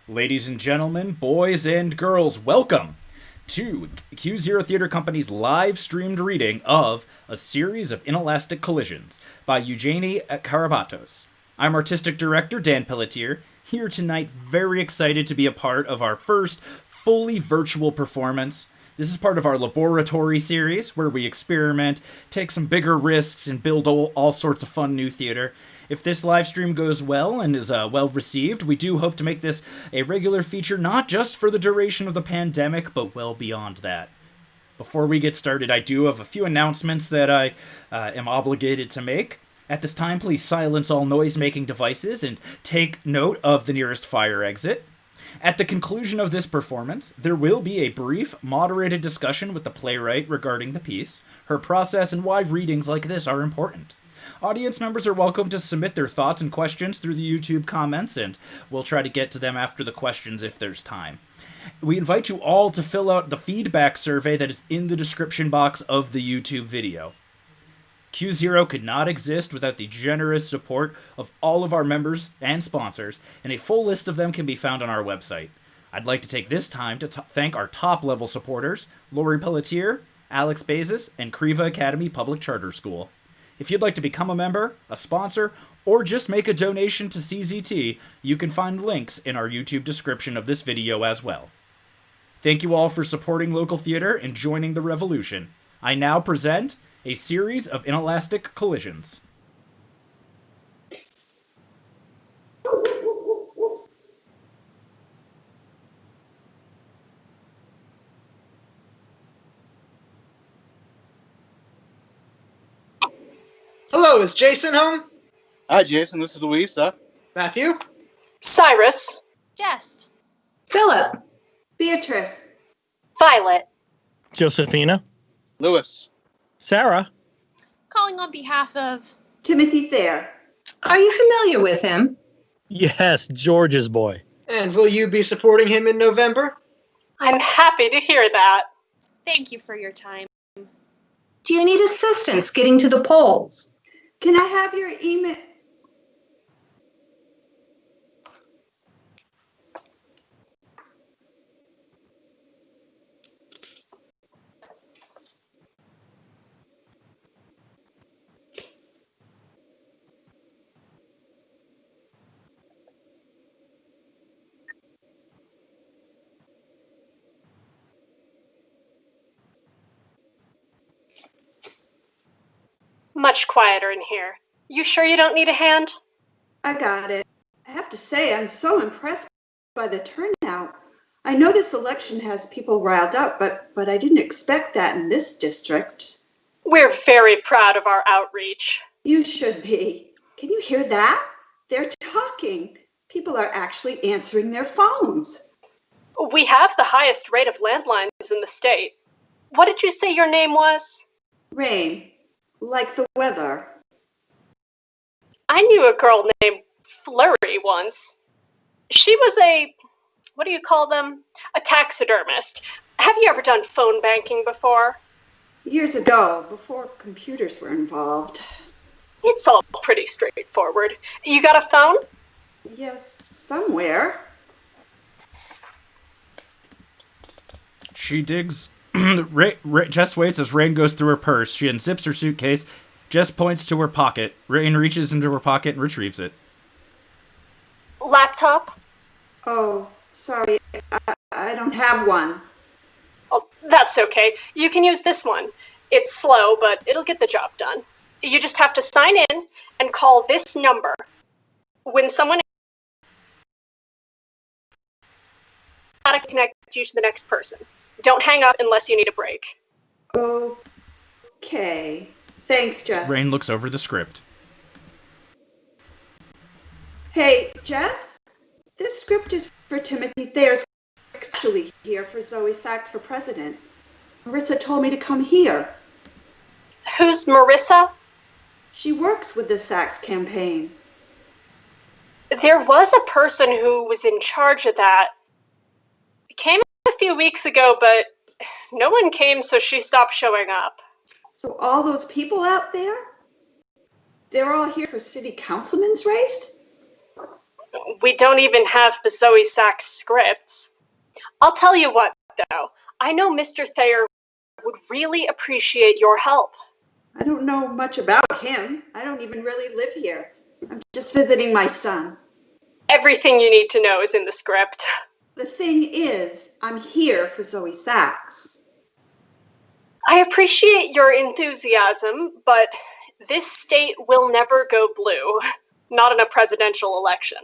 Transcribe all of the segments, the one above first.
Ladies and gentlemen, boys and girls, welcome to Q0 Theater Company's live streamed reading of A Series of Inelastic Collisions by Eugenie Carabatsos. I'm Artistic Director Dan Pelletier, here tonight very excited to be a part of our first fully virtual performance. This is part of our laboratory series where we experiment, take some bigger risks, and build all sorts of fun new theater. If this live stream goes well and is well received, we do hope to make this a regular feature not just for the duration of the pandemic, but well beyond that. Before we get started, I do have a few announcements that I am obligated to make. At this time, please silence all noise-making devices and take note of the nearest fire exit. At the conclusion of this performance, there will be a brief, moderated discussion with the playwright regarding the piece, her process, and why readings like this are important. Audience members are welcome to submit their thoughts and questions through the YouTube comments, and we'll try to get to them after the questions if there's time. We invite you all to fill out the feedback survey that is in the description box of the YouTube video. Q0 could not exist without the generous support of all of our members and sponsors, and a full list of them can be found on our website. I'd like to take this time to thank our top-level supporters, Lori Pelletier, Alex Bezos, and Kriva Academy Public Charter School. If you'd like to become a member, a sponsor, or just make a donation to CZT, you can find links in our YouTube description of this video as well. Thank you all for supporting local theater and joining the revolution. I now present A Series of Inelastic Collisions. Hello, is Jason home? Hi, Jason. This is Louisa. Matthew? Cyrus. Jess. Philip. Beatrice. Violet. Josephina. Lewis. Sarah. Calling on behalf of Timothy Thayer. Are you familiar with him? Yes, George's boy. And will you be supporting him in November? I'm happy to hear that. Thank you for your time. Do you need assistance getting to the polls? Can I have your email? Much quieter in here. You sure you don't need a hand? I got it. I have to say, I'm so impressed by the turnout. I know this election has people riled up, but I didn't expect that in this district. We're very proud of our outreach. You should be. Can you hear that? They're talking. People are actually answering their phones. We have the highest rate of landlines in the state. What did you say your name was? Rain, like the weather. I knew a girl named Flurry once. She was what do you call them? A taxidermist. Have you ever done phone banking before? Years ago, before computers were involved. It's all pretty straightforward. You got a phone? Yes, somewhere. She digs. Jess waits as Rain goes through her purse. She unzips her suitcase. Jess points to her pocket. Rain reaches into her pocket and retrieves it. Laptop? Oh, sorry. I don't have one. Oh, that's okay. You can use this one. It's slow, but it'll get the job done. You just have to sign in and call this number. When someone how to connect you to the next person. Don't hang up unless you need a break. Okay. Thanks, Jess. Rain looks over the script. Hey, Jess? This script is for Timothy Thayer's actually here for Zoe Sachs for president. Marissa told me to come here. Who's Marissa? She works with the Sachs campaign. There was a person who was in charge of that. Came a few weeks ago, but no one came, so she stopped showing up. So all those people out there? They're all here for city councilman's race? We don't even have the Zoe Sachs scripts. I'll tell you what, though. I know Mr. Thayer would really appreciate your help. I don't know much about him. I don't even really live here. I'm just visiting my son. Everything you need to know is in the script. The thing is, I'm here for Zoe Sachs. I appreciate your enthusiasm, but this state will never go blue. Not in a presidential election.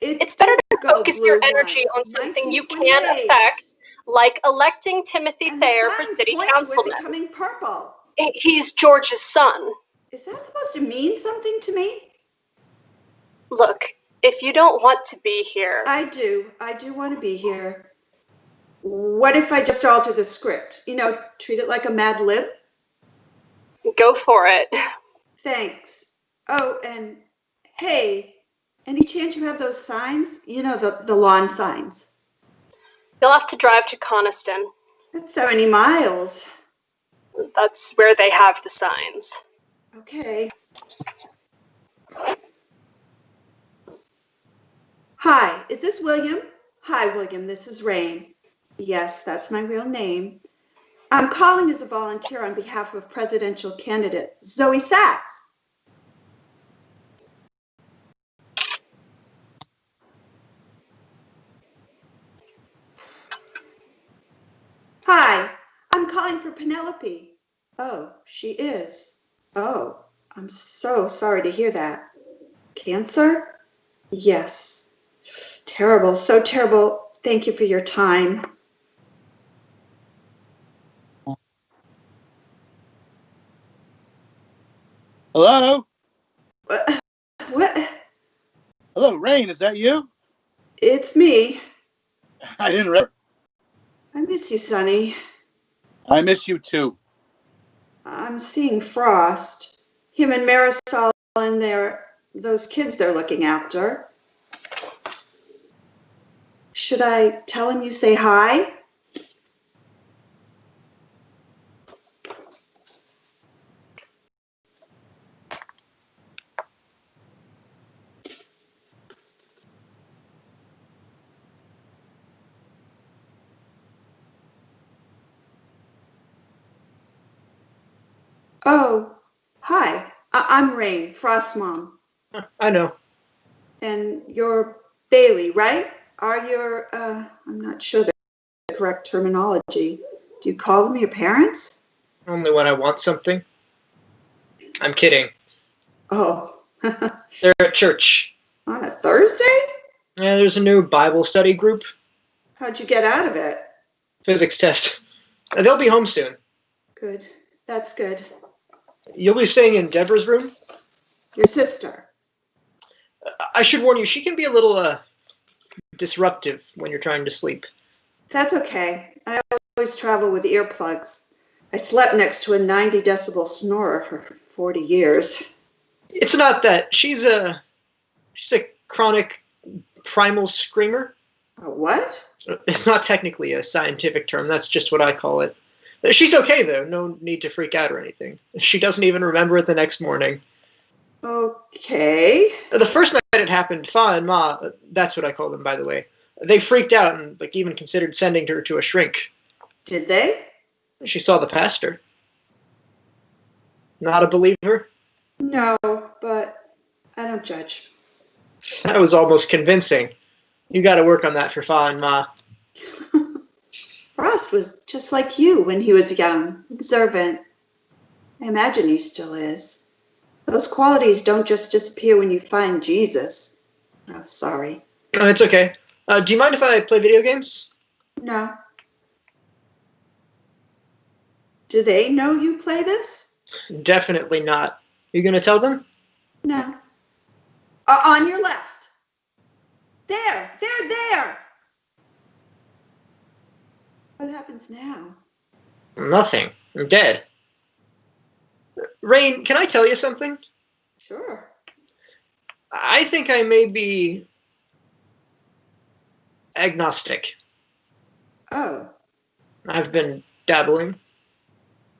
It's better to focus your energy on something you can affect, like electing Timothy Thayer for city councilman. Becoming purple. He's George's son. Is that supposed to mean something to me? Look, if you don't want to be here... I do. I do want to be here. What if I just alter the script? You know, treat it like a Mad Lib? Go for it. Thanks. Oh, and hey, any chance you have those signs? You know, the lawn signs. You'll have to drive to Coniston. That's 70 miles. That's where they have the signs. Okay. Hi, is this William? Hi, William, this is Rain. Yes, that's my real name. I'm calling as a volunteer on behalf of presidential candidate Zoe Sachs. Hi, I'm calling for Penelope. Oh, she is. Oh, I'm so sorry to hear that. Cancer? Yes. Terrible, so terrible. Thank you for your time. Hello? What? Hello, Rain, is that you? It's me. I didn't remember. I miss you, Sonny. I miss you too. I'm seeing Frost. Him and Marisol and those kids they're looking after. Should I tell him you say hi? Oh, hi. I'm Rain, Frost's mom. I know. And you're Bailey, right? I'm not sure the correct terminology. Do you call them your parents? Only when I want something. I'm kidding. Oh. They're at church. On a Thursday? Yeah, there's a new Bible study group. How'd you get out of it? Physics test. They'll be home soon. Good. That's good. You'll be staying in Deborah's room? Your sister. I should warn you, she can be a little disruptive when you're trying to sleep. That's okay. I always travel with earplugs. I slept next to a 90 decibel snorer for 40 years. It's not that. She's a chronic primal screamer. A what? It's not technically a scientific term. That's just what I call it. She's okay, though. No need to freak out or anything. She doesn't even remember it the next morning. Okay. The first night it happened, Fa and Ma, that's what I call them, by the way, they freaked out and even considered sending her to a shrink. Did they? She saw the pastor. Not a believer? No, but I don't judge. That was almost convincing. You got to work on that for Fa and Ma. Frost was just like you when he was young, observant. I imagine he still is. Those qualities don't just disappear when you find Jesus. Oh, sorry. It's okay. Do you mind if I play video games? No. Do they know you play this? Definitely not. You gonna tell them? No. On your left. There. What happens now? Nothing. I'm dead. Rain, can I tell you something? Sure. I think I may be agnostic. Oh, I've been dabbling.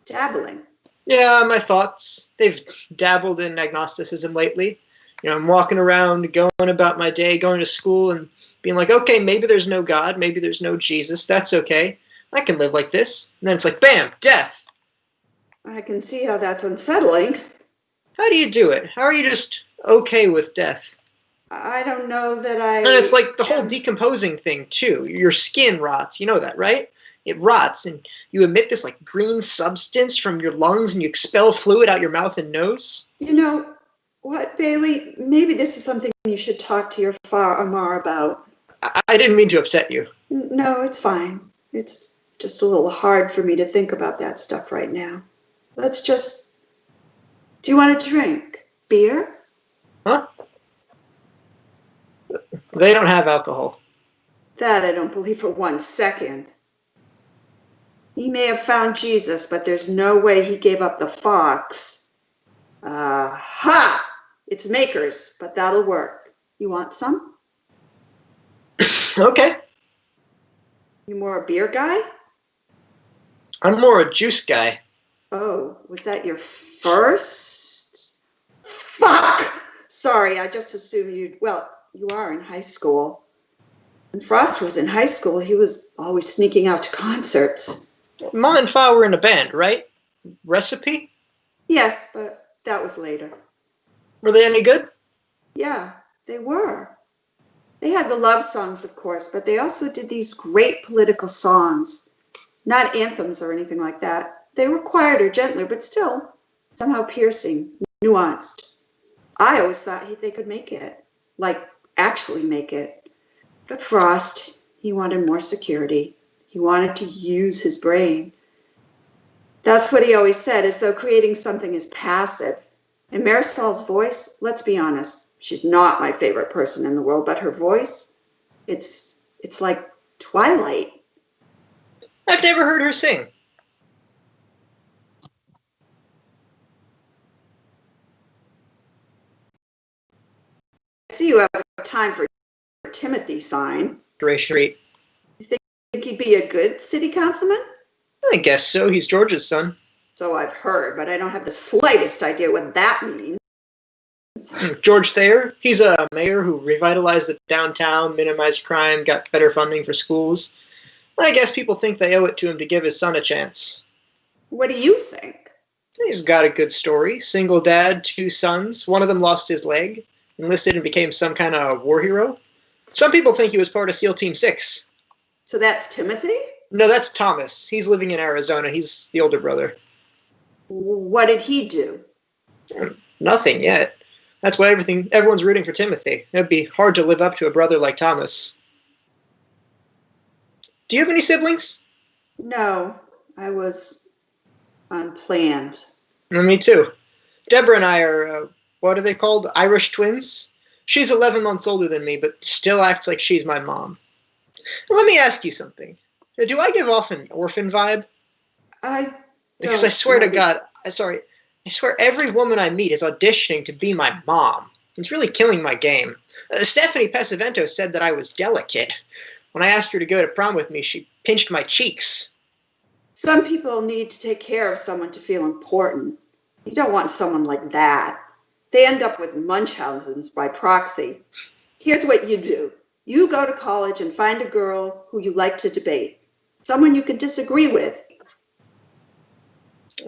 dabbling. Yeah, my thoughts. They've dabbled in agnosticism lately. I'm walking around, going about my day, going to school, and being like, okay, maybe there's no God, maybe there's no Jesus. That's okay. I can live like this. And then it's like, bam, death. I can see how that's unsettling. How do you do it? How are you just okay with death? I don't know that I... And it's like the whole decomposing thing, too. Your skin rots. You know that, right? It rots, and you emit this like green substance from your lungs, and you expel fluid out your mouth and nose. You know what, Bailey? Maybe this is something you should talk to your Amar about. I didn't mean to upset you. No, it's fine. It's just a little hard for me to think about that stuff right now. Let's just... Do you want a drink? Beer? Huh? They don't have alcohol. That I don't believe for 1 second. He may have found Jesus, but there's no way he gave up the fox. Ha! It's Makers, but that'll work. You want some? Okay. You more a beer guy? I'm more a juice guy. Oh, was that your first? Fuck! Sorry, I just assumed you'd... Well, you are in high school. When Frost was in high school, he was always sneaking out to concerts. Ma and Fa were in a band, right? Recipe? Yes, but that was later. Were they any good? Yeah, they were. They had the love songs, of course, but they also did these great political songs. Not anthems or anything like that. They were quieter, gentler, but still somehow piercing, nuanced. I always thought they could make it. Like, actually make it. But Frost, he wanted more security. He wanted to use his brain. That's what he always said, as though creating something is passive. And Marisol's voice, let's be honest, she's not my favorite person in the world, but her voice, it's like Twilight. I've never heard her sing. I see you have time for Timothy sign. Great. You think he'd be a good city councilman? I guess so. He's George's son. So I've heard, but I don't have the slightest idea what that means. George Thayer, he's a mayor who revitalized the downtown, minimized crime, got better funding for schools. I guess people think they owe it to him to give his son a chance. What do you think? He's got a good story. Single dad, 2 sons. One of them lost his leg, enlisted and became some kind of war hero. Some people think he was part of SEAL Team 6. So that's Timothy? No, that's Thomas. He's living in Arizona. He's the older brother. What did he do? Nothing yet. That's why everyone's rooting for Timothy. It'd be hard to live up to a brother like Thomas. Do you have any siblings? No, I was unplanned. Me too. Deborah and I are, what are they called? Irish twins? She's 11 months older than me, but still acts like she's my mom. Let me ask you something. Do I give off an orphan vibe? Because I swear to God, I swear every woman I meet is auditioning to be my mom. It's really killing my game. Stephanie Pesavento said that I was delicate. When I asked her to go to prom with me, she pinched my cheeks. Some people need to take care of someone to feel important. You don't want someone like that. They end up with Munchausen's by proxy. Here's what you do. You go to college and find a girl who you like to debate. Someone you can disagree with.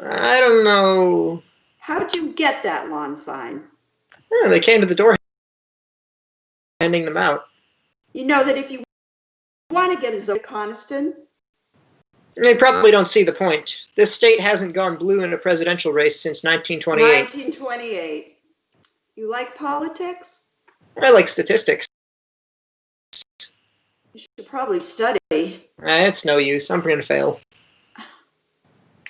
I don't know. How'd you get that lawn sign? Oh, they came to the door handing them out. You know that if you want to get a Zoe Coniston, They probably don't see the point. This state hasn't gone blue in a presidential race since 1928. 1928. You like politics? I like statistics. You should probably study. It's no use. I'm going to fail.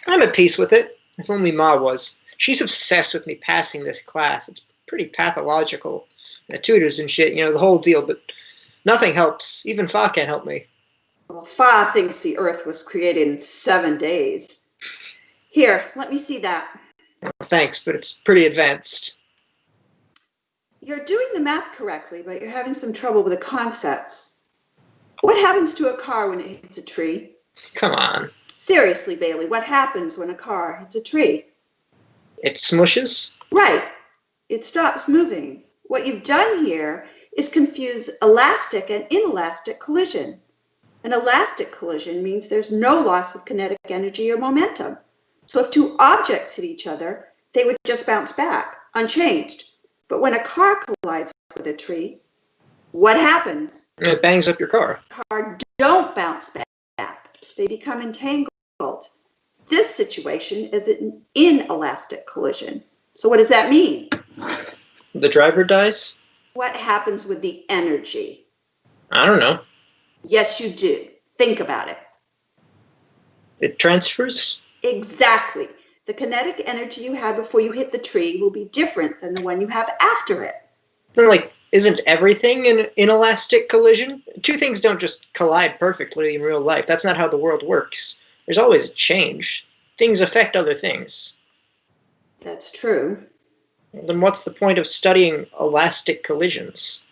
I'm at peace with it. If only Ma was. She's obsessed with me passing this class. It's pretty pathological. The tutors and shit, the whole deal, but nothing helps. Even Fa can't help me. Well, Fa thinks the Earth was created in 7 days. Here, let me see that. Thanks, but it's pretty advanced. You're doing the math correctly, but you're having some trouble with the concepts. What happens to a car when it hits a tree? Come on. Seriously, Bailey, what happens when a car hits a tree? It smushes? Right. It stops moving. What you've done here is confuse elastic and inelastic collision. An elastic collision means there's no loss of kinetic energy or momentum. So if two objects hit each other, they would just bounce back, unchanged. But when a car collides with a tree, what happens? It bangs up your car. Car don't bounce back. They become entangled. This situation is an inelastic collision. So what does that mean? The driver dies? What happens with the energy? I don't know. Yes, you do. Think about it. It transfers? Exactly. The kinetic energy you had before you hit the tree will be different than the one you have after it. Then, isn't everything an inelastic collision? Two things don't just collide perfectly in real life. That's not how the world works. There's always a change. Things affect other things. That's true. Then what's the point of studying elastic collisions?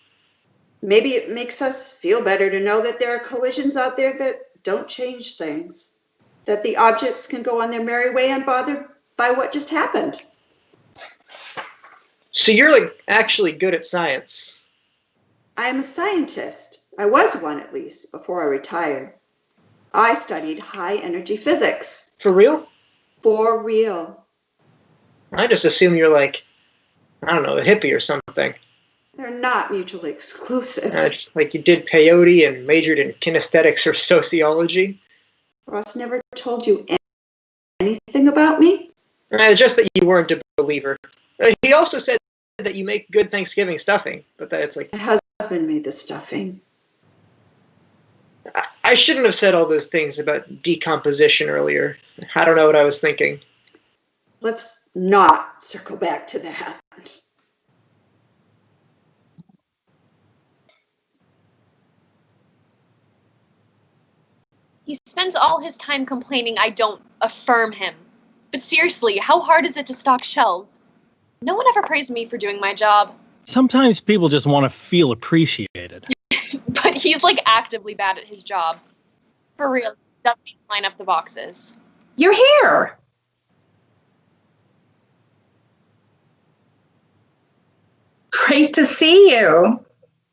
Maybe it makes us feel better to know that there are collisions out there that don't change things. That the objects can go on their merry way unbothered by what just happened. So you're actually good at science. I'm a scientist. I was one at least before I retired. I studied high energy physics. For real? For real. I just assume you're I don't know, a hippie or something. They're not mutually exclusive. Like you did peyote and majored in kinesthetics or sociology. Ross never told you anything about me? Just that you weren't a believer. He also said that you make good Thanksgiving stuffing, but that's My husband made the stuffing. I shouldn't have said all those things about decomposition earlier. I don't know what I was thinking. Let's not circle back to that. He spends all his time complaining I don't affirm him. But seriously, how hard is it to stock shelves? No one ever praised me for doing my job. Sometimes people just want to feel appreciated. But he's actively bad at his job. For real, he doesn't even line up the boxes. You're here. Great to see you.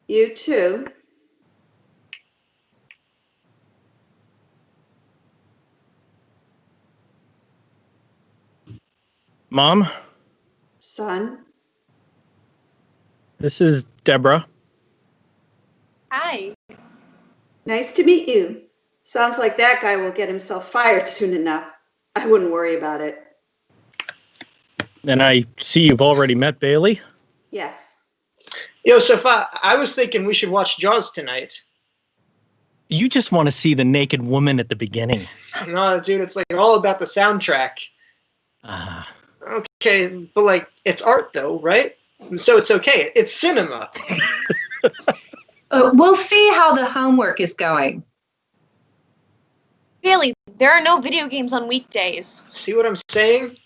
You too. Mom, Son. this is DeBorah. Hi. Nice to meet you. Sounds like that guy will get himself fired soon enough. I wouldn't worry about it. And I see you've already met Bailey. Yes. Yo, Safa, I was thinking we should watch Jaws tonight. You just want to see the naked woman at the beginning. No, dude, it's all about the soundtrack. Okay, but it's art though, right? So it's okay. It's cinema. We'll see how the homework is going. Bailey, there are no video games on weekdays. See what I'm saying?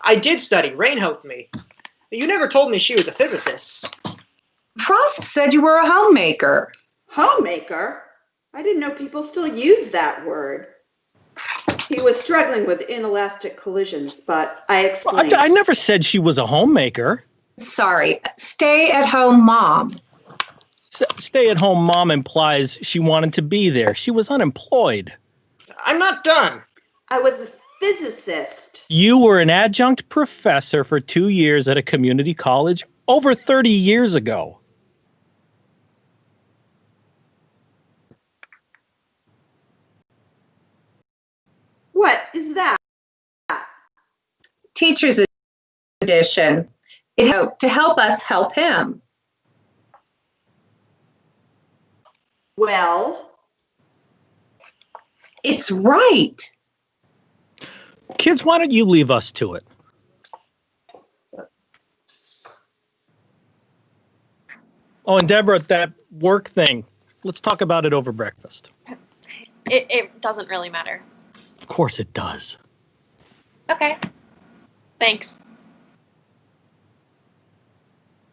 I did study. Rain helped me. You never told me she was a physicist. Frost said you were a homemaker. Homemaker? I didn't know people still use that word. He was struggling with inelastic collisions, but I explained. I never said she was a homemaker. Sorry, stay-at-home mom. Stay-at-home mom implies she wanted to be there. She was unemployed. I'm not done. I was a physicist. You were an adjunct professor for 2 years at a community college over 30 years ago. What is that? Teacher's edition. It helped to help us help him. Well, it's right. Kids, why don't you leave us to it? Oh, and Deborah, that work thing. Let's talk about it over breakfast. It doesn't really matter. Of course it does. Okay. Thanks.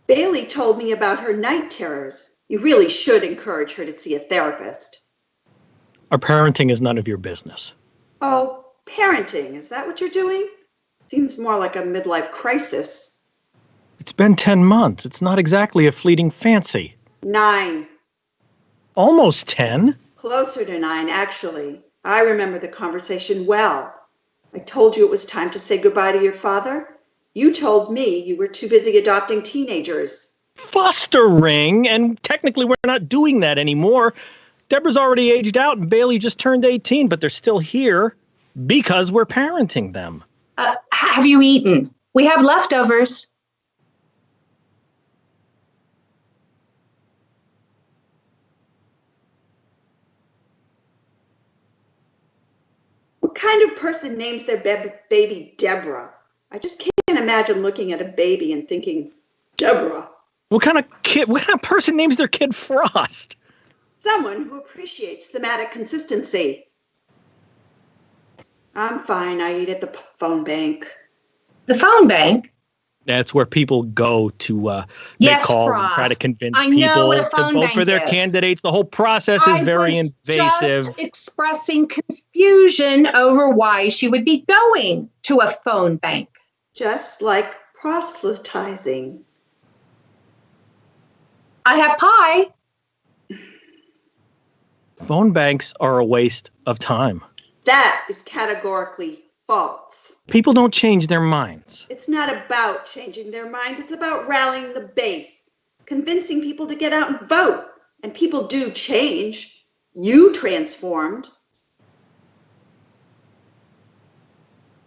Bailey told me about her night terrors. You really should encourage her to see a therapist. Our parenting is none of your business. Oh, parenting, is that what you're doing? Seems more like a midlife crisis. It's been 10 months. It's not exactly a fleeting fancy. 9. Almost 10. Closer to 9, actually. I remember the conversation well. I told you it was time to say goodbye to your father. You told me you were too busy adopting teenagers. Fostering, and technically we're not doing that anymore. Deborah's already aged out and Bailey just turned 18, but they're still here because we're parenting them. Have you eaten? We have leftovers. What kind of person names their baby Deborah? I just can't imagine looking at a baby and thinking, Deborah. What kind of person names their kid Frost? Someone who appreciates thematic consistency. I'm fine. I eat at the phone bank. The phone bank? That's where people go to make Yes, calls and Frost. try to convince I know people what a to phone vote bank for their is. candidates. The whole process is very invasive. Just expressing confusion over why she would be going to a phone bank. Just like proselytizing. I have pie. Phone banks are a waste of time. That is categorically false. People don't change their minds. It's not about changing their minds. It's about rallying the base, convincing people to get out and vote. And people do change. You transformed.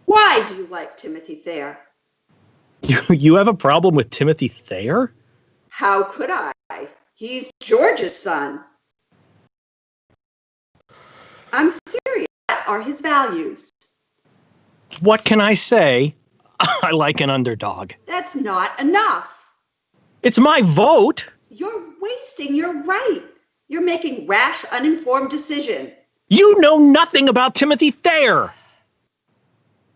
Why do you like Timothy Thayer? You have a problem with Timothy Thayer? How could I? He's George's son. I'm serious. What are his values? What can I say? I like an underdog. That's not enough. It's my vote. You're wasting your right. You're making rash, uninformed decision. You know nothing about Timothy Thayer.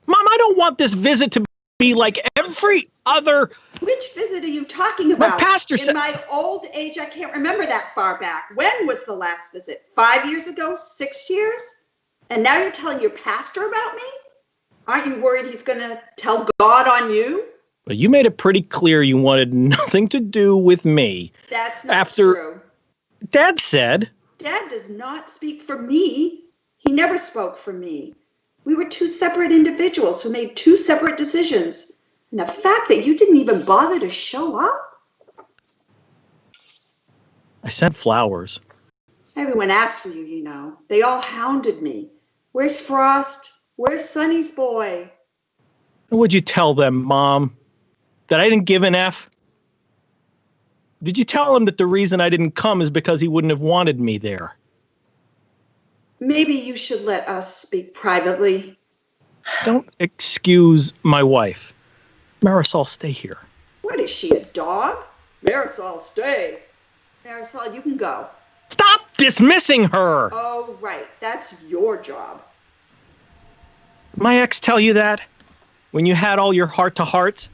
Mom, I don't want this visit to be like every other. Which visit are you talking about? My pastor said. In my old age, I can't remember that far back. When was the last visit? 5 years ago? 6 years? And now you're telling your pastor about me? Aren't you worried he's going to tell God on you? But you made it pretty clear you wanted nothing to do with me. That's not true. Dad said. Dad does not speak for me. He never spoke for me. We were two separate individuals who made two separate decisions. And the fact that you didn't even bother to show up? I sent flowers. Everyone asked for you, you know. They all hounded me. Where's Frost? Where's Sonny's boy? Would you tell them, Mom, that I didn't give an F? Did you tell him that the reason I didn't come is because he wouldn't have wanted me there? Maybe you should let us speak privately. Don't excuse my wife. Marisol, stay here. What is she, a dog? Marisol, stay. Marisol, you can go. Stop dismissing her! Oh, right. That's your job. My ex tell you that? When you had all your heart-to-hearts?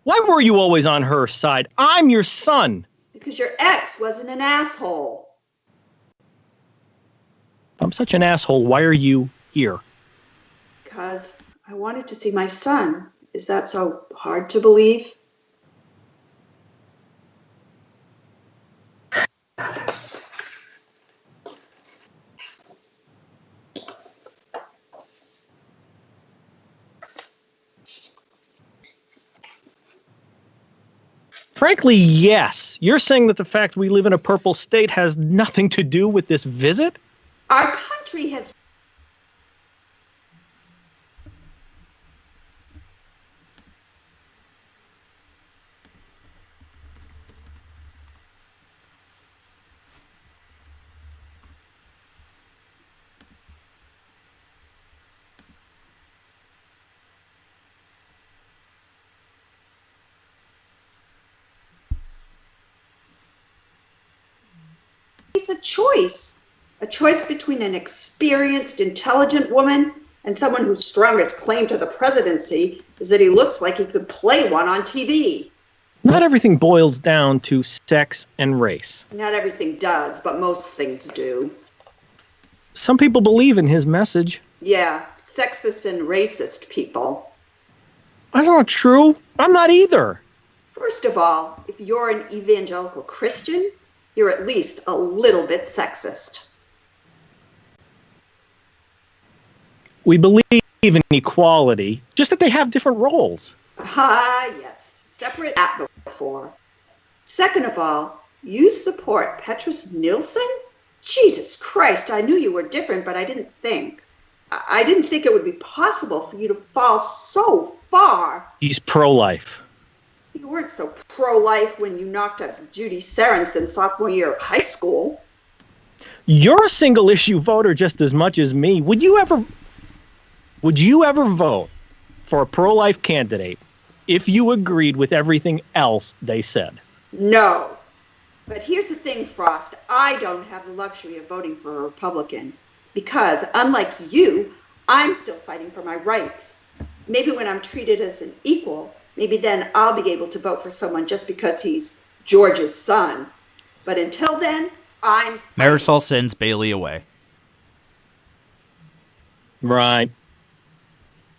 Why were you always on her side? I'm your son. Because your ex wasn't an asshole. If I'm such an asshole, why are you here? Because I wanted to see my son. Is that so hard to believe? Frankly, yes. You're saying that the fact we live in a purple state has nothing to do with this visit? Our country has a choice between an experienced, intelligent woman and someone whose strongest claim to the presidency is that he looks like he could play one on TV. Not everything boils down to sex and race. Not everything does, but most things do. Some people believe in his message. Yeah, sexist and racist people. That's not true. I'm not either. First of all, if you're an evangelical Christian, you're at least a little bit sexist. We believe in equality, just that they have different roles. Ah, yes. Separate at before. Second of all, you support Petrus Nielsen? Jesus Christ, I knew you were different, but I didn't think it would be possible for you to fall so far. He's pro-life. You weren't so pro-life when you knocked up Judy Sorensen sophomore year of high school. You're a single-issue voter just as much as me. Would you ever vote for a pro-life candidate if you agreed with everything else they said? No. But here's the thing, Frost. I don't have the luxury of voting for a Republican because, unlike you, I'm still fighting for my rights. Maybe when I'm treated as an equal, maybe then I'll be able to vote for someone just because he's George's son. But until then, I'm fighting. Marisol sends Bailey away. Right.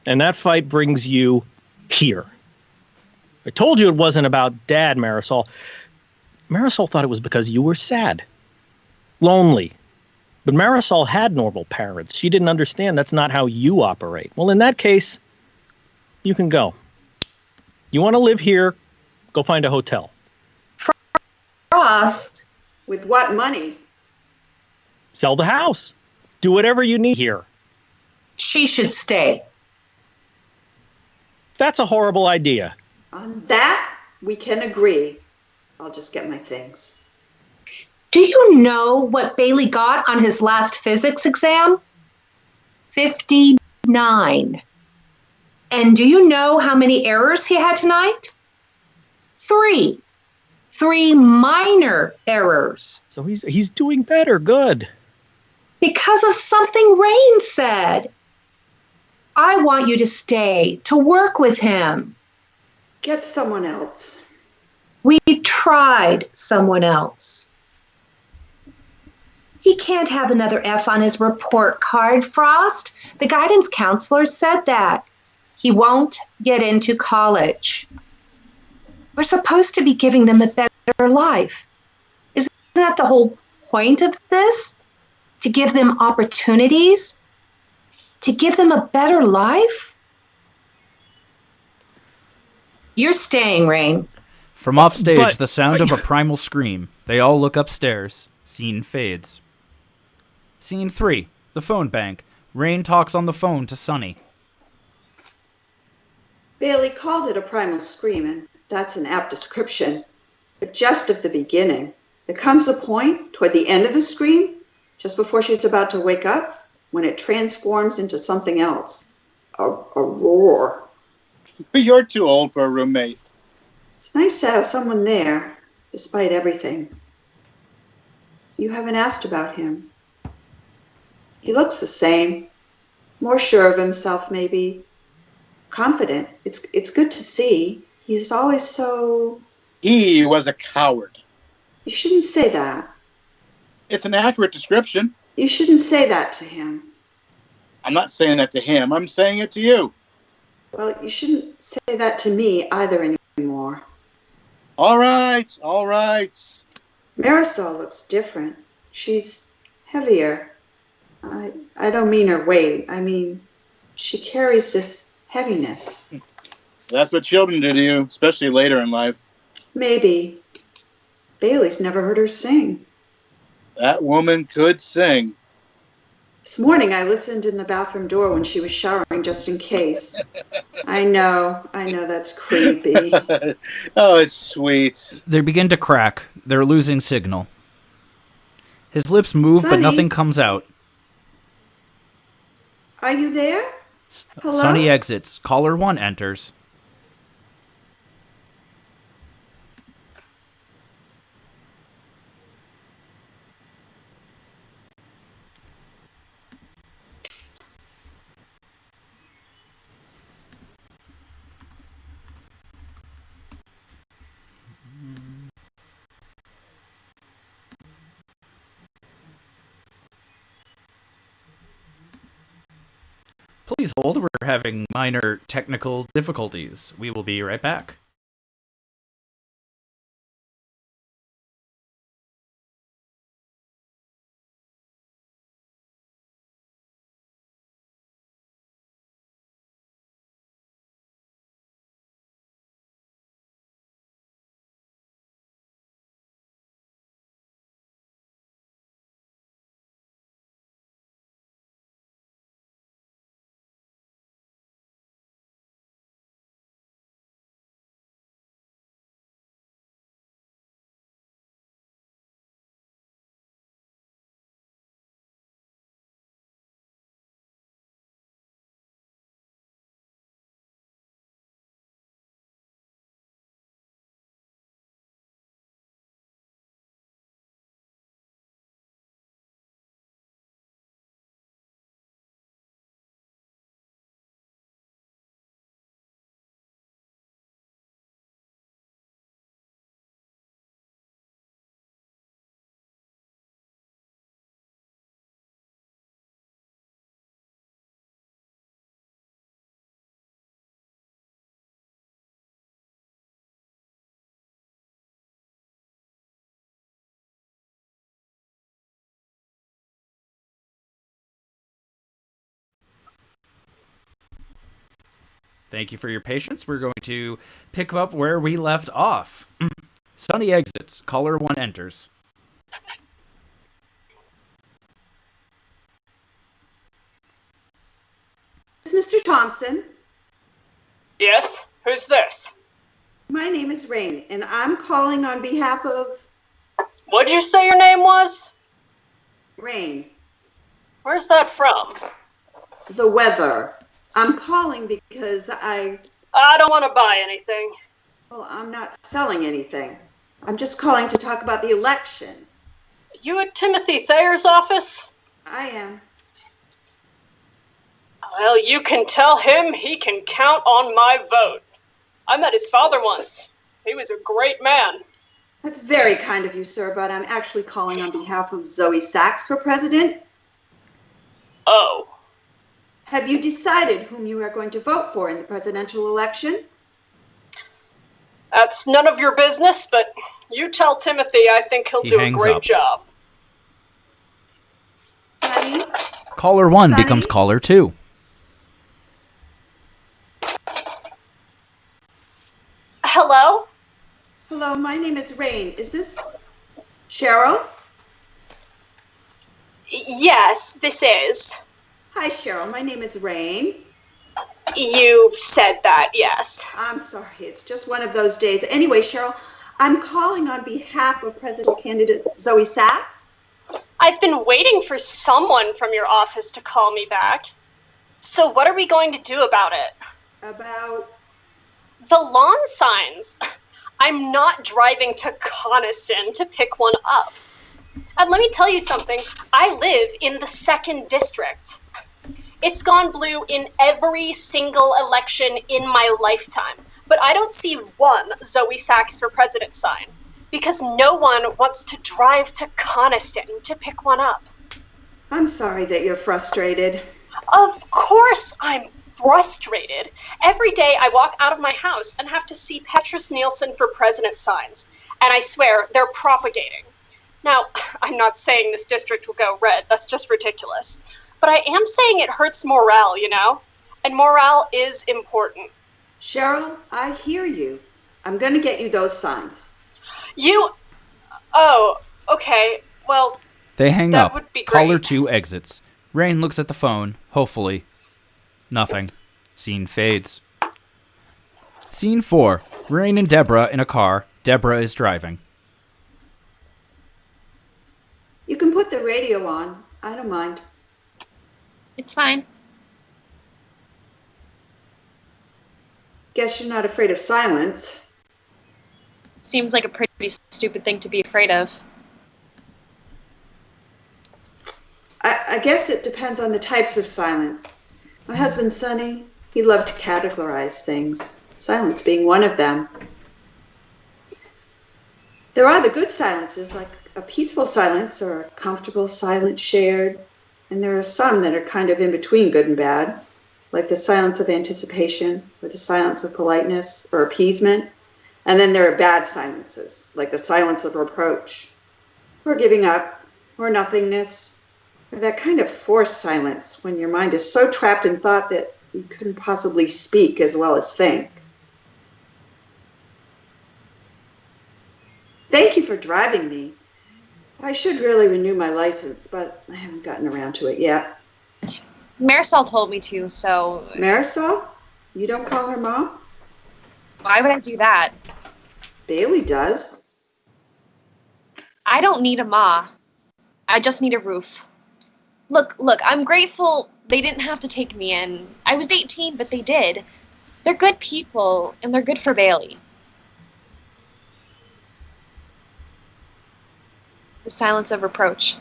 And that fight brings you here. I told you it wasn't about Dad, Marisol. Marisol thought it was because you were sad, lonely. But Marisol had normal parents. She didn't understand that's not how you operate. Well, in that case, you can go. You want to live here, go find a hotel. Frost. With what money? Sell the house. Do whatever you need here. She should stay. That's a horrible idea. On that, we can agree. I'll just get my things. Do you know what Bailey got on his last physics exam? 59. And do you know how many errors he had tonight? 3. 3 minor errors. So he's doing better. Good. Because of something Rain said. I want you to stay, to work with him. Get someone else. We tried someone else. He can't have another F on his report card, Frost. The guidance counselor said that. He won't get into college. We're supposed to be giving them a better life. Isn't that the whole point of this? To give them opportunities? To give them a better life? You're staying, Rain. From offstage, the sound of a primal scream. They all look upstairs. Scene fades. Scene 3. The phone bank. Rain talks on the phone to Sonny. Bailey called it a primal scream, and that's an apt description. But just at the beginning, there comes a point toward the end of the scream, just before she's about to wake up, when it transforms into something else. A roar. You're too old for a roommate. It's nice to have someone there, despite everything. You haven't asked about him. He looks the same. More sure of himself, maybe. Confident. It's good to see. He's always so... He was a coward. You shouldn't say that. It's an accurate description. You shouldn't say that to him. I'm not saying that to him. I'm saying it to you. Well, you shouldn't say that to me either anymore. All right, all right. Marisol looks different. She's heavier. I don't mean her weight. I mean, she carries this heaviness. That's what children do to you, especially later in life. Maybe. Bailey's never heard her sing. That woman could sing. This morning I listened in the bathroom door when she was showering just in case. I know that's creepy. Oh, it's sweet. They begin to crack. They're losing signal. His lips move, but Sonny? nothing comes out. Are you there? Hello? Sonny exits. Caller 1 enters. Please hold. We're having minor technical difficulties. We will be right back. Thank you for your patience. We're going to pick up where we left off. Sunny exits. Caller 1 enters. Is Mr. Thompson? Yes? Who's this? My name is Rain, and I'm calling on behalf of What'd you say your name was? Rain, Where's that from? the weather. I'm calling because I don't want to buy anything. I'm not selling anything. I'm just calling to talk about the election. You at Timothy Thayer's office? I am. Well, you can tell him he can count on my vote. I met his father once. He was a great man. That's very kind of you, sir, but I'm actually calling on behalf of Zoe Sachs for president. Oh. Have you decided whom you are going to vote for in the presidential election? That's none of your business, but you tell Timothy I think he'll do a great job. Sammy? Caller 1 Sonny? becomes caller 2. Hello? Hello, my name is Rain. Is this Cheryl? Yes, this is. Hi, Cheryl. My name is Rain. You've said that, yes. I'm sorry. It's just one of those days. Anyway, Cheryl, I'm calling on behalf of President candidate Zoe Sachs. I've been waiting for someone from your office to call me back. So what are we going to do about it? About the lawn signs. I'm not driving to Coniston to pick one up. And let me tell you something. I live in the 2nd district. It's gone blue in every single election in my lifetime. But I don't see one Zoe Sachs for president sign because no one wants to drive to Coniston to pick one up. I'm sorry that you're frustrated. Of course I'm frustrated. Every day I walk out of my house and have to see Petrus Nielsen for president signs. And I swear they're propagating. Now, I'm not saying this district will go red. That's just ridiculous. But I am saying it hurts morale, you know? And morale is important. Cheryl, I hear you. I'm going to get you those signs. Oh, okay. Well, they hang that up. Would be great. Caller 2 exits. Rain looks at the phone. Hopefully. Nothing. Scene fades. Scene 4. Rain and DeBorah in a car. DeBorah is driving. You can put the radio on. I don't mind. It's fine. Guess you're not afraid of silence. Seems like a pretty stupid thing to be afraid of. I guess it depends on the types of silence. My husband, Sonny, he loved to categorize things, silence being one of them. There are the good silences, like a peaceful silence or a comfortable silence shared. And there are some that are kind of in between good and bad, like the silence of anticipation or the silence of politeness or appeasement. And then there are bad silences, like the silence of reproach or giving up or nothingness, or that kind of forced silence when your mind is so trapped in thought that you couldn't possibly speak as well as think. Thank you for driving me. I should really renew my license, but I haven't gotten around to it yet. Marisol told me to, so... Marisol? You don't call her mom? Why would I do that? Bailey does. I don't need a ma. I just need a roof. Look, I'm grateful they didn't have to take me in. I was 18, but they did. They're good people, and they're good for Bailey. The silence of reproach.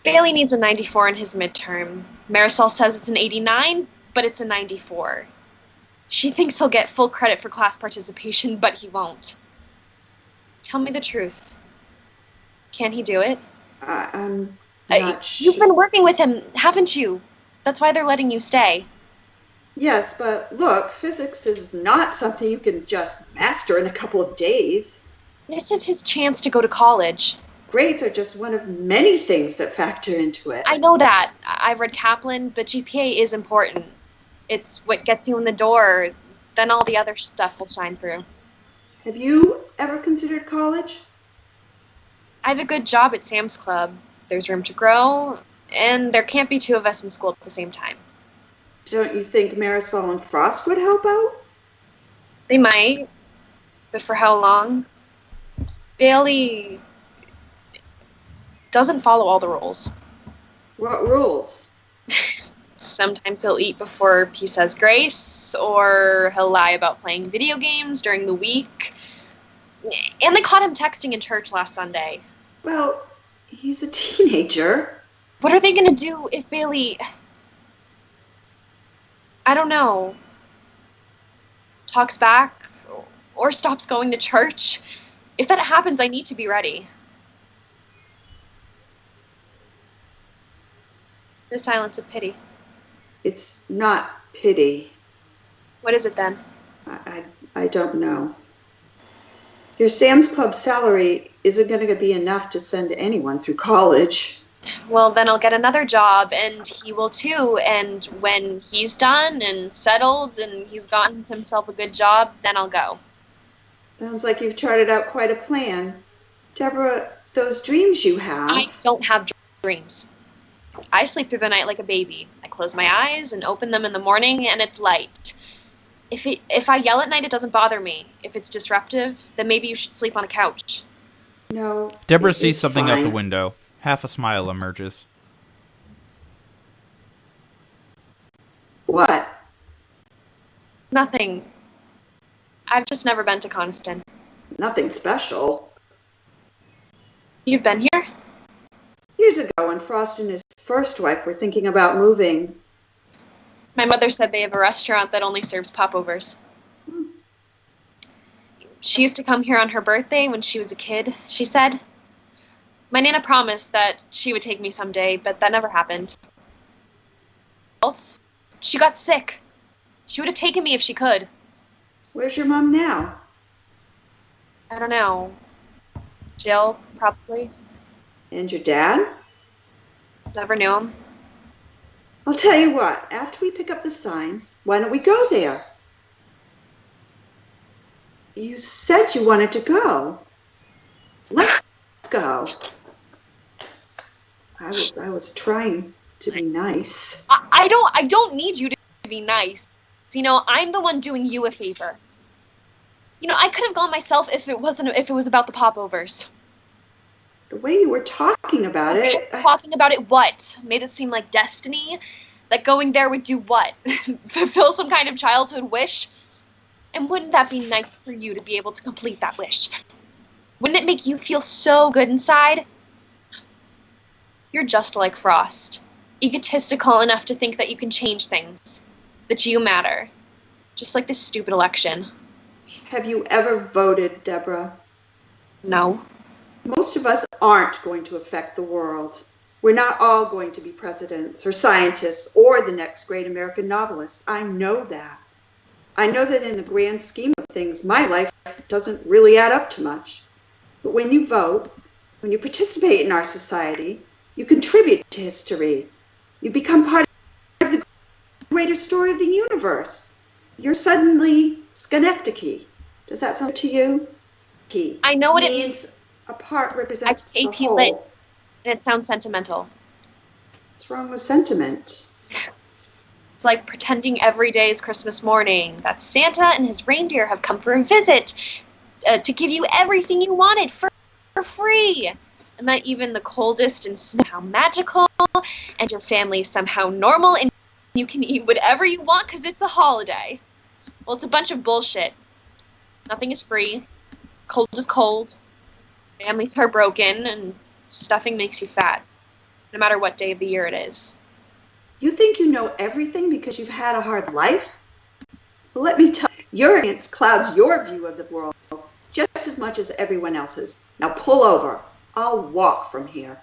Bailey needs a 94 in his midterm. Marisol says it's an 89, but it's a 94. She thinks he'll get full credit for class participation, but he won't. Tell me the truth. Can he do it? I'm not sure. You've been working with him, haven't you? That's why they're letting you stay. Yes, but look, physics is not something you can just master in a couple of days. This is his chance to go to college. Grades are just one of many things that factor into it. I know that. I read Kaplan, but GPA is important. It's what gets you in the door. Then all the other stuff will shine through. Have you ever considered college? I have a good job at Sam's Club. There's room to grow, and there can't be two of us in school at the same time. Don't you think Marisol and Frost would help out? They might, but for how long? Bailey doesn't follow all the rules. What rules? Sometimes he'll eat before he says grace, or he'll lie about playing video games during the week. And they caught him texting in church last Sunday. Well, he's a teenager. What are they going to do if Bailey... I don't know. Talks back, or stops going to church? If that happens, I need to be ready. The silence of pity. It's not pity. What is it then? I don't know. Your Sam's Club salary isn't going to be enough to send anyone through college. Well, then I'll get another job, and he will too. And when he's done and settled and he's gotten himself a good job, then I'll go. Sounds like you've charted out quite a plan. Deborah, those dreams you have... I don't have dreams. I sleep through the night like a baby. I close my eyes and open them in the morning, and it's light. If I yell at night, it doesn't bother me. If it's disruptive, then maybe you should sleep on the couch. No. Deborah sees something out the fine. window. Half a smile emerges. What? Nothing. I've just never been to Coniston. Nothing special. You've been here? Years ago, when Frost and his first wife were thinking about moving. My mother said they have a restaurant that only serves popovers. She used to come here on her birthday when she was a kid, she said. My Nana promised that she would take me someday, but that never happened. She got sick. She would have taken me if she could. Where's your mom now? I don't know. Jill, probably. And your dad? Never knew him. I'll tell you what, after we pick up the signs, why don't we go there? You said you wanted to go. Let's go. I was trying to be nice. I don't need you to be nice. You know, I'm the one doing you a favor. You know, I could have gone myself if it was about the popovers. The way you were talking about it. Talking about it what? Made it seem like destiny? That going there would do what? Fulfill some kind of childhood wish? And wouldn't that be nice for you to be able to complete that wish? Wouldn't it make you feel so good inside? You're just like Frost. Egotistical enough to think that you can change things. That you matter. Just like this stupid election. Have you ever voted, Deborah? No. Most of us aren't going to affect the world. We're not all going to be presidents or scientists or the next great American novelist. I know that. I know that in the grand scheme of things, my life doesn't really add up to much. But when you vote, when you participate in our society, you contribute to history. You become part of the greater story of the universe. You're suddenly Schenectady. Does that sound to you? I know what it means. A part represents the AP whole. Lit, and it sounds sentimental. What's wrong with sentiment? It's like pretending every day is Christmas morning, that Santa and his reindeer have come for a visit to give you everything you wanted for free. And that even the coldest is somehow magical, and your family is somehow normal, and you can eat whatever you want because it's a holiday. Well, it's a bunch of bullshit. Nothing is free. Cold is cold. Families are broken, and stuffing makes you fat, no matter what day of the year it is. You think you know everything because you've had a hard life? Well, let me tell you, your ignorance clouds your view of the world just as much as everyone else's. Now pull over. I'll walk from here.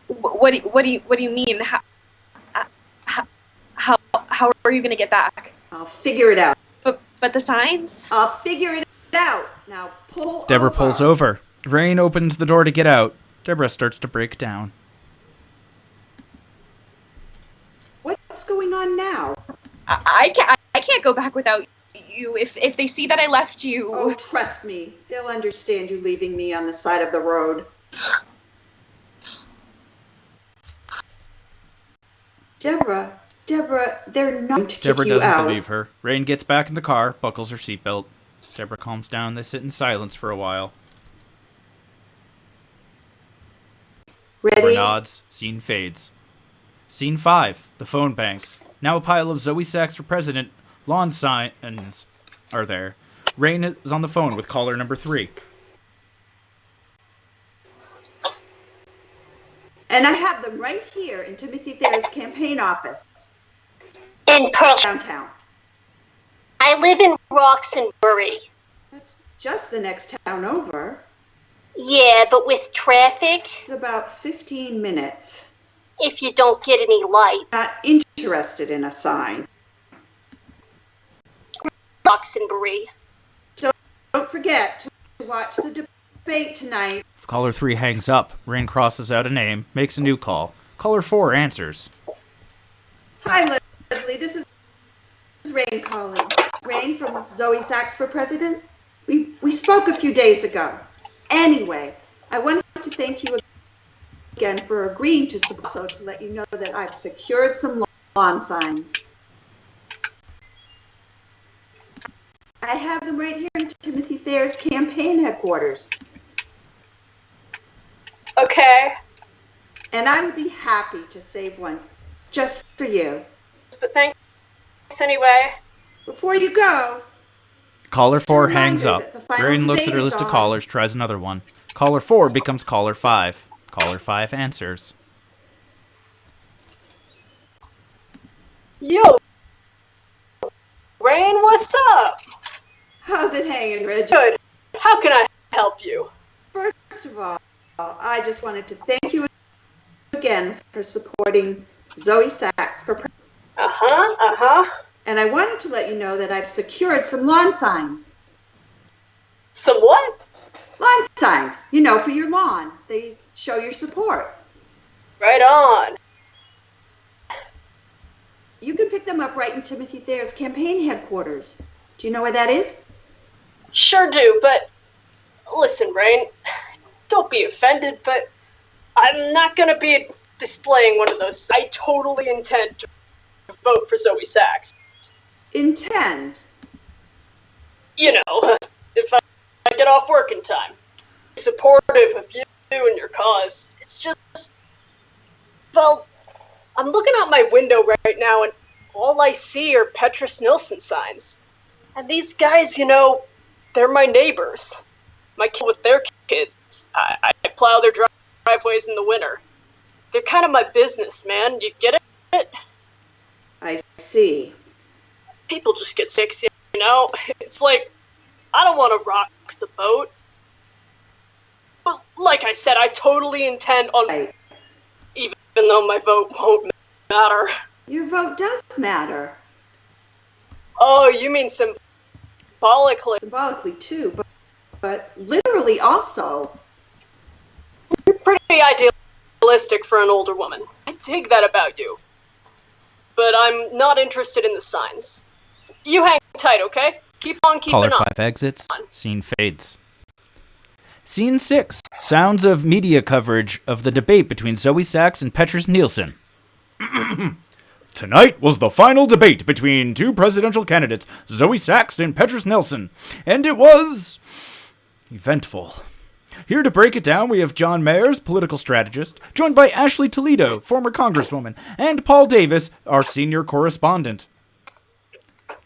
What do you mean? How are you going to get back? I'll figure it out. But the signs? I'll figure it out. Now pull Deborah pulls over. Rain opens the door to get out. Deborah starts to break down. What's going on now? I can't go back without you. If they see that I left you. Oh, trust me. They'll understand you leaving me on the side of the road. Deborah, they're not going to Deborah kick you doesn't out. believe her. Rain gets back in the car, buckles her seatbelt. Deborah calms down. They sit in silence for a while. Deborah Ready? nods. Scene fades. Scene 5. The phone bank. Now a pile of Zoe Sachs for president lawn signs are there. Rain is on the phone with caller number 3. And I have them right here in Timothy Thayer's campaign office In Pearl. downtown. I live in Roxbury. That's just the next town over. Yeah, but with traffic, It's about 15 minutes. if you don't get any light. Not interested in a sign. Roxbury. Don't forget to watch the debate tonight. If caller 3 hangs up, Rain crosses out a name, makes a new call. Caller 4 answers. Hi, Leslie. This is Rain calling. Rain from Zoe Sachs for President. We spoke a few days ago. Anyway, I wanted to thank you again for agreeing to support, so to let you know that I've secured some lawn signs. I have them right here in Timothy Thayer's campaign headquarters. Okay, And I would be happy to save one just for you. but thanks anyway. Before you go, Caller 4 Just a hangs reminder up. that the final Rain looks at her debate is list of on. callers, tries another one. Caller 4 becomes caller 5. Caller 5 answers. Yo, Rain, what's up? how's it hanging, Reg? Good. How can I help you? First of all, I just wanted to thank you again for supporting Zoe Sachs for president. Uh-huh. And I wanted to let you know that I've secured some lawn signs. Some what? Lawn signs, you know, for your lawn. They show your support. Right on. You can pick them up right in Timothy Thayer's campaign headquarters. Do you know where that is? Sure do, but listen, Rain, don't be offended, but I'm not going to be displaying one of those. I totally intend to vote for Zoe Sachs. Intend. You know, if I get off work in time. Supportive of you and your cause. It's just, well, I'm looking out my window right now and all I see are Petrus Nilsson signs. And these guys, you know, they're my neighbors. My kids with their kids. I plow their driveways in the winter. They're kind of my business, man. You get it? I see. People just get sick, you know? It's like, I don't want to rock the boat. But like I said, I totally intend on, Right. even though my vote won't matter. Your vote does matter. Oh, you mean symbolically? Symbolically, too, but literally also. You're pretty idealistic for an older woman. I dig that about you. But I'm not interested in the signs. You hang tight, okay? Keep on keeping Caller on. 5 exits. Scene fades. Scene 6. Sounds of media coverage of the debate between Zoe Sachs and Petrus Nilsson. Tonight was the final debate between two presidential candidates, Zoe Sachs and Petrus Nilsson, and it was eventful. Here to break it down, we have John Mayers, political strategist, joined by Ashley Toledo, former congresswoman, and Paul Davis, our senior correspondent.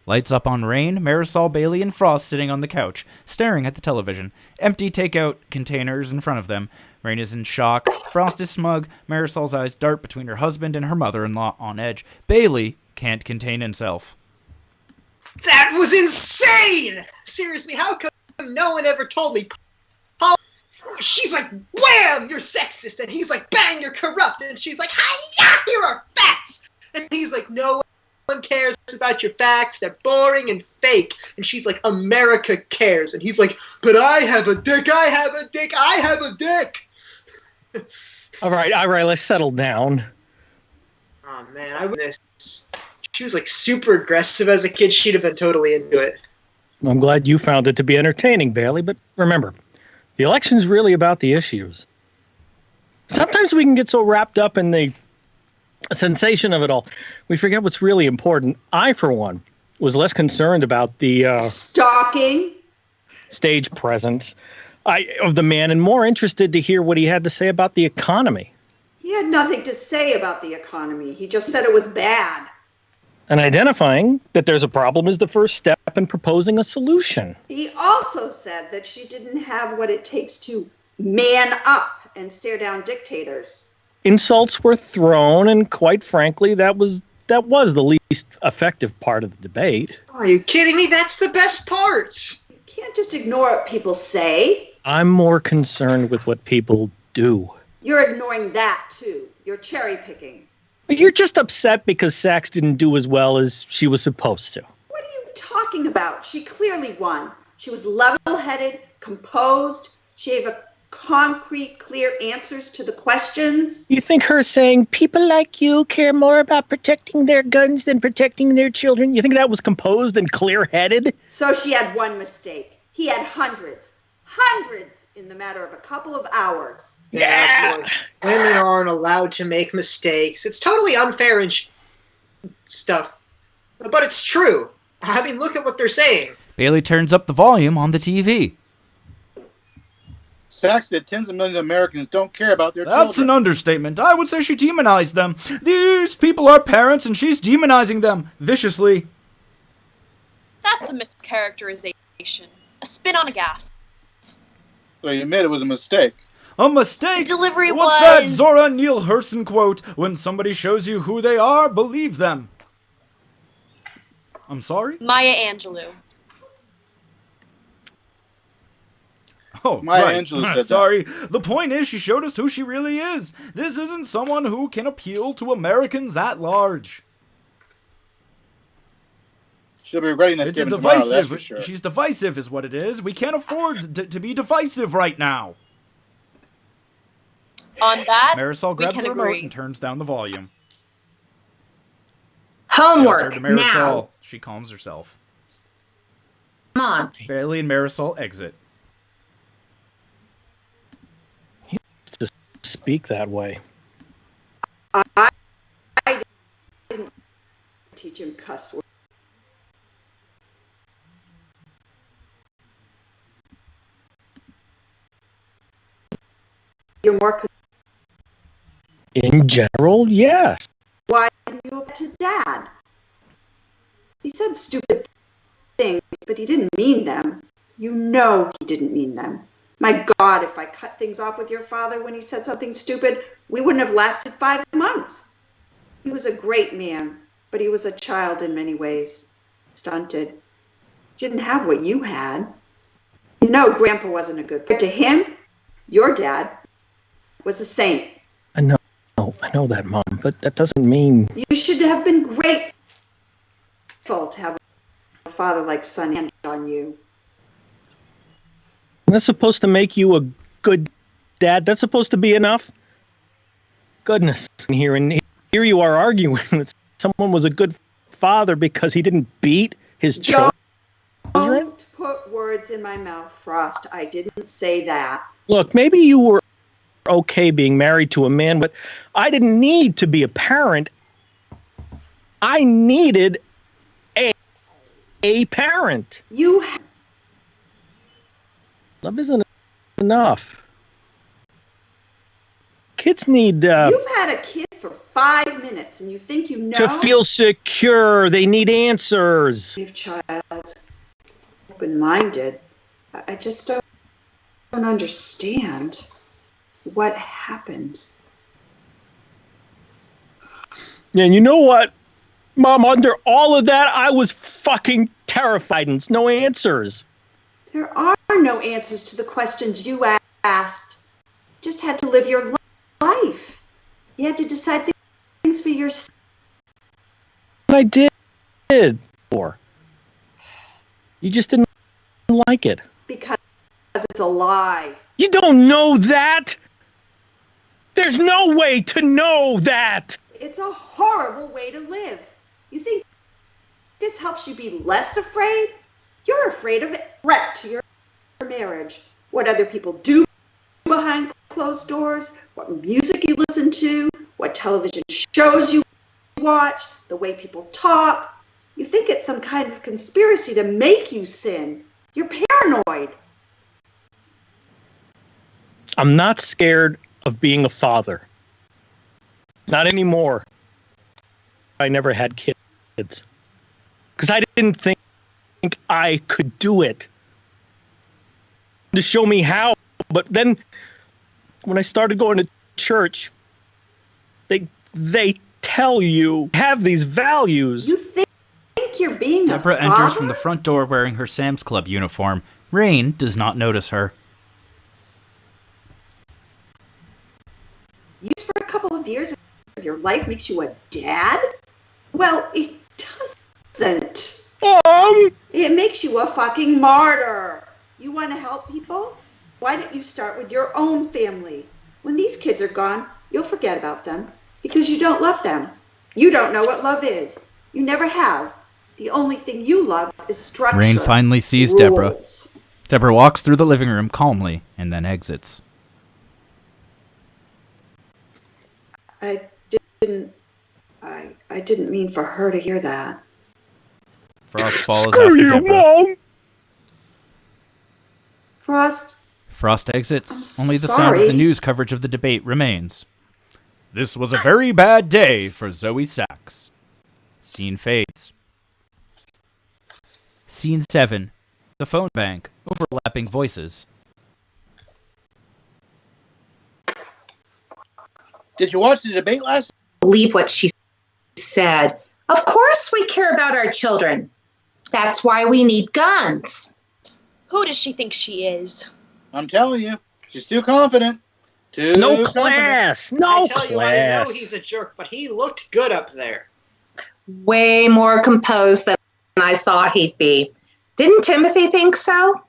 Lights up on Rain, Marisol, Bailey, and Frost sitting on the couch, staring at the television. Empty takeout containers in front of them. Rain is in shock. Frost is smug. Marisol's eyes dart between her husband and her mother-in-law on edge. Bailey can't contain himself. That was insane! Seriously, how come no one ever told me? Paul, she's like, wham, you're sexist. And he's like, bang, you're corrupt. And she's like, hi-ya, you're a fats. And he's like, no one cares about your facts. They're boring and fake. And she's like, America cares. And he's like, but I have a dick, I have a dick, I have a dick. All right, let's settle down. Oh, man, I this. She was like super aggressive as a kid. She'd have been totally into it. I'm glad you found it to be entertaining, Bailey, but remember, the election's really about the issues. Sometimes we can get so wrapped up in the sensation of it all, we forget what's really important. I, for one, was less concerned about the stalking stage presence of the man and more interested to hear what he had to say about the economy. He had nothing to say about the economy. He just said it was bad. And identifying that there's a problem is the first step in proposing a solution. He also said that she didn't have what it takes to man up and stare down dictators. Insults were thrown, and quite frankly, that was the least effective part of the debate. Are you kidding me? That's the best part. You can't just ignore what people say. I'm more concerned with what people do. You're ignoring that, too. You're cherry picking. You're just upset because Sachs didn't do as well as she was supposed to. What are you talking about? She clearly won. She was level-headed, composed. She gave a concrete, clear answers to the questions. You think her saying, people like you care more about protecting their guns than protecting their children, you think that was composed and clear-headed? So she had one mistake. He had hundreds in the matter of a couple of hours. Yeah, look, women aren't allowed to make mistakes. It's totally unfair and stuff. But it's true. I mean, look at what they're saying. Bailey turns up the volume on the TV. Sachs said tens of millions of Americans don't care about their That's children. an understatement. I would say she demonized them. These people are parents, and she's demonizing them viciously. That's a mischaracterization. A spin on a gaff. So you admit it was a mistake. A mistake? The delivery What's was... that Zora Neale Hurston quote? When somebody shows you who they are, believe them. I'm sorry? Maya Angelou. Oh, Maya right. Angelou said Sorry. The point is, she showed us who she really is. This isn't someone who can appeal to Americans at large. She'll be regretting that It's a statement tomorrow, that's divisive. for sure. She's divisive, is what it is. We can't afford to be divisive right now. On that, Marisol we grabs can the remote agree. and turns down the volume. Homework Turn to Marisol. now. She calms herself. Come on. Bailey and Marisol exit. To speak that way. I didn't teach him cuss words. You're more. In general, yes. Why didn't you go to Dad? He said stupid things, but he didn't mean them. You know he didn't mean them. My God, if I cut things off with your father when he said something stupid, we wouldn't have lasted 5 months. He was a great man, but he was a child in many ways. Stunted. Didn't have what you had. You know Grandpa wasn't a good parent. To him, your dad was a saint. I know that, Mom, but that doesn't mean... You should have been grateful to have a father like Son hand on you. That's supposed to make you a good dad. That's supposed to be enough. Goodness. And here you are arguing that someone was a good father because he didn't beat his children. Don't put words in my mouth, Frost. I didn't say that. Look, maybe you were okay being married to a man, but I didn't need to be a parent. I needed a parent. You have. Love isn't enough. Kids need You've had a kid for 5 minutes, and you think you know? to feel secure. They need answers. Brave child, open-minded. I just don't understand what happened. Yeah, and you know what, Mom? Under all of that, I was fucking terrified, and it's no answers. There are no answers to the questions you asked. You just had to live your life. You had to decide things for yourself. I did. did before. You just didn't like it. Because it's a lie. You don't know that! There's no way to know that! It's a horrible way to live. You think this helps you be less afraid? You're afraid of a threat to your marriage. What other people do behind closed doors, what music you listen to, what television shows you watch, the way people talk. You think it's some kind of conspiracy to make you sin. You're paranoid. I'm not scared of being a father. Not anymore. I never had kids. Because I didn't think I could do it. To show me how. But then, when I started going to church, they tell you have these values. You think you're being DeBorah a enters father? from the front door wearing her Sam's Club uniform. Rain does not notice her. Used for a couple of years of your life makes you a dad? Well, it doesn't. It makes you a fucking martyr. You want to help people? Why don't you start with your own family? When these kids are gone, you'll forget about them because you don't love them. You don't know what love is. You never have. The only thing you love is structure. Rain finally sees rules. DeBorah. DeBorah walks through the living room calmly and then exits. I didn't mean for her to hear that. Frost follows Screw after you, DeBorah. Mom! Frost exits. I'm Only the sound of sorry. the news coverage of the debate remains. This was a very bad day for Zoe Sachs. Scene fades. Scene 7. The phone bank. Overlapping voices. Did you watch the debate last? Believe what she said. Of course we care about our children. That's why we need guns. Who does she think she is? I'm telling you, she's too confident. No class! No I tell you, I know class! he's a jerk, but he looked good up there. Way more composed than I thought he'd be. Didn't Timothy think so?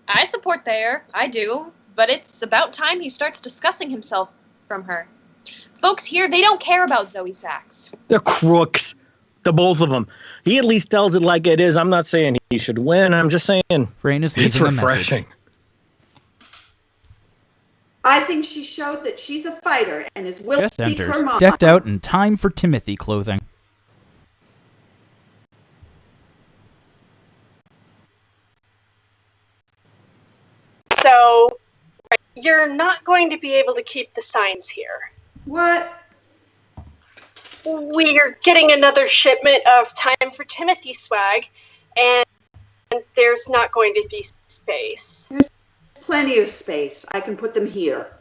I support Thayer. I do. But it's about time he starts discussing himself from her. Folks here, they don't care about Zoe Sachs. They're crooks. The both of them. He at least tells it like it is. I'm not saying he should win. I'm just saying Rain is it's leaving a refreshing. message. I think she showed that she's a fighter and is willing Jess to speak enters, her mind. decked out in Time for Timothy clothing. So, you're not going to be able to keep the signs here. What? We're getting another shipment of Time for Timothy swag, and there's not going to be space. Plenty of space. I can put them here.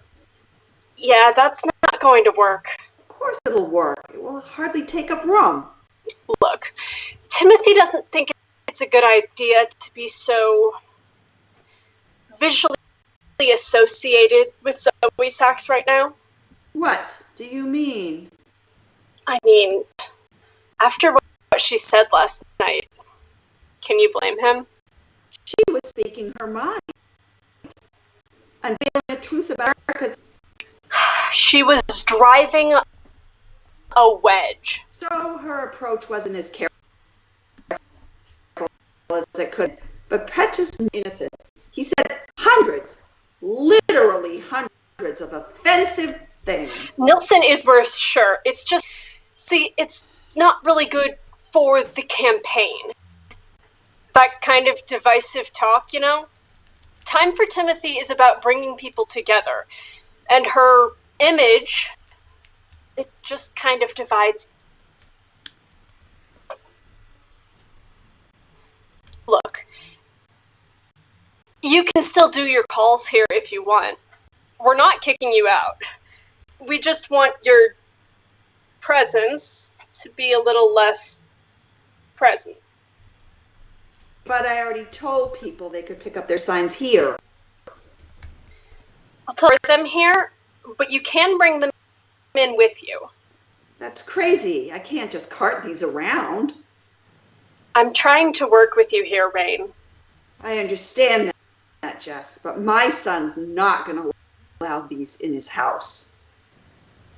Yeah, that's not going to work. Of course it'll work. It will hardly take up room. Look, Timothy doesn't think it's a good idea to be so visually associated with Zoe Sachs right now. What do you mean? I mean, after what she said last night, can you blame him? She was speaking her mind. Unveiling the truth about America's. She was driving a wedge. So her approach wasn't as careful as it could. But Precious was innocent. He said hundreds, literally hundreds of offensive things. Nilsson is worth sure. It's just, see, it's not really good for the campaign. That kind of divisive talk, you know? Time for Timothy is about bringing people together. And her image, it just kind of divides. Look, you can still do your calls here if you want. We're not kicking you out. We just want your presence to be a little less present. But I already told people they could pick up their signs here. I'll tell them here, but you can bring them in with you. That's crazy. I can't just cart these around. I'm trying to work with you here, Rain. I understand that, Jess, but my son's not going to allow these in his house.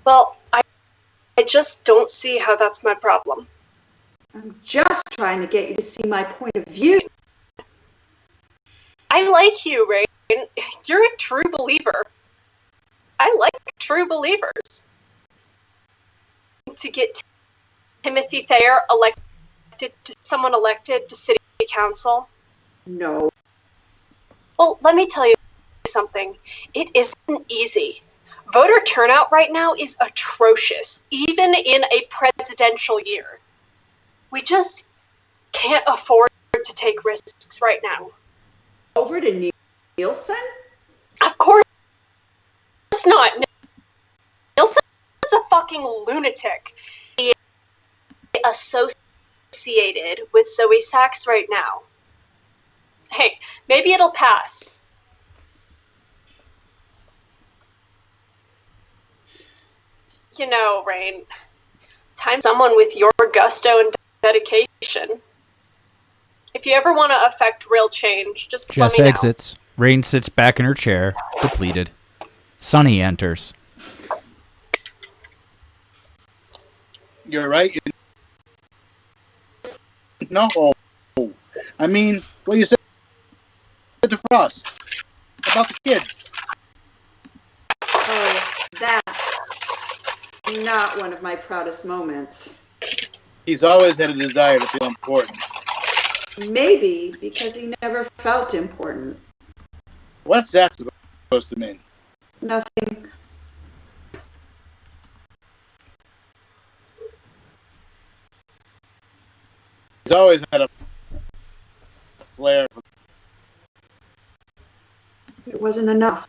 Well, I just don't see how that's my problem. I'm just trying to get you to see my point of view. I like you, Rain. You're a true believer. I like true believers. To get Timothy Thayer someone elected to city council? No. Well, let me tell you something. It isn't easy. Voter turnout right now is atrocious, even in a presidential year. We just can't afford to take risks right now. Over to Nielsen? Of course not. Nielsen's a fucking lunatic. Associated with Zoe Sachs right now. Hey, maybe it'll pass. You know, Rain, time someone with your gusto and dedication. If you ever want to affect real change, just Jess let me know. exits. Rain sits back in her chair, depleted. Sonny enters. You're right. No. I mean, what you said to Frost about the kids. Oh, that. Not one of my proudest moments. He's always had a desire to feel important. Maybe because he never felt important. What's that supposed to mean? Nothing. He's always had a flair for... It wasn't enough.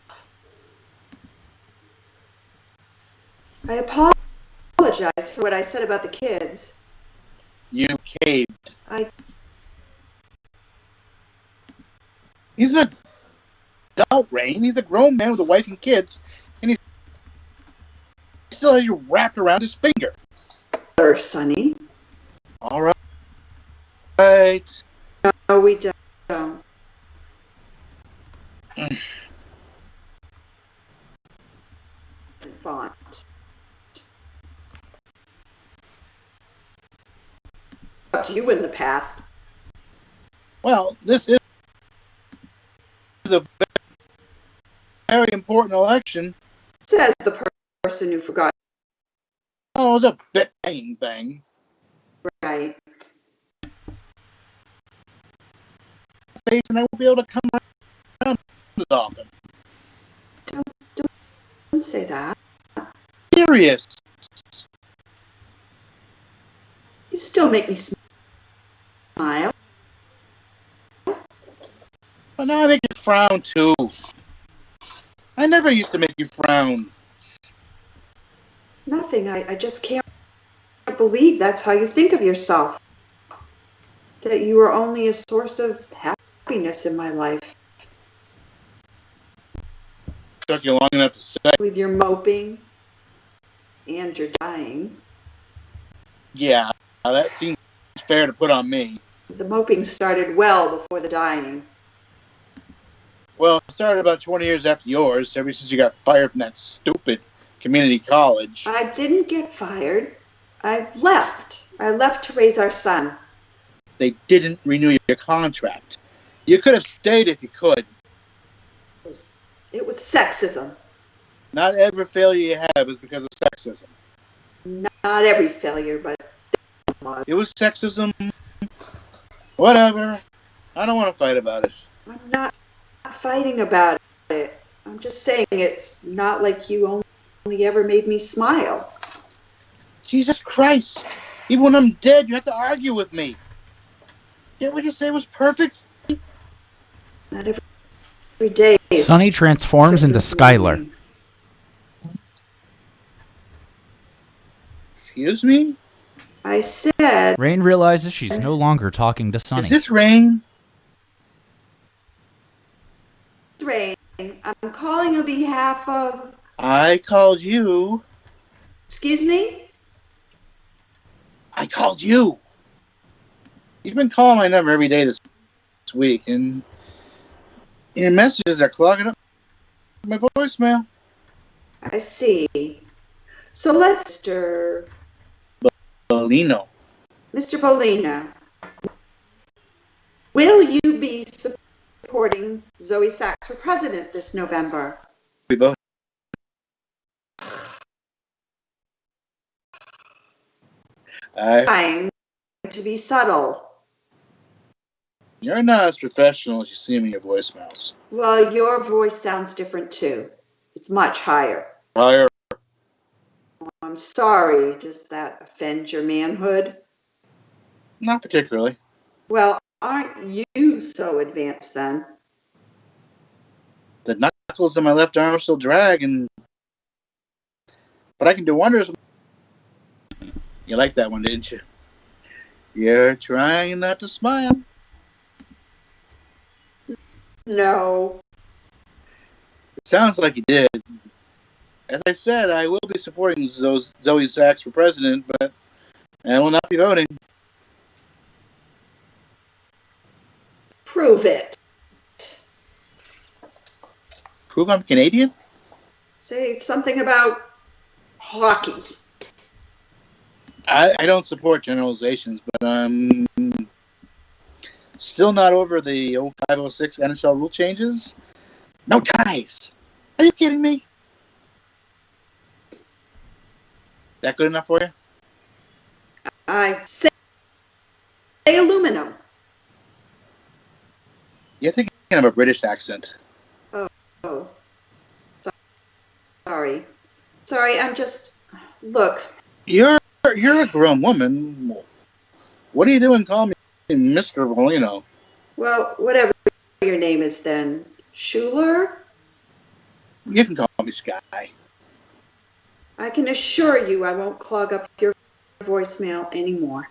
I apologize for what I said about the kids. You caved. He's an adult, Rain. He's a grown man with a wife and kids, and he still has you wrapped around his finger. Sonny. All right. Right. No, we don't. Font. Up to you in the past. Well, this is a very important election. Says the person who forgot. Oh, it was a bit pain thing. Right. Face, and I won't be able to come around as often. Don't say that. Serious. You still make me smile. But now I make you frown too. I never used to make you frown. Nothing. I just can't believe that's how you think of yourself. That you are only a source of happiness in my life. Took you long enough to say. With your moping and your dying. Yeah, that seems fair to put on me. The moping started well before the dying. Well, it started about 20 years after yours, ever since you got fired from that stupid community college. I didn't get fired. I left. I left to raise our son. They didn't renew your contract. You could have stayed if you could. It was sexism. Not every failure you have is because of sexism. Not every failure, but it was sexism. Whatever. I don't want to fight about it. I'm not fighting about it. I'm just saying it's not like you only ever made me smile. Jesus Christ. Even when I'm dead, you have to argue with me. Didn't we just say it was perfect? Not every day. Sonny transforms into SCHUYLER. Excuse me? I said... Rain realizes she's no longer talking to Sonny. Is this Rain? Rain. I'm calling on behalf of... I called you. Excuse me? I called you. You've been calling my number every day this week, and messages are clogging up my voicemail. I see. So let's, Mr. Bolino. Mr. Bolino, will you be supporting Zoe Sachs for president this November? We both. Trying to be subtle. You're not as professional as you seem in your voicemails. Well, your voice sounds different too. It's much higher. Higher. I'm sorry. Does that offend your manhood? Not particularly. Well, aren't you so advanced then? The knuckles in my left arm still drag, but I can do wonders. You liked that one, didn't you? You're trying not to smile. No. It sounds like you did. As I said, I will be supporting Zoe Sachs for president, but I will not be voting. Prove it. Prove I'm Canadian? Say something about hockey. I don't support generalizations, but I'm still not over the 0506 NHL rule changes. No ties. Are you kidding me? That good enough for you? I say aluminum. You're thinking of a British accent. Oh. Sorry. Sorry, I'm just... Look. You're a grown woman. What are you doing calling me Mr. Bolino? Well, whatever your name is then. SCHUYLER? You can call me Sky. I can assure you I won't clog up your voicemail anymore.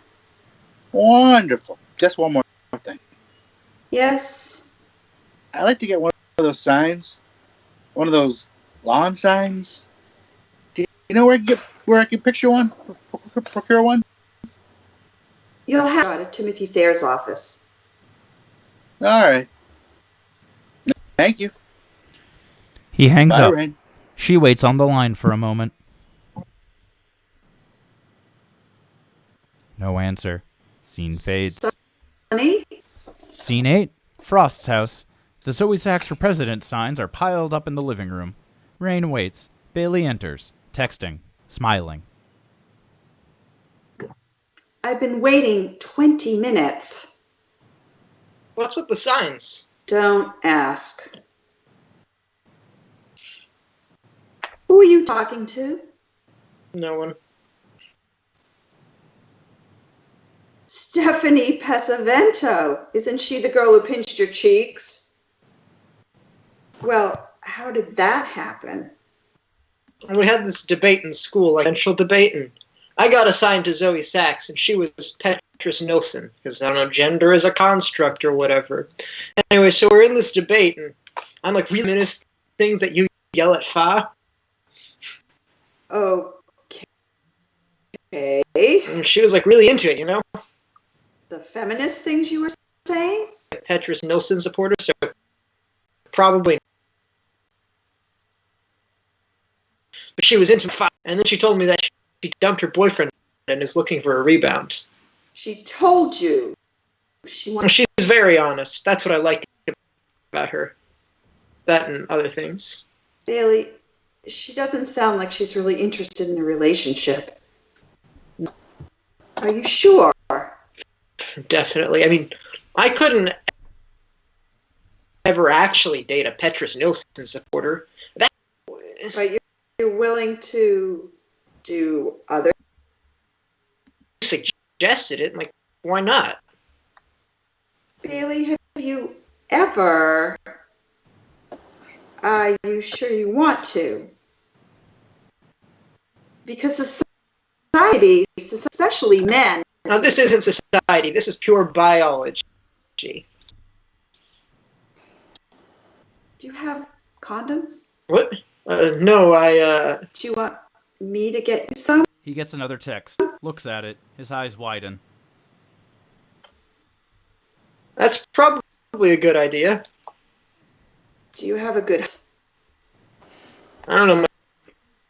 Wonderful. Just one more thing. Yes? I like to get one of those signs. One of those lawn signs. Do you know where I can picture one? Procure one? You'll have it at Timothy Sayre's office. All right. Thank you. He hangs Bye, up. Rain. She waits on the line for a moment. No answer. Scene fades. Sonny? Scene 8. Frost's house. The Zoe Sachs for President signs are piled up in the living room. Rain waits. Bailey enters, texting, smiling. I've been waiting 20 minutes. What's with the signs? Don't ask. Who are you talking to? No one. Stephanie Pesavento. Isn't she the girl who pinched your cheeks? Well, how did that happen? We had this debate in school, like potential debate, and I got assigned to Zoe Sachs, and she was Petrus Nilsson, because, I don't know, gender is a construct or whatever. Anyway, so we're in this debate, and I'm like, really feminist things that you yell at Fa? Okay. And she was, like, really into it, you know? The feminist things you were saying? Petrus Nilsson supporter, so probably. But she was into Fa, and then she told me that she dumped her boyfriend and is looking for a rebound. She told you. She's very honest. That's what I like about her. That and other things. Bailey, she doesn't sound like she's really interested in a relationship. Are you sure? Definitely. I mean, I couldn't ever actually date a Petrus Nilsson supporter. But you're willing to do other... Suggested it, like, why not? Bailey, have you ever... Are you sure you want to? Because society, especially men... Now, this isn't society. This is pure biology. Do you have condoms? What? No, Do you want me to get you some? He gets another text, looks at it, his eyes widen. That's probably a good idea. Do you have a good... I don't know,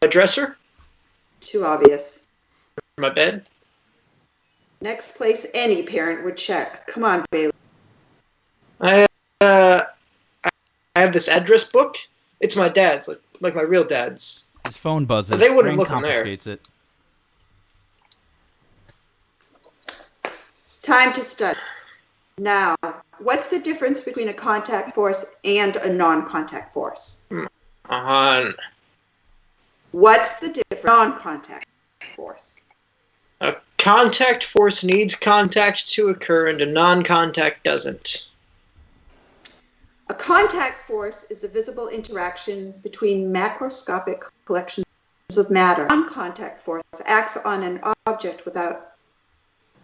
my dresser? Too obvious. My bed? Next place any parent would check. Come on, Bailey. I have this address book. It's my dad's, like my real dad's. His phone buzzes. But they wouldn't Brain look in there. confiscates it. Time to study. Now, what's the difference between a contact force and a non-contact force? What's the difference? Non-contact force. A contact force needs contact to occur, and a non-contact doesn't. A contact force is a visible interaction between macroscopic collections of matter. Non-contact force acts on an object without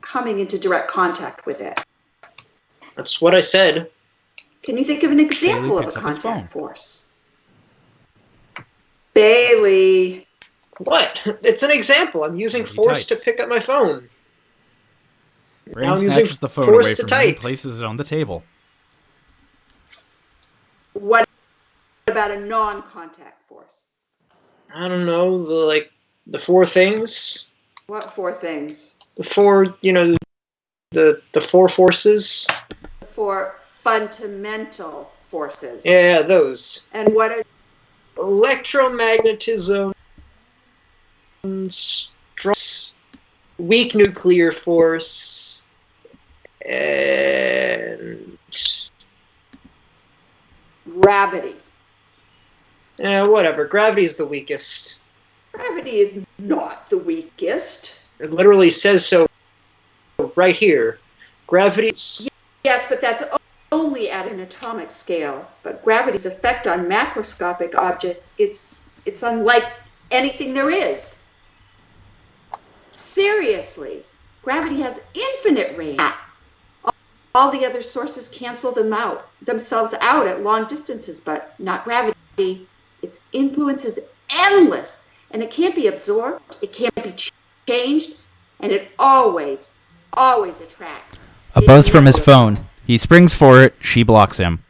coming into direct contact with it. That's what I said. Can you think of an example of a picks up his phone. contact force? Bailey. What? It's an example. I'm using force to types. pick up my phone. Brain I'm using snatches the phone force away to from him and type. places it on the table. What about a non-contact force? I don't know, the four things? What four things? The four, the four forces? Four fundamental forces. Yeah, those. And what are Electromagnetism, stress, weak nuclear force, and gravity? Whatever. Gravity's the weakest. Gravity is not the weakest. It literally says so right here. Gravity. Yes, but that's only at an atomic scale. But gravity's effect on macroscopic objects, it's unlike anything there is. Seriously, gravity has infinite range. All the other sources cancel themselves out at long distances, but not gravity. Its influence is endless, and it can't be absorbed, it can't be changed, and it always attracts. A buzz from his phone. He springs for it. She blocks him.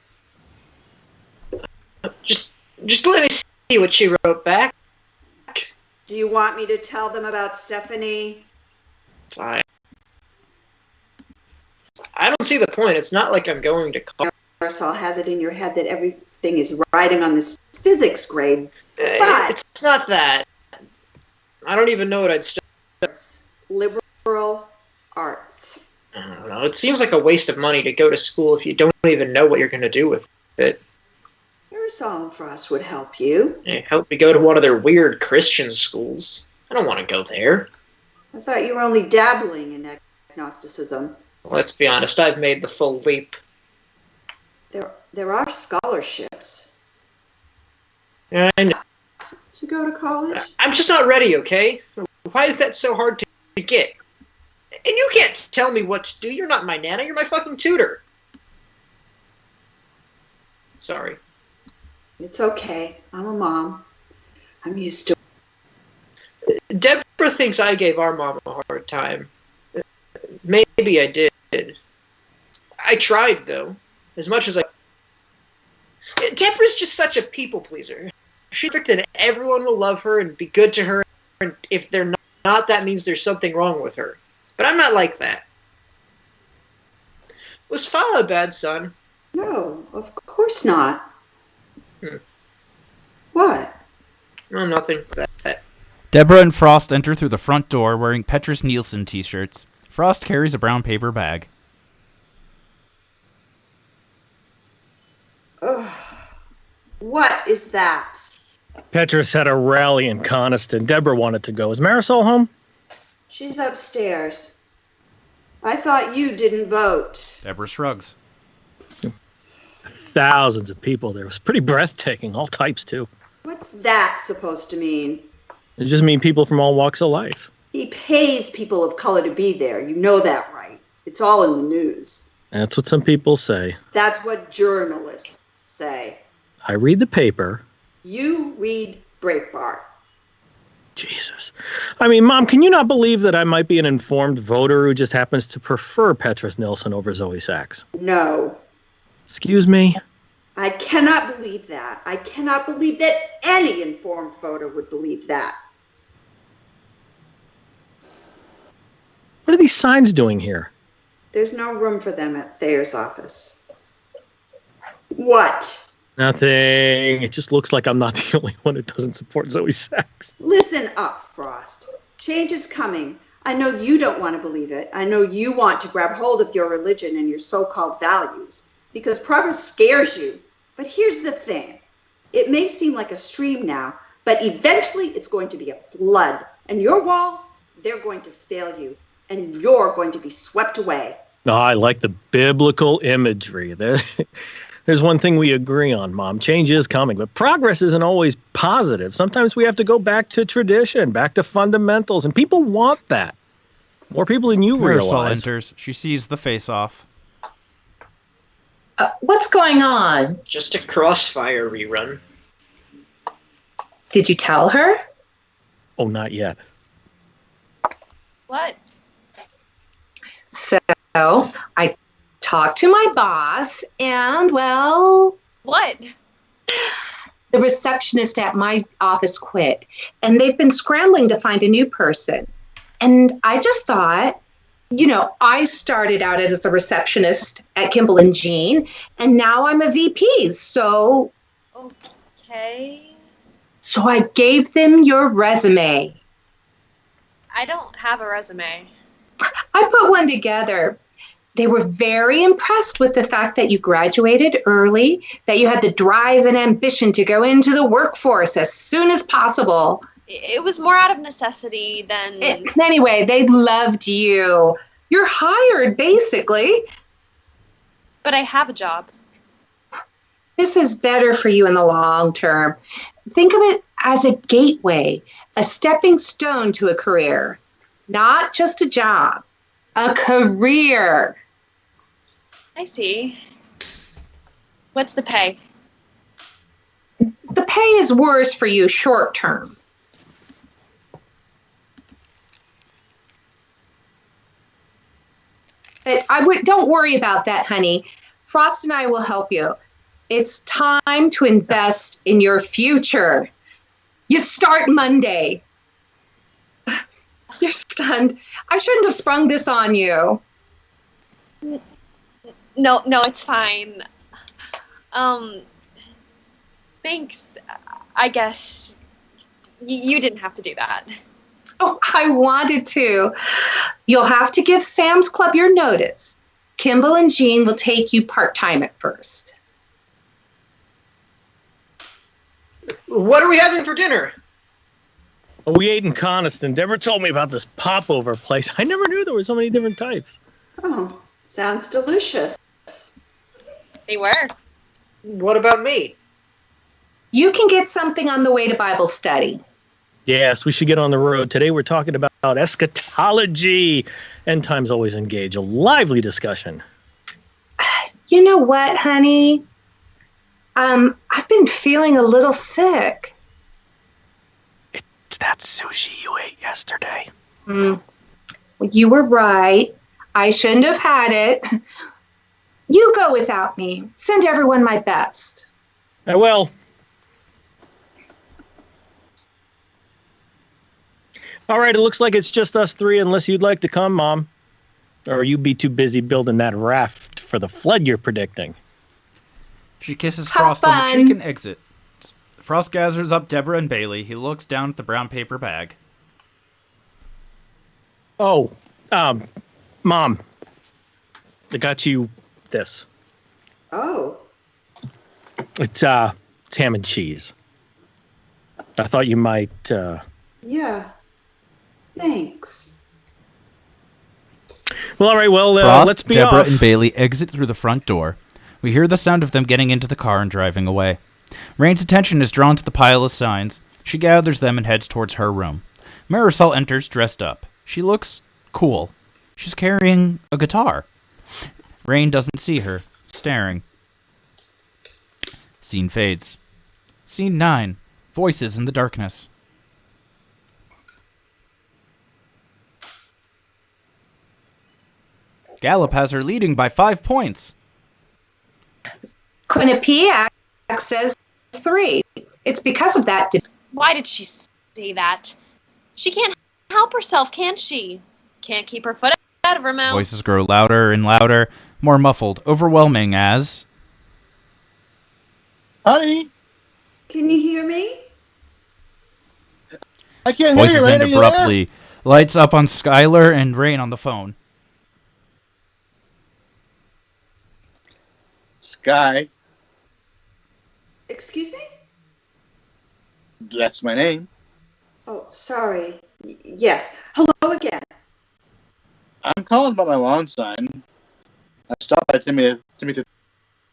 Just let me see what she wrote back. Do you want me to tell them about Stephanie? Fine. I don't see the point. It's not like I'm going to call. Marisol has it in your head that everything is riding on this physics grade, but it's not that. I don't even know what I'd study. Liberal arts. I don't know. It seems like a waste of money to go to school if you don't even know what you're going to do with it. Marisol and Frost would help you. Help me go to one of their weird Christian schools. I don't want to go there. I thought you were only dabbling in agnosticism. Let's be honest, I've made the full leap. There are scholarships. Yeah, I know. To go to college? I'm just not ready, okay? Why is that so hard to get? And you can't tell me what to do. You're not my nana, you're my fucking tutor. Sorry. It's okay. I'm a mom. I'm used to it. Deborah thinks I gave our mom a hard time. Maybe I did. I tried, though. As much as I... Deborah's just such a people pleaser. She's thinks that everyone will love her and be good to her, and if they're not, that means there's something wrong with her. But I'm not like that. Was Fa a bad son? No, of course not. What? No, nothing. That. Deborah and Frost enter through the front door wearing Petrus Nielsen t-shirts. Frost carries a brown paper bag. Ugh. What is that? Petrus had a rally in Coniston. Deborah wanted to go. Is Marisol home? She's upstairs. I thought you didn't vote. Deborah shrugs. Thousands of people there. It was pretty breathtaking. All types, too. What's that supposed to mean? It just means people from all walks of life. He pays people of color to be there. You know that, right? It's all in the news. That's what some people say. That's what journalists say. I read the paper. You read Breitbart. Jesus. I mean, Mom, can you not believe that I might be an informed voter who just happens to prefer Petrus Nilsson over Zoe Sachs? No. Excuse me? I cannot believe that. I cannot believe that any informed voter would believe that. What are these signs doing here? There's no room for them at Thayer's office. What? Nothing. It just looks like I'm not the only one who doesn't support Zoe Sachs. Listen up, Frost. Change is coming. I know you don't want to believe it. I know you want to grab hold of your religion and your so-called values because progress scares you. But here's the thing. It may seem like a stream now, but eventually it's going to be a flood. And your walls, they're going to fail you. And you're going to be swept away. Oh, I like the biblical imagery. There's one thing we agree on, Mom. Change is coming, but progress isn't always positive. Sometimes we have to go back to tradition, back to fundamentals, and people want that. More people than you Marisol realize. enters. She sees the face-off. What's going on? Just a Crossfire rerun. Did you tell her? Oh, not yet. What? So I talked to my boss, and well, What? the receptionist at my office quit, and they've been scrambling to find a new person. And I just thought, I started out as a receptionist at Kimball and Jean, and now I'm a VP. So Okay. I gave them your resume. I don't have a resume. I put one together. They were very impressed with the fact that you graduated early, that you had the drive and ambition to go into the workforce as soon as possible. It was more out of necessity than... Anyway, they loved you. You're hired, basically. But I have a job. This is better for you in the long term. Think of it as a gateway, a stepping stone to a career. Not just a job, a career. I see. What's the pay? The pay is worse for you short term. But don't worry about that, honey. Frost and I will help you. It's time to invest in your future. You start Monday. You're stunned. I shouldn't have sprung this on you. No, it's fine. Thanks. I guess you didn't have to do that. Oh, I wanted to. You'll have to give Sam's Club your notice. Kimball and Jean will take you part-time at first. What are we having for dinner? We ate in Coniston. Deborah told me about this popover place. I never knew there were so many different types. Oh, sounds delicious. They were. What about me? You can get something on the way to Bible study. Yes, we should get on the road. Today we're talking about eschatology. End times always engage a lively discussion. You know what, honey? I've been feeling a little sick. It's that sushi you ate yesterday. Well, you were right. I shouldn't have had it. You go without me. Send everyone my best. I will. All right, it looks like it's just us three, unless you'd like to come, Mom. Or you'd be too busy building that raft for the flood you're predicting. She kisses Have Frost on the fun. cheek and exits. Frost gathers up Deborah and Bailey. He looks down at the brown paper bag. Oh, Mom, I got you this. Oh, It's ham and cheese. I thought you might, yeah. Thanks. Well, all right, well, Frost, let's be Deborah, off. and Bailey exit through the front door. We hear the sound of them getting into the car and driving away. Rain's attention is drawn to the pile of signs. She gathers them and heads towards her room. Marisol enters dressed up. She looks cool. She's carrying a guitar. Rain doesn't see her, staring. Scene fades. Scene 9. Voices in the darkness. Gallup has her leading by 5 points. Quinnipiac says 3. It's because of that. Why did she say that? She can't help herself, can she? Can't keep her foot out of her mouth. Voices grow louder and louder, more muffled, overwhelming as... Honey, Can you hear me? I can't hear you. Voices Rain, end are you there? abruptly. Lights up on Schuyler and Rain on the phone. Sky, Excuse me? that's my name. Oh, sorry. Yes. Hello again. I'm calling about my lawn sign. I stopped by Timothy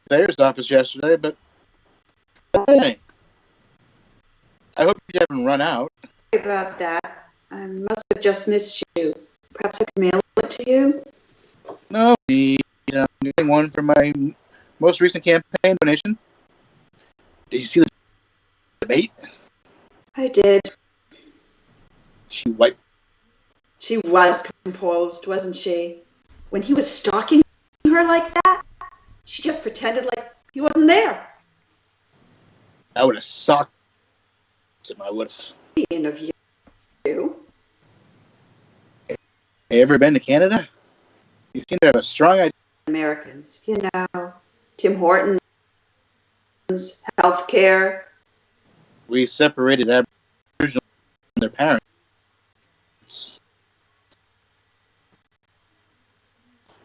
Thayer's office yesterday, but hey, I hope you haven't run out. Sorry about that. I must have just missed you. Perhaps I could mail it to you? No, I'm getting one for my most recent campaign donation. Did you see the debate? I did. She wiped. She was composed, wasn't she? When he was stalking her like that, she just pretended like he wasn't there. I would have socked him. I would have. Being of you. Hey, ever been to Canada? You seem to have a strong idea. Americans, Tim Hortons, healthcare. We separated Aboriginal from their parents.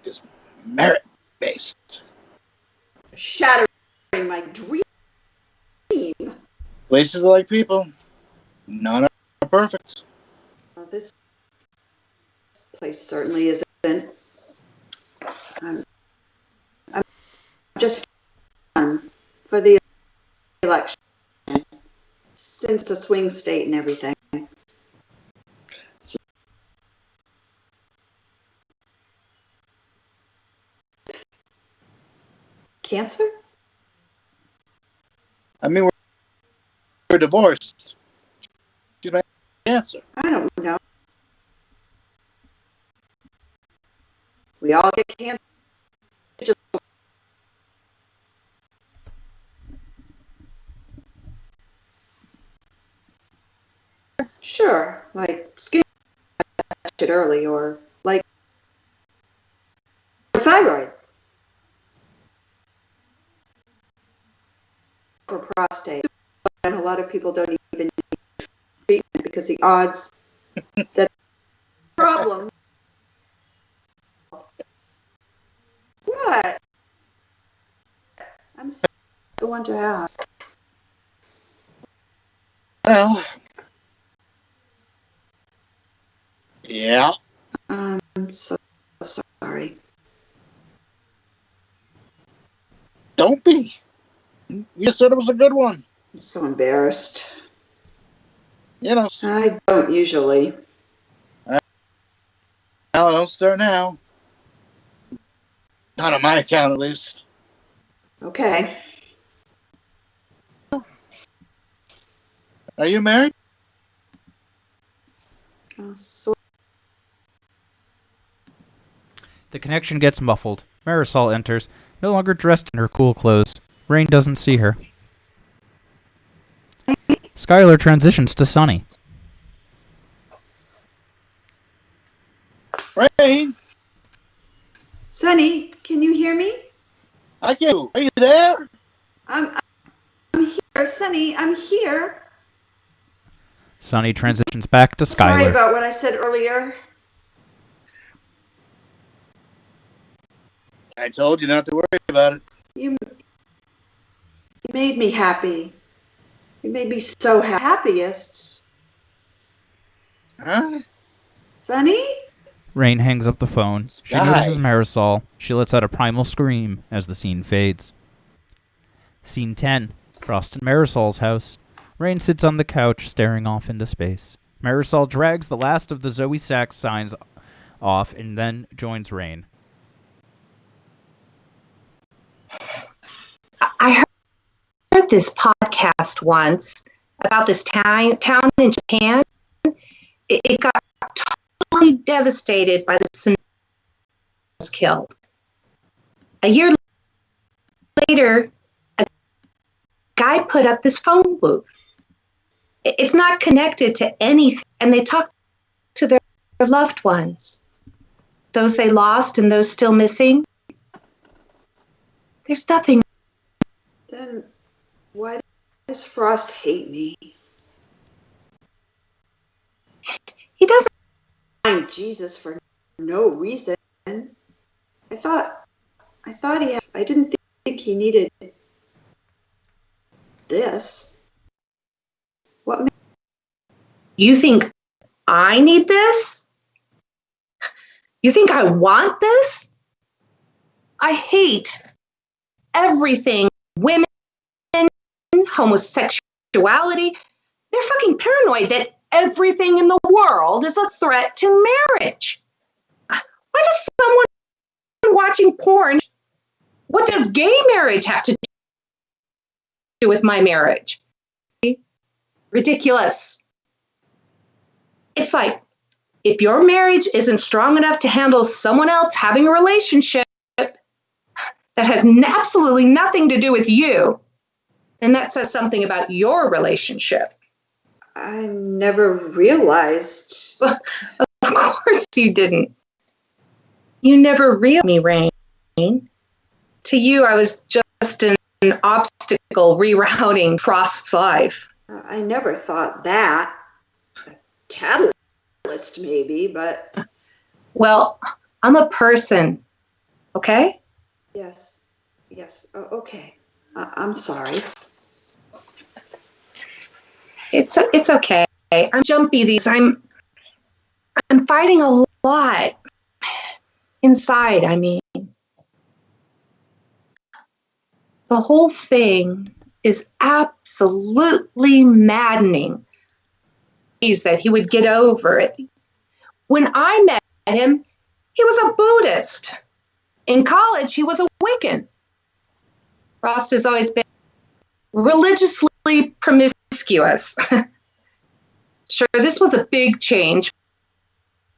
Is merit-based. Shattering my dream. Places are like people. None are perfect. Well, this place certainly isn't. I'm just for the election, since the swing state and everything. Cancer? I mean, we're divorced. She's my answer. I don't know. We all get cancer. Just sure, like skin shit early, or like thyroid, or prostate. And a lot of people don't even need treatment because the odds that problem. What? I'm the one to have. Well, yeah. I'm so sorry. Don't be. You said it was a good one. I'm so embarrassed. You know. I don't usually. No, don't start now. Not on my account, at least. Okay. Are you married? So The connection gets muffled. Marisol enters, no longer dressed in her cool clothes. Rain doesn't see her. Schuyler transitions to Sunny. Rain, Sunny, can you hear me? I can. Are you there? I'm here, Sunny. I'm here. Sunny transitions back to Sorry Schuyler. about what I said earlier. I told you not to worry about it. You made me happy. You made me so happiest. Huh? Sunny? Rain hangs up the phone. She Sky. notices Marisol. She lets out a primal scream as the scene fades. Scene 10. Frost and Marisol's house. Rain sits on the couch, staring off into space. Marisol drags the last of the Zoe Sachs signs off and then joins Rain. I heard this podcast once about this town in Japan. It got totally devastated by the killed. A year later, a guy put up this phone booth. It's not connected to anything, and they talk to their loved ones, those they lost and those still missing. There's nothing. Then why does Frost hate me? He doesn't Find Jesus for no reason. I thought he had, I didn't think he needed this. What You think I need this? You think I want this? I hate everything. Women, homosexuality. They're fucking paranoid that everything in the world is a threat to marriage. Why does someone watching porn? What does gay marriage have to do with my marriage? Ridiculous. It's like, if your marriage isn't strong enough to handle someone else having a relationship that has absolutely nothing to do with you, then that says something about your relationship. I never realized. Of course you didn't. You never realized me, Rain. To you, I was just an obstacle rerouting Frost's life. I never thought that. A catalyst, maybe, but. Well, I'm a person, okay? Yes. Oh, okay. I'm sorry. It's okay. I'm jumpy these. I'm fighting a lot inside. I mean, the whole thing is absolutely maddening. That he would get over it. When I met him, he was a Buddhist. In college, he was a Wiccan. Frost has always been religiously promiscuous. Sure, this was a big change,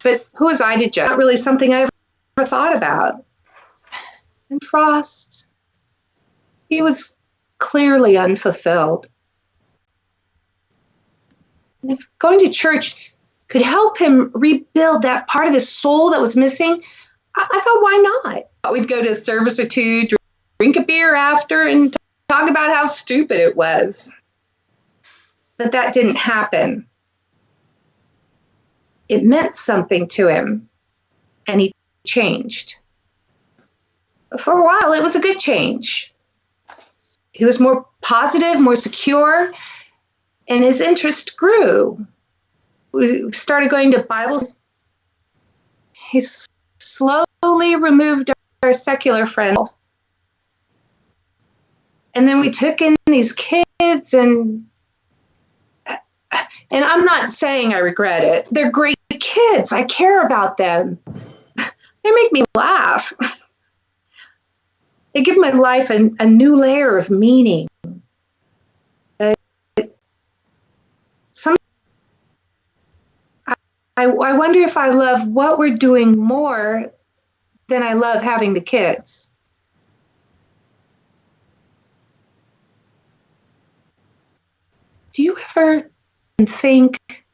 but who was I to judge? Not really something I ever thought about. And Frost, he was clearly unfulfilled. And if going to church could help him rebuild that part of his soul that was missing, I thought, why not? We'd go to a service or two, drink a beer after, and talk about how stupid it was. But that didn't happen. It meant something to him, and he changed. For a while, it was a good change. He was more positive, more secure, and his interest grew. We started going to Bible. He slowly removed our secular friend. And then we took in these kids, and I'm not saying I regret it. They're great kids. I care about them. They make me laugh. They give my life a new layer of meaning. I wonder if I love what we're doing more than I love having the kids. Do you ever think,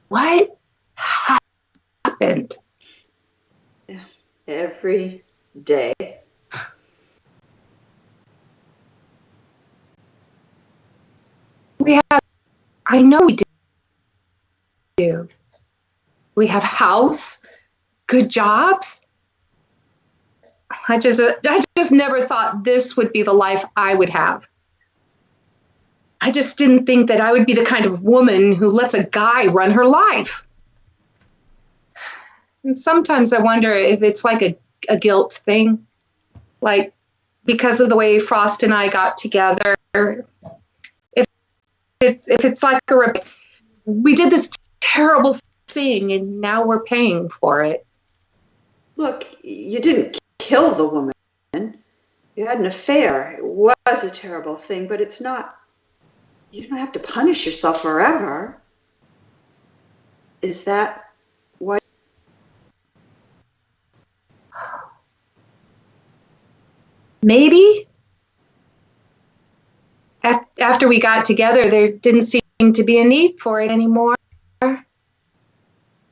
what happened? Yeah, every day. I know we do. We have house, good jobs. I just never thought this would be the life I would have. I just didn't think that I would be the kind of woman who lets a guy run her life. And sometimes I wonder if it's like a guilt thing, like because of the way Frost and I got together. If it's like we did this terrible thing and now we're paying for it. Look, you didn't kill the woman. You had an affair. It was a terrible thing, but it's not. You don't have to punish yourself forever. Is that what? maybe after we got together, there didn't seem to be a need for it anymore.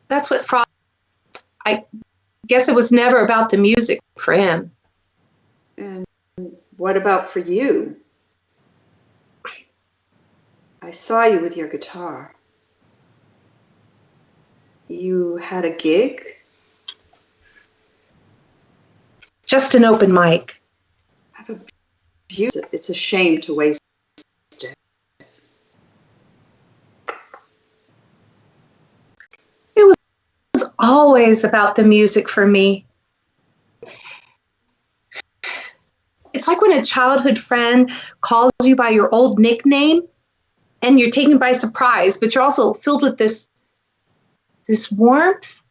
That's what Frost. I guess it was never about the music for him. And what about for you? I saw you with your guitar. You had a gig? Just an open mic. I have a view. It's a shame to waste it. It was always about the music for me. It's like when a childhood friend calls you by your old nickname and you're taken by surprise, but you're also filled with this warmth,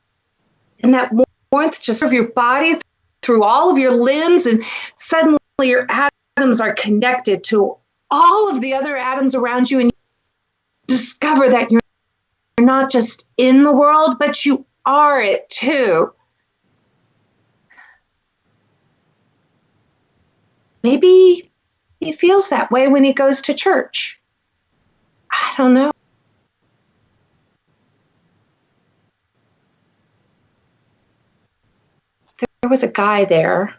and that warmth just of your body through all of your limbs, and suddenly your atoms are connected to all of the other atoms around you, and you discover that you're not just in the world, but you are it too. Maybe he feels that way when he goes to church. I don't know. There was a guy there.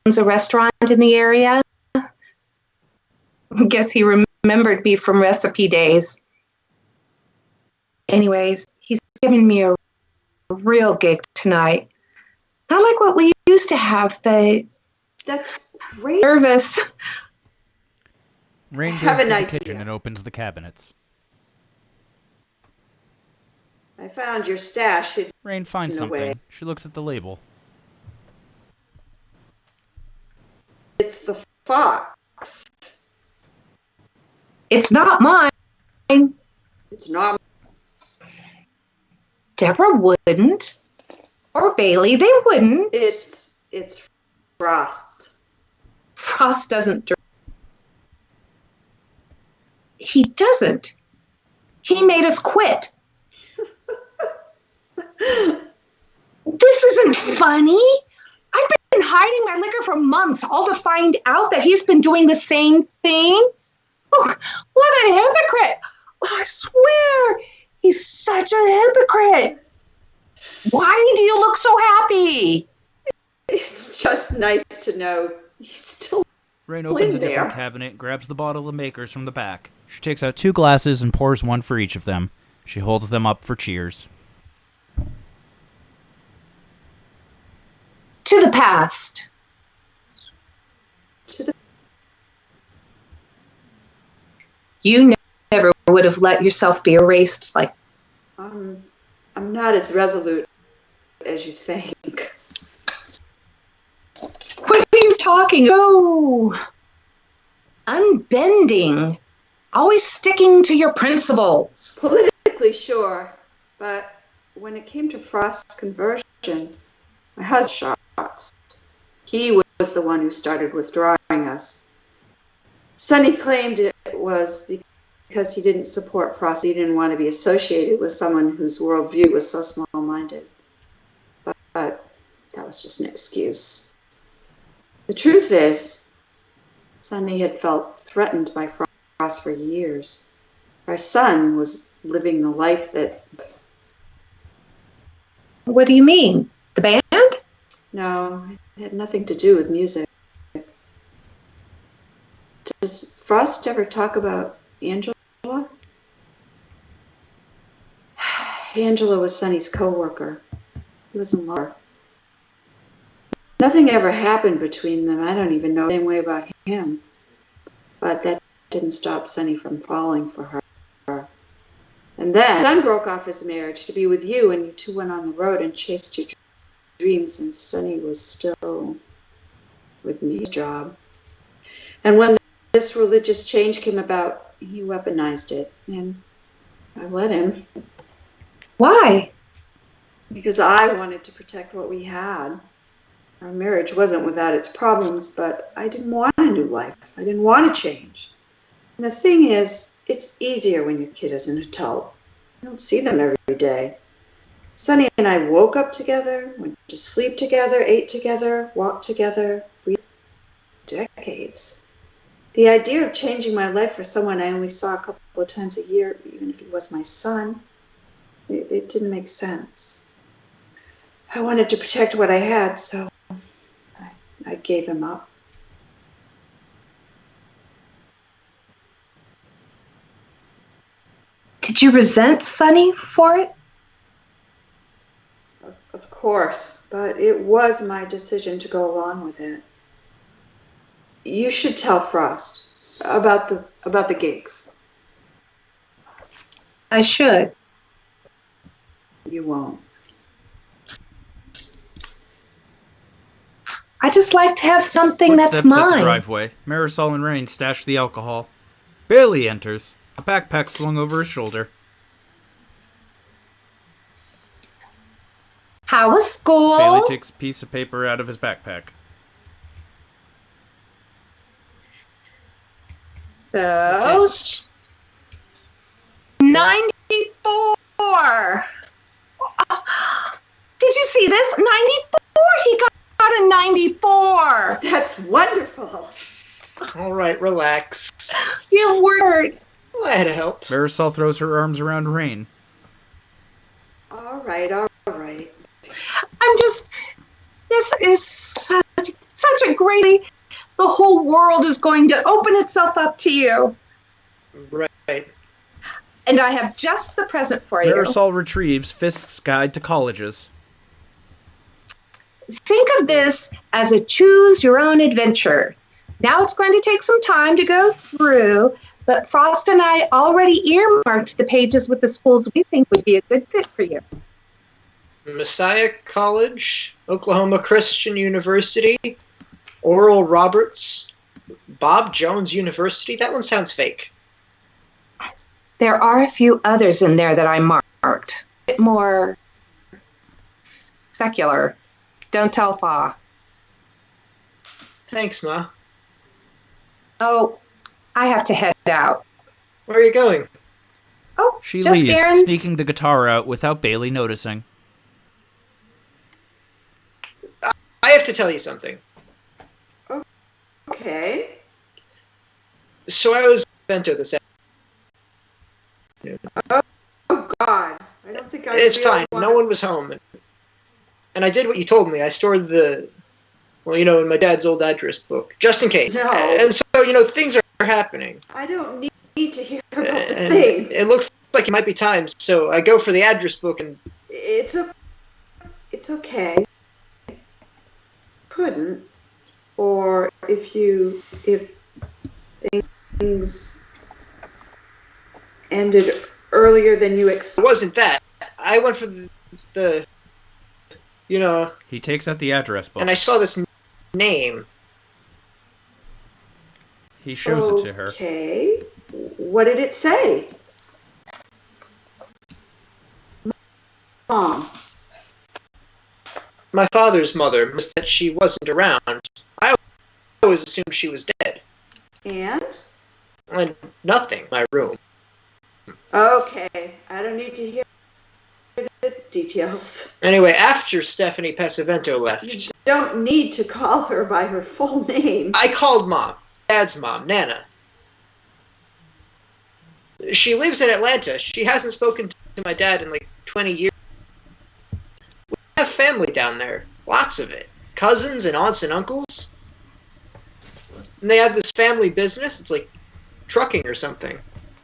Owns a restaurant in the area. I guess he remembered me from recipe days. Anyways, he's giving me a real gig tonight. Not like what we used to have, but that's great. Nervous. Rain goes have to an the idea. kitchen and opens the cabinets. I found your stash hidden Rain finds in a way. something. She looks at the label. It's the fox. It's not mine. It's not. Deborah wouldn't. Or Bailey, they wouldn't. It's Frost's. Frost doesn't. He doesn't. He made us quit. This isn't funny. I've been hiding my liquor for months, all to find out that he's been doing the same thing. Oh, what a hypocrite. Oh, I swear, he's such a hypocrite. Why do you look so happy? It's just nice to know he's still Rain opens a different cabinet, grabs the bottle of Makers from the back. She takes out 2 glasses and pours one for each of them. She holds them up for cheers. To the past. You never would have let yourself be erased like. I'm not as resolute as you think. What are you talking? Oh, unbending. Always sticking to your principles. Politically, sure, but when it came to Frost's conversion, my husband shocked. He was the one who started withdrawing us. Sonny claimed it was because he didn't support Frost. He didn't want to be associated with someone whose worldview was so small-minded. But that was just an excuse. The truth is, Sonny had felt threatened by Frost for years. Our son was living the life that... What do you mean? The band? No, it had nothing to do with music. Does Frost ever talk about Angela? Angela was Sonny's co-worker. He was in love. Nothing ever happened between them. I don't even know the same way about him. But that didn't stop Sonny from falling for her. And then Son broke off his marriage to be with you, and you two went on the road and chased your dreams, and Sonny was still with me. Job. And when this religious change came about, he weaponized it, and I let him. Why? Because I wanted to protect what we had. Our marriage wasn't without its problems, but I didn't want a new life. I didn't want to change. And the thing is, it's easier when your kid is an adult. You don't see them every day. Sonny and I woke up together, went to sleep together, ate together, walked together. We gigs. The idea of changing my life for someone I only saw a couple of times a year, even if he was my son, it didn't make sense. I wanted to protect what I had, so I gave him up. Did you resent Sonny for it? Of course, but it was my decision to go along with it. You should tell Frost about the gigs. I should. You won't. I just like to have something that's Footsteps at the mine. driveway. Marisol and Rain stash the alcohol. Bailey enters, a backpack slung over his shoulder. How was school? Bailey takes a piece of paper out of his backpack. So, Test. 94. Did you see this? 94. He got a 94. That's wonderful. All right, relax. You word. Glad to help. Marisol throws her arms around Rain. All right, all right. This is such a great, the whole world is going to open itself up to you. Right. And I have just the present for you. Marisol retrieves Fisk's Guide to Colleges. Think of this as a choose your own adventure. Now it's going to take some time to go through, but Frost and I already earmarked the pages with the schools we think would be a good fit for you. Messiah College, Oklahoma Christian University, Oral Roberts, Bob Jones University. That one sounds fake. There are a few others in there that I marked. A bit more secular. Don't tell Fa. Thanks, Ma. Oh, I have to head out. Where are you going? Oh, She just leaves, errands. sneaking the guitar out without Bailey noticing. I have to tell you something. Okay. So I was bento this afternoon. Oh, God. I don't think I It's really fine. wanna- No one was home. And I did what you told me. I stored in my dad's old address book, just in case. No. And so, things are happening. I don't need to hear about the And things. it looks like it might be time, so I go for the address book and... It's okay. Couldn't. Or if things ended earlier than you It expected. wasn't that. I went for the He takes out the address book. and I saw this name. He shows it to her. Okay. What did it say? Mom. My father's mother was that she wasn't around. I always assumed she was dead. And? And nothing. My room. Okay. I don't need to hear the details. Anyway, after Stephanie Pesavento left, You don't need to call her by her full name. I called Mom. Dad's mom, Nana. She lives in Atlanta. She hasn't spoken to my dad in like 20 years. We have family down there. Lots of it. Cousins and aunts and uncles. And they have this family business. It's like trucking or something.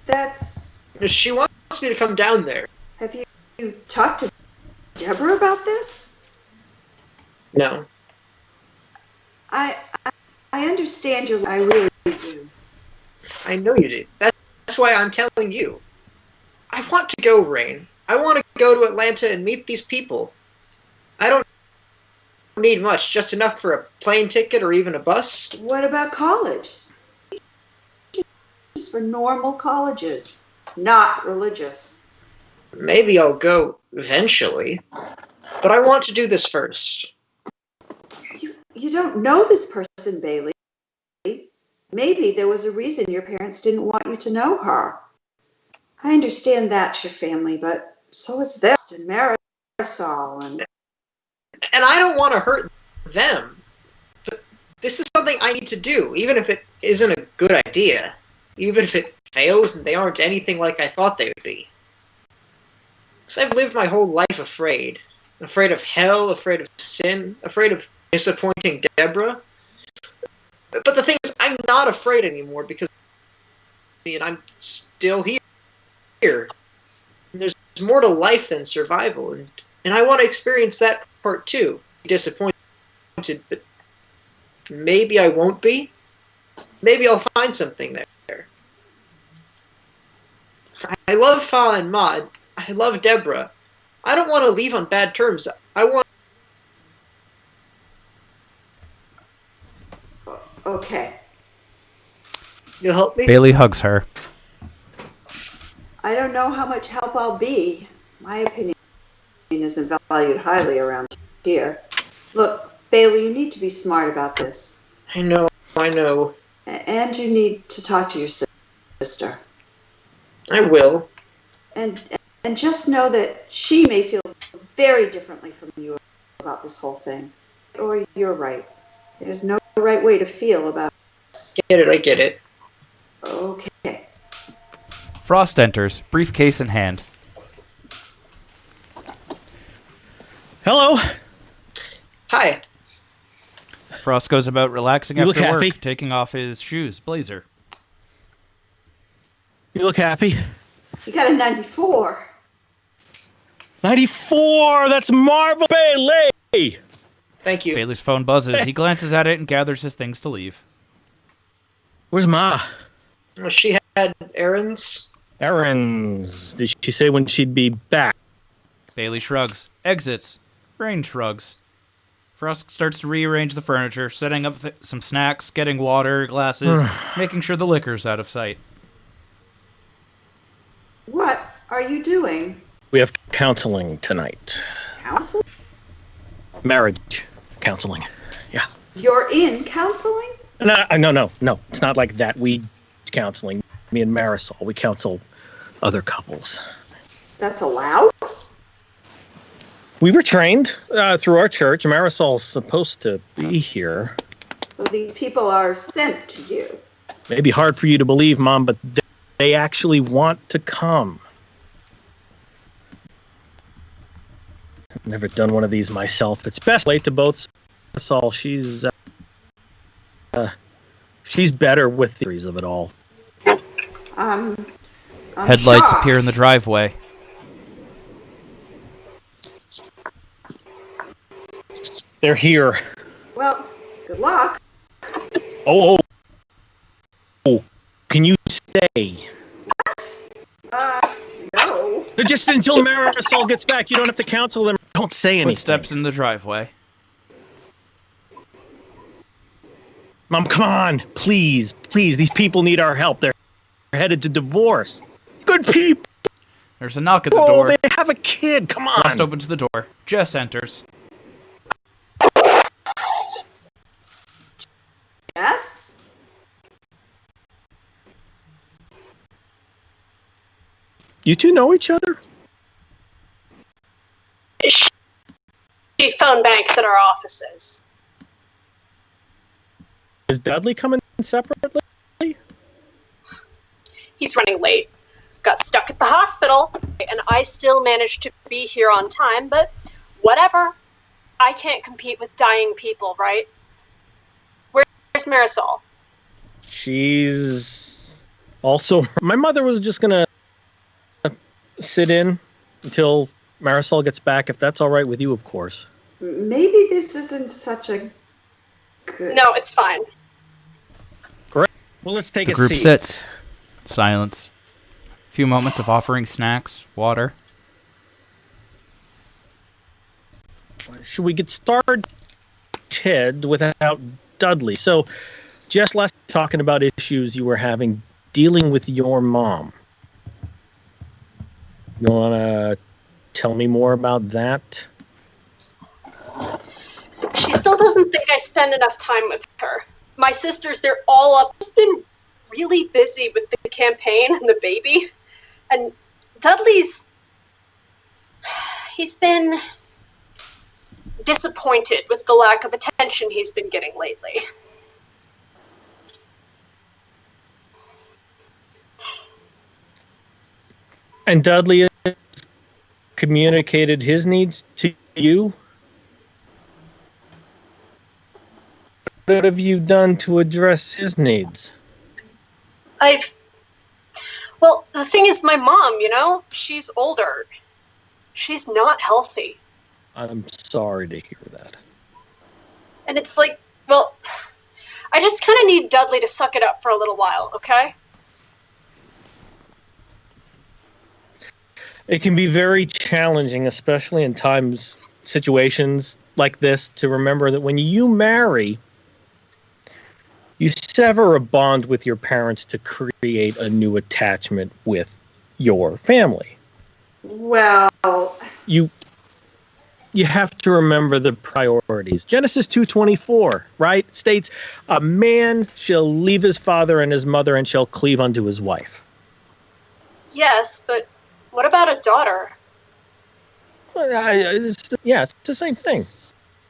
That's... She wants me to come down there. Have you talked to Deborah about this? No. I understand you. I really do. I know you did. That's why I'm telling you. I want to go, Rain. I want to go to Atlanta and meet these people. I don't need much, just enough for a plane ticket or even a bus. What about college? Just for normal colleges, not religious. Maybe I'll go eventually, but I want to do this first. You don't know this person, Bailey. Maybe there was a reason your parents didn't want you to know her. I understand that's your family, but so is this and Marisol and... And I don't want to hurt them. But This is something I need to do, even if it isn't a good idea. Even if it fails and they aren't anything like I thought they would be. Because I've lived my whole life afraid. Afraid of hell, afraid of sin, afraid of disappointing DEBORAH. But the thing is, I'm not afraid anymore because and I'm still here. And there's more to life than survival, and I want to experience that part too. Disappointed, but maybe I won't be. Maybe I'll find something there. I love Fa and Ma. I love DEBORAH. I don't want to leave on bad terms. I want... Okay. You'll help me? Bailey hugs her. I don't know how much help I'll be. My opinion isn't valued highly around here. Look, Bailey, you need to be smart about this. I know. And you need to talk to your sister. I will. And just know that she may feel very differently from you about this whole thing. Or you're right. There's no right way to feel about this. I get it. Okay. Frost enters, briefcase in hand. Hello. Hi. Frost goes about relaxing You look after work, happy. taking off his shoes, blazer. You look happy. You got a 94. 94! That's Marvel Bailey! Thank you. Bailey's phone buzzes. He glances at it and gathers his things to leave. Where's Ma? Well, she had errands. Errands. Did she say when she'd be back? Bailey shrugs, exits. Rain shrugs. Frost starts to rearrange the furniture, setting up some snacks, getting water, glasses, making sure the liquor's out of sight. What are you doing? We have counseling tonight. Counseling? Marriage counseling. Yeah. You're in counseling? No. It's not like that. We counseling. Me and Marisol. We counsel other couples. That's allowed? We were trained through our church. Marisol's supposed to be here. So these people are sent to you. Maybe hard for you to believe, Mom, but they actually want to come. I've never done one of these myself. It's best late to both. Marisol, she's better with the theories of it all. I'm Headlights shocked. appear in the driveway. They're here. Well, good luck. Oh. Can you stay? No. Just until Marisol gets back. You don't have to counsel them. Don't say anything. Footsteps in the driveway. Mom, come on. Please. These people need our help. They're headed to divorce. Good people. There's a knock at the door. They have a kid. Come on. Frost opens the door. Jess enters. Yes? You two know each other? She phone banks at our offices. Is Dudley coming separately? He's running late. Got stuck at the hospital, and I still managed to be here on time, but whatever. I can't compete with dying people, right? Where's Marisol? She's also... My mother was just gonna sit in until Marisol gets back, if that's all right with you, of course. Maybe this isn't such a good... No, it's fine. Great. Well, let's take The a group seat. sits. Silence. A few moments of offering snacks, water. Should we get started without Dudley? So, Jess, last talking about issues you were having dealing with your mom. You want to tell me more about that? She still doesn't think I spend enough time with her. My sisters, they're all up. I've been really busy with the campaign and the baby. And Dudley's... He's been disappointed with the lack of attention he's been getting lately. And Dudley has communicated his needs to you? What have you done to address his needs? Well, the thing is, my mom, she's older. She's not healthy. I'm sorry to hear that. And it's like, well, I just kind of need Dudley to suck it up for a little while, okay? It can be very challenging, especially in situations like this, to remember that when you marry, you sever a bond with your parents to create a new attachment with your family. Well, You have to remember the priorities. Genesis 2:24, right, states, "A man shall leave his father and his mother and shall cleave unto his wife." Yes, but what about a daughter? It's the same thing.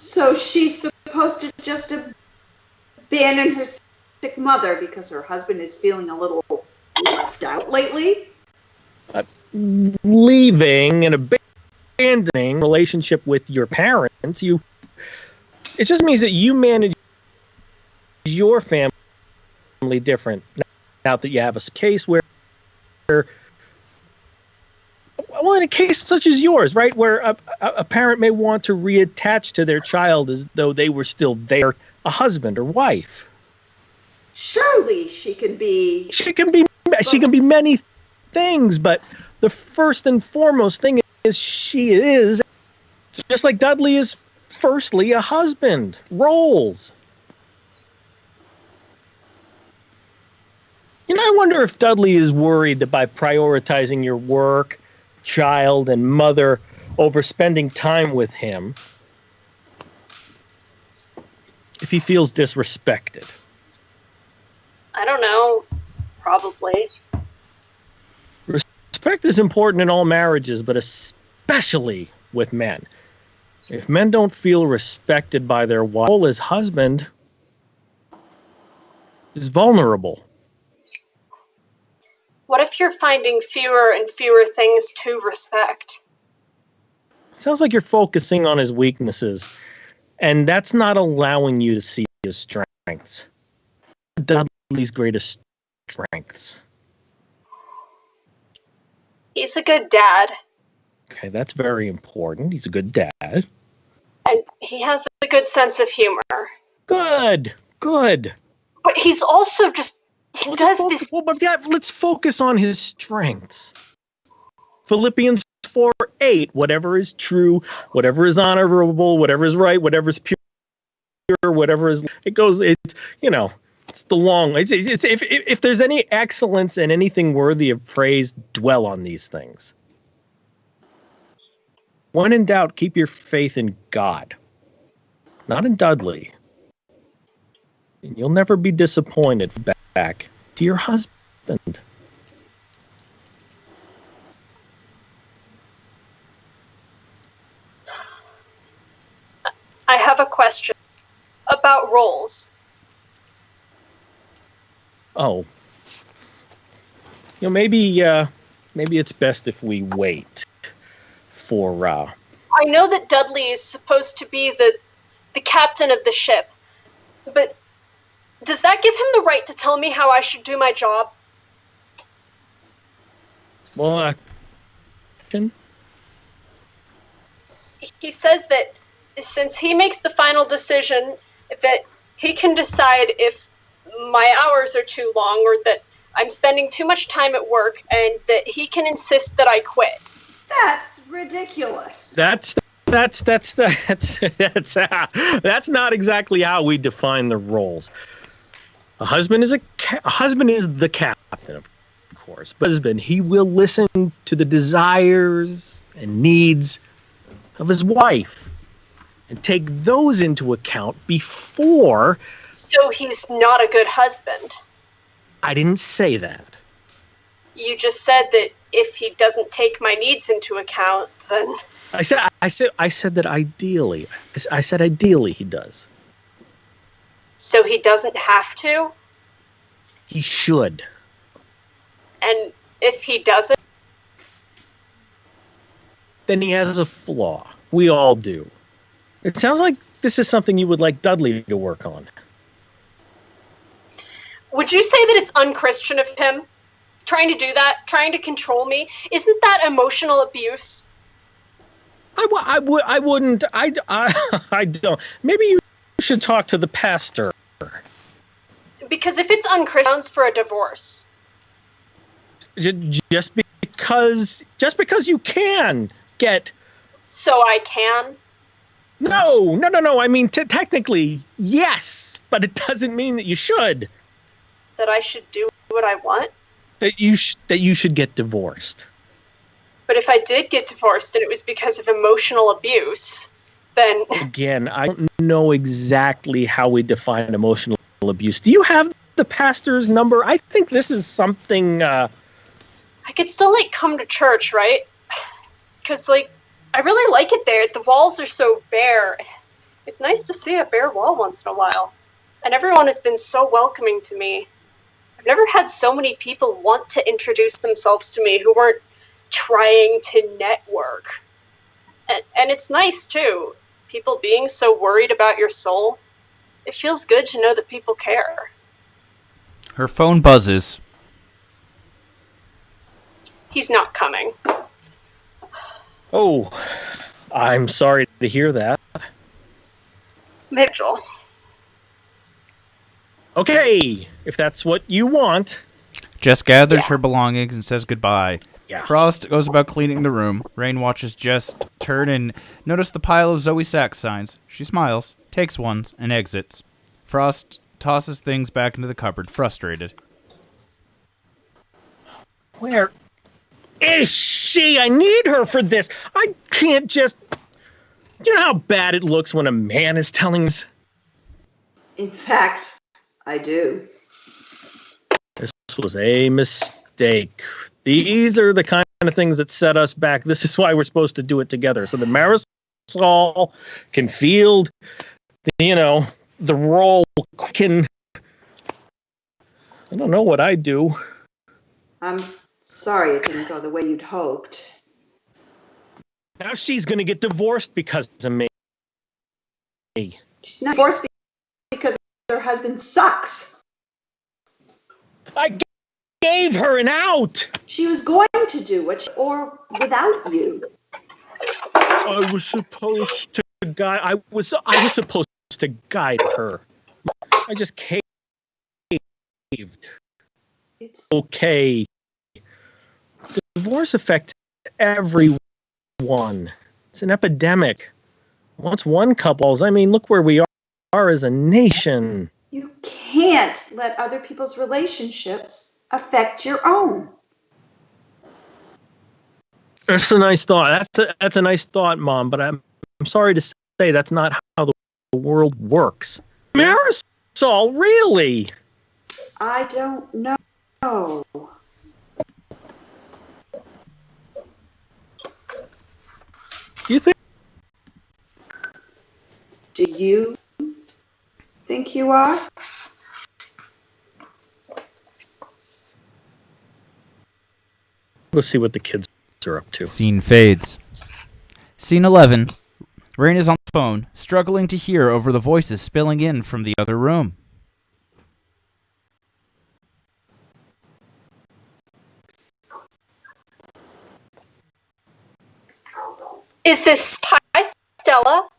so she's supposed to just abandon her sick mother because her husband is feeling a little left out lately? Leaving and abandoning relationship with your parents, it just means that you manage your family different now that you have a case where, well, in a case such as yours, right, where a parent may want to reattach to their child as though they were still a husband or wife. Surely she can be many things, but the first and foremost thing is she is, just like Dudley is, firstly a husband. Roles. I wonder if Dudley is worried that by prioritizing your work, child, and mother over spending time with him, if he feels disrespected. I don't know. Probably. Respect is important in all marriages, but especially with men. If men don't feel respected by their wife, his husband is vulnerable. What if you're finding fewer and fewer things to respect? Sounds like you're focusing on his weaknesses, and that's not allowing you to see his strengths. Dudley's greatest strengths. He's a good dad. Okay, that's very important. He's a good dad. And he has a good sense of humor. Good. But he's also just... Let's focus on his strengths. Philippians 4:8, whatever is true, whatever is honorable, whatever is right, whatever is pure, whatever is... It's the long... If there's any excellence and anything worthy of praise, dwell on these things. When in doubt, keep your faith in God, not in Dudley. And you'll never be disappointed back to your husband. I have a question about roles. Oh. Maybe it's best if we wait for... I know that Dudley is supposed to be the captain of the ship, but does that give him the right to tell me how I should do my job? Well, He says that since he makes the final decision, that he can decide if my hours are too long or that I'm spending too much time at work, and that he can insist that I quit. That's ridiculous. That's not exactly how we define the roles. A husband is the captain, of course. But husband, he will listen to the desires and needs of his wife and take those into account before... So he's not a good husband. I didn't say that. You just said that if he doesn't take my needs into account, then... I said that ideally. I said ideally he does. So he doesn't have to? He should. And if he doesn't? then he has a flaw. We all do. It sounds like this is something you would like Dudley to work on. Would you say that it's unchristian of him? Trying to do that? Trying to control me? Isn't that emotional abuse? I wouldn't. I don't. Maybe you should talk to the pastor. Because if it's unchristian, it sounds for a divorce. Just because you can get. So I can? No. I mean, technically, yes, but it doesn't mean that you should. That I should do what I want? That you should get divorced. But if I did get divorced and it was because of emotional abuse, then... Again, I don't know exactly how we define emotional abuse. Do you have the pastor's number? I think this is something... I could still, come to church, right? Because, I really like it there. The walls are so bare. It's nice to see a bare wall once in a while. And everyone has been so welcoming to me. I've never had so many people want to introduce themselves to me who weren't trying to network. And it's nice, too. People being so worried about your soul. It feels good to know that people care. Her phone buzzes. He's not coming. Oh, I'm sorry to hear that. Mitchell. Okay, if that's what you want. Jess gathers her belongings and says goodbye. Yeah. Frost goes about cleaning the room. Rain watches Jess turn and notice the pile of Zoe Sachs signs. She smiles, takes ones, and exits. Frost tosses things back into the cupboard, frustrated. Where is she? I need her for this. I can't just... You know how bad it looks when a man is telling us? In fact, I do. This was a mistake. These are the kind of things that set us back. This is why we're supposed to do it together. So that Marisol can field, the role quicken. I don't know what I do. I'm sorry it didn't go the way you'd hoped. Now she's going to get divorced because of me. She's not divorced because her husband sucks. I gave her an out. She was going to do it, or without you. I was supposed to guide. I was supposed to guide her. I just caved. It's okay. Divorce affects everyone. It's an epidemic. Once one couples, look where we are as a nation. You can't let other people's relationships affect your own. That's a nice thought. That's a nice thought, Mom. But I'm sorry to say that's not how the world works. Marisol, really? I don't know. Do you think? Do you think you are? Let's see what the kids are up to. Scene fades. Scene 11. Rain is on the phone, struggling to hear over the voices spilling in from the other room. Is this... Hi, Stella.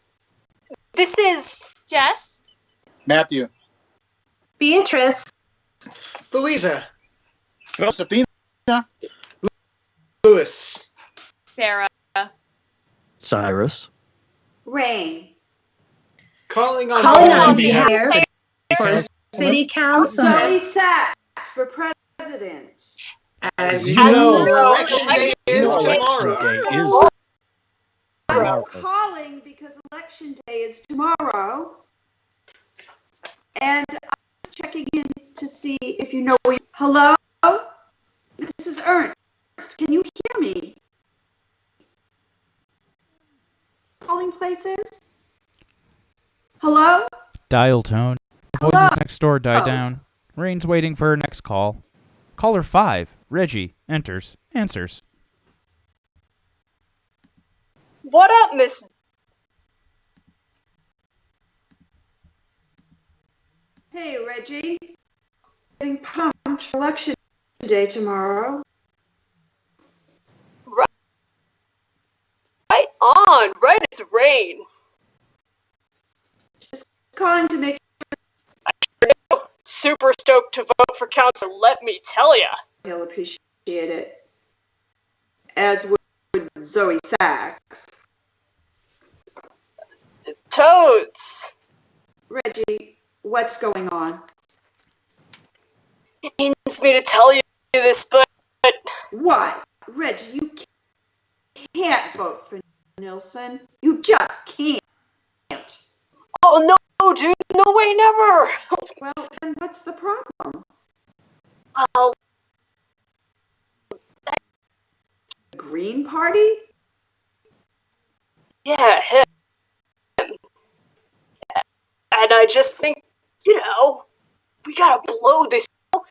This is... Jess? Matthew. Beatrice. Louisa. Josephina. Louis. Sarah. Cyrus. Rain. Calling on behalf for City Council. Zoe Sachs for president. As You know, election day is Election tomorrow. day is I'm tomorrow. calling because election day is tomorrow. And I'm checking in to see if you know where you... Hello? This is Ernst. Can you hear me? Calling places? Hello? Dial tone. The Hello? voices next door die down. Rain's waiting for her next call. Caller 5. Reggie enters. Answers. What up, Miss? Hey, Reggie. Getting pumped for election day tomorrow. Right on, right as rain. Just calling to make Super stoked to vote for council, let me tell ya. he'll appreciate it. As would Zoe Sachs. Toads. Reggie, what's going on? It pains me to tell you this, but Why? Reggie, you can't vote for Nilsson. You just can't. oh no, dude, no way, never. Well, then what's the problem? Well, Green Party? yeah, him. And I just think, we gotta blow this.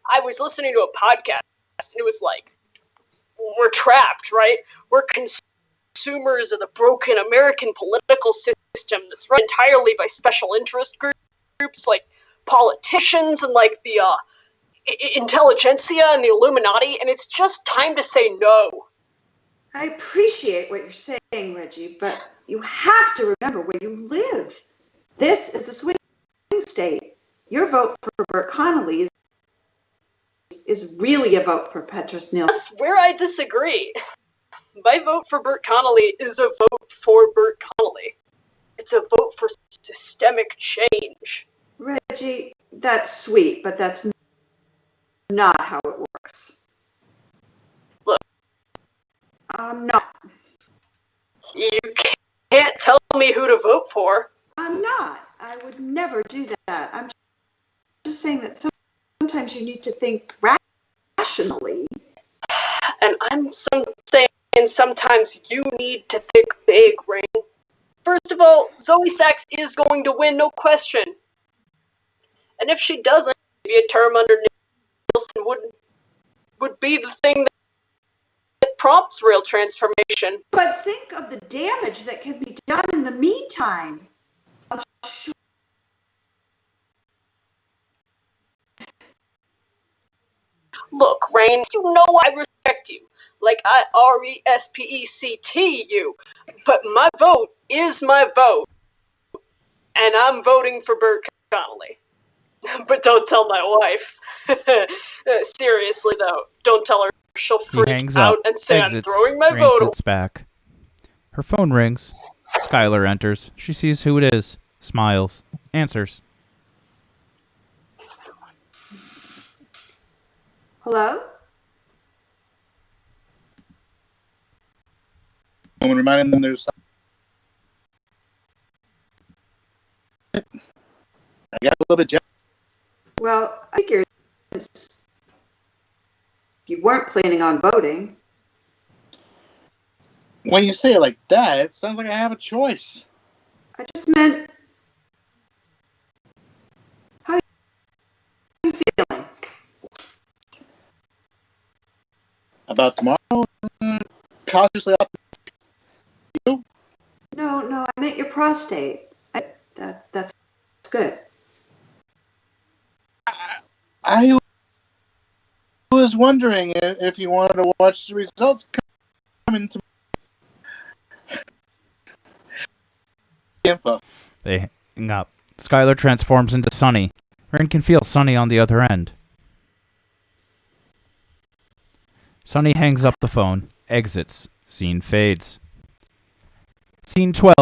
I was listening to a podcast, and it was like, we're trapped, right? We're consumers of the broken American political system that's run entirely by special interest groups like politicians and like the intelligentsia and the Illuminati, and it's just time to say no. I appreciate what you're saying, Reggie, but you have to remember where you live. This is a swing state. Your vote for Bert Connolly is really a vote for Petrus Nilsson. That's where I disagree. My vote for Bert Connolly is a vote for Bert Connolly. It's a vote for systemic change. Reggie, that's sweet, but that's not how it works. Look. I'm not. You can't tell me who to vote for. I'm not. I would never do that. I'm just saying that sometimes you need to think rationally. And I'm saying sometimes you need to think big, Rain. First of all, Zoe Sachs is going to win, no question. And if she doesn't, maybe a term under Nilsson would be the thing that prompts real transformation. But think of the damage that could be done in the meantime. Look, Rain, you know I respect you. Like I respect you. But my vote is my vote. And I'm voting for Bert Connolly. But don't tell my wife. Seriously, though, don't tell her. She'll freak out and say I'm throwing my vote away. Sits back. Her phone rings. Schuyler enters. She sees who it is. Smiles. Answers. Hello? I'm reminding them there's. I got a little bit jealous. Well, I figured you weren't planning on voting. When you say it like that, it sounds like I have a choice. I just meant, how are you feeling? About tomorrow? Cautiously optimistic. You? No, I meant your prostate. That's good. I was wondering if you wanted to watch the results come into info. They hang up. Schuyler transforms into Sunny. Ren can feel Sunny on the other end. Sunny hangs up the phone, exits. Scene fades. Scene 12.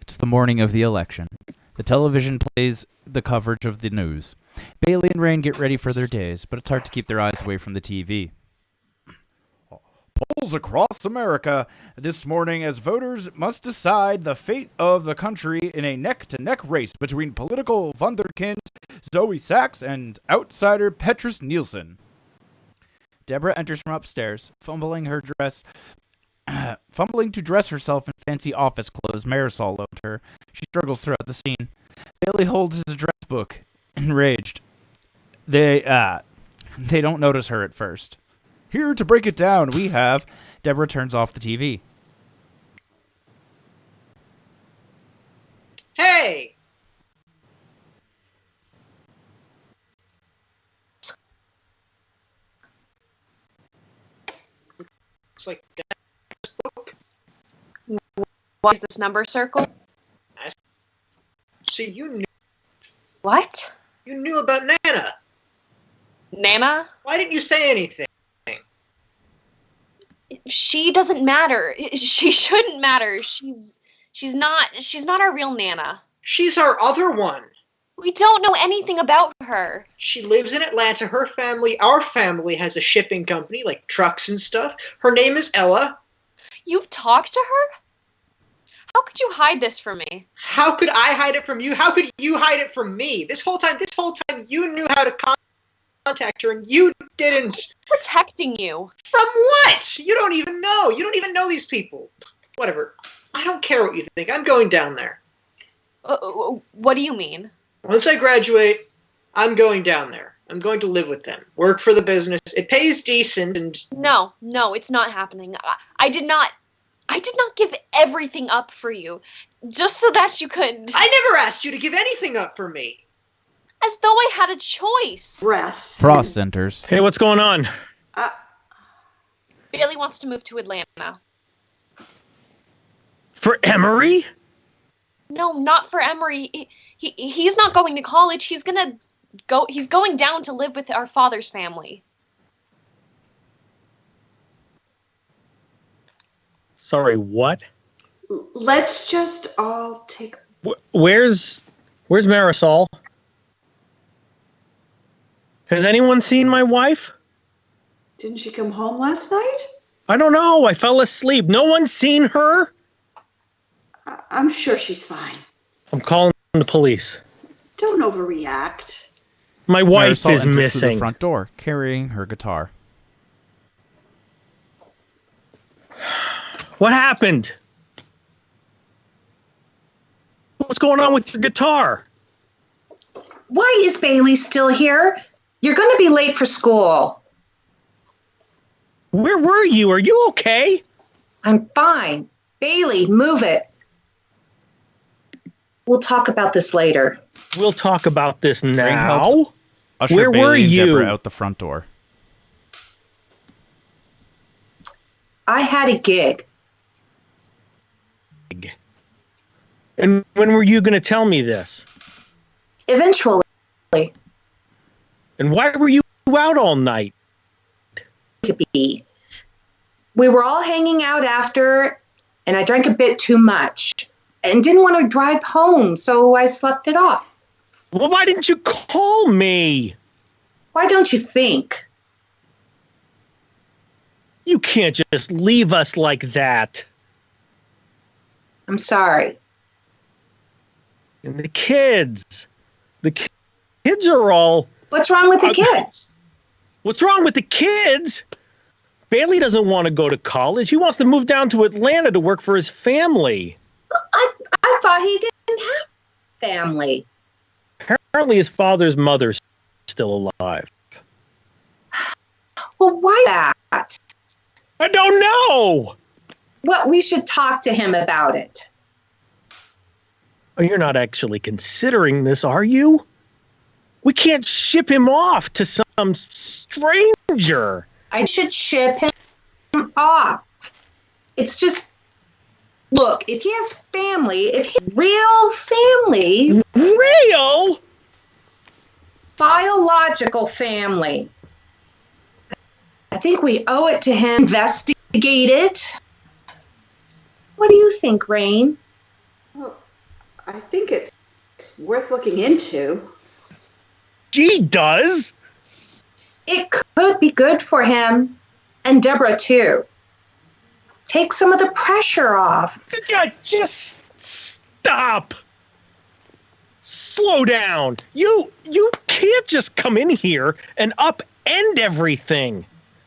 It's the morning of the election. The television plays the coverage of the news. Bailey and Rain get ready for their days, but it's hard to keep their eyes away from the TV. Polls across America this morning as voters must decide the fate of the country in a neck-to-neck race between political wunderkind Zoe Sachs and outsider Petrus Nilsson. DEBORAH enters from upstairs, fumbling to dress herself in fancy office clothes MARISOL loaned her. She struggles throughout the scene. Bailey holds his address book, enraged. They don't notice her at first. Here to break it down, we have... DEBORAH turns off the TV. Looks like that book. Why is this number circle? See, you What? knew about Nana. Nana? Why didn't you say anything? She doesn't matter. She shouldn't matter. She's not our real Nana. She's our other one. We don't know anything about her. She lives in Atlanta. Our family has a shipping company, like trucks and stuff. Her name is Ella. You've talked to her? How could you hide this from me? How could I hide it from you? How could you hide it from me? This whole time you knew how to contact her and you didn't. Protecting you. From what? You don't even know. You don't even know these people. Whatever. I don't care what you think. I'm going down there. What do you mean? Once I graduate, I'm going down there. I'm going to live with them. Work for the business. It pays decent and... No, it's not happening. I did not give everything up for you, just so that you could... I never asked you to give anything up for me. As though I had a choice. Breath. Frost enters. Hey, what's going on? Bailey wants to move to Atlanta. For Emory? No, not for Emory. He's not going to college. He's going down to live with our father's family. Sorry, what? Let's just all take... Where's Marisol? Has anyone seen my wife? Didn't she come home last night? I don't know. I fell asleep. No one's seen her? I'm sure she's fine. I'm calling the police. Don't overreact. My wife Marisol is enters missing. through the front door, carrying her guitar. What happened? What's going on with your guitar? Why is Bailey still here? You're going to be late for school. Where were you? Are you okay? I'm fine. Bailey, move it. We'll talk about this later. We'll talk about this Rain now. helps usher Where Bailey were and you? Deborah out the front door. I had a gig. And when were you going to tell me this? Eventually. And why were you out all night? To be. We were all hanging out after, and I drank a bit too much and didn't want to drive home, so I slept it off. Well, why didn't you call me? Why don't you think? You can't just leave us like that. I'm sorry. And the kids are all... What's wrong with the kids? What's wrong with the kids? Bailey doesn't want to go to college. He wants to move down to Atlanta to work for his family. I thought he didn't have family. Apparently his father's mother's still alive. Well, why that? I don't know! Well, we should talk to him about it. Oh, you're not actually considering this, are you? We can't ship him off to some stranger. I should ship him off. It's just, look, if he has family, if he real family, Real? biological family, I think we owe it to him to investigate it. What do you think, Rain? Well, I think it's worth looking into. She does. It could be good for him, and Deborah too. Take some of the pressure off. Just stop. Slow down. You can't just come in here and upend everything.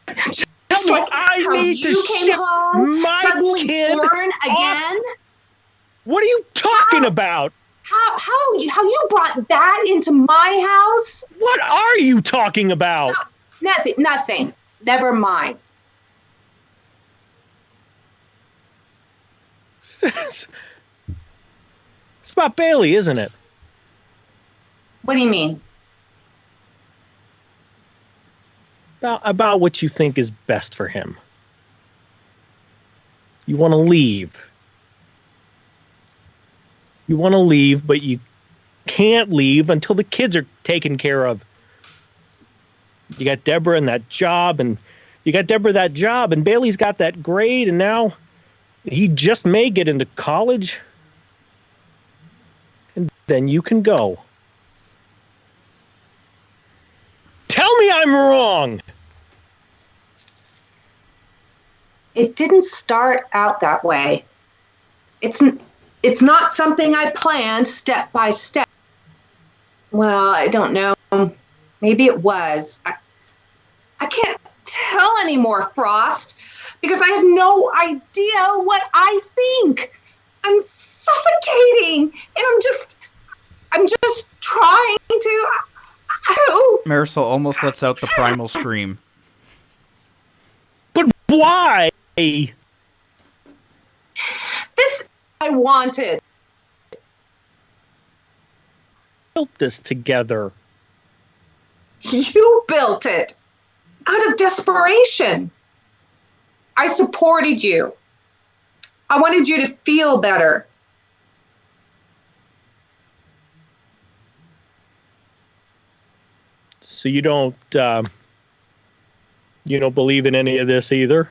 Tell me I need to you came ship home my suddenly kid born off. again. What are you talking about? How you brought that into my house? What are you talking about? Nothing. Never mind. It's about Bailey, isn't it? What do you mean? About what you think is best for him. You want to leave. You want to leave, but you can't leave until the kids are taken care of. You got Deborah and that job, and Bailey's got that grade, and now he just may get into college. And then you can go. Tell me I'm wrong. It didn't start out that way. It's not something I planned step by step. Well, I don't know. Maybe it was. I can't tell anymore, Frost, because I have no idea what I think. I'm suffocating, and I'm just trying to. Marisol almost lets out the primal scream. But why? This I wanted. Built this together. You built it out of desperation. I supported you. I wanted you to feel better. So you don't believe in any of this either?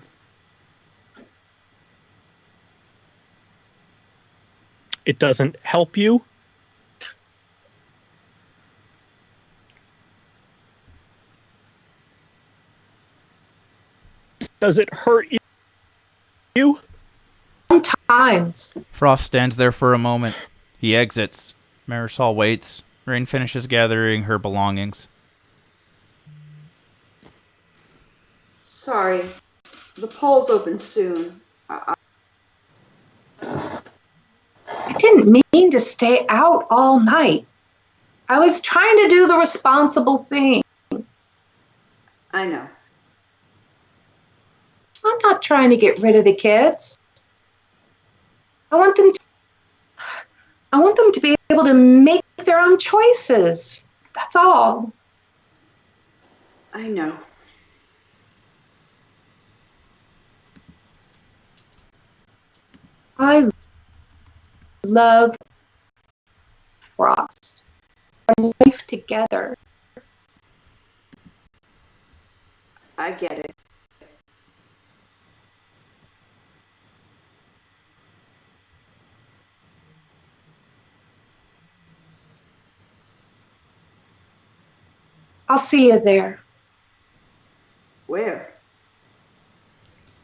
It doesn't help you? Does it hurt you? Sometimes. Frost stands there for a moment. He exits. Marisol waits. Rain finishes gathering her belongings. Sorry. The polls open soon. I didn't mean to stay out all night. I was trying to do the responsible thing. I know. I'm not trying to get rid of the kids. I want them to be able to make their own choices. That's all. I know. I love Frost. Our life together. I get it. I'll see you there. Where?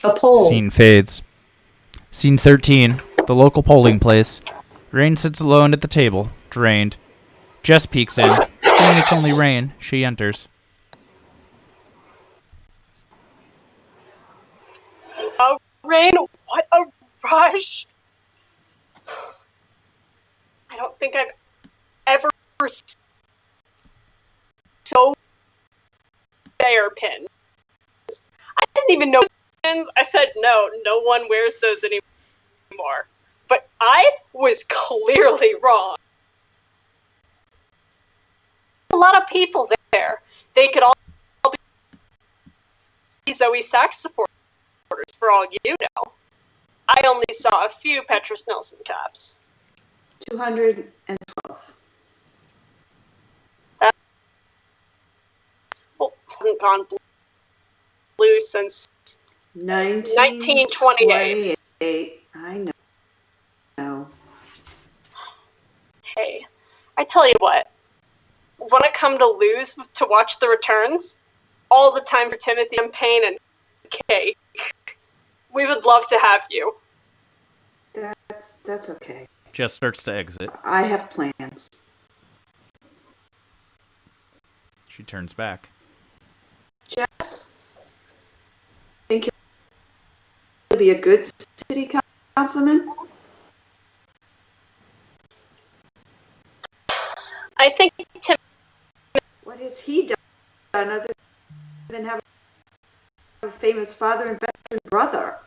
The poll. Scene fades. Scene 13, the local polling place. Rain sits alone at the table, drained. Jess peeks in. Seeing it's only Rain, she enters. Oh, Rain, what a rush. I don't think I've ever seen so hairpins. I didn't even know pins. I said no one wears those anymore. But I was clearly wrong. A lot of people there. They could all be Zoe Sachs supporters for all you know. I only saw a few Petrus Nelson caps. 212. Hasn't gone blue since 1928. I know. Hey, I tell you what. Want to come to lose to watch the returns? All the time for Timothy champagne and cake. We would love to have you. That's okay. Jess starts to exit. I have plans. She turns back. Jess, think you'll be a good city councilman? I think Tim. What has he done other than have a famous father and veteran brother?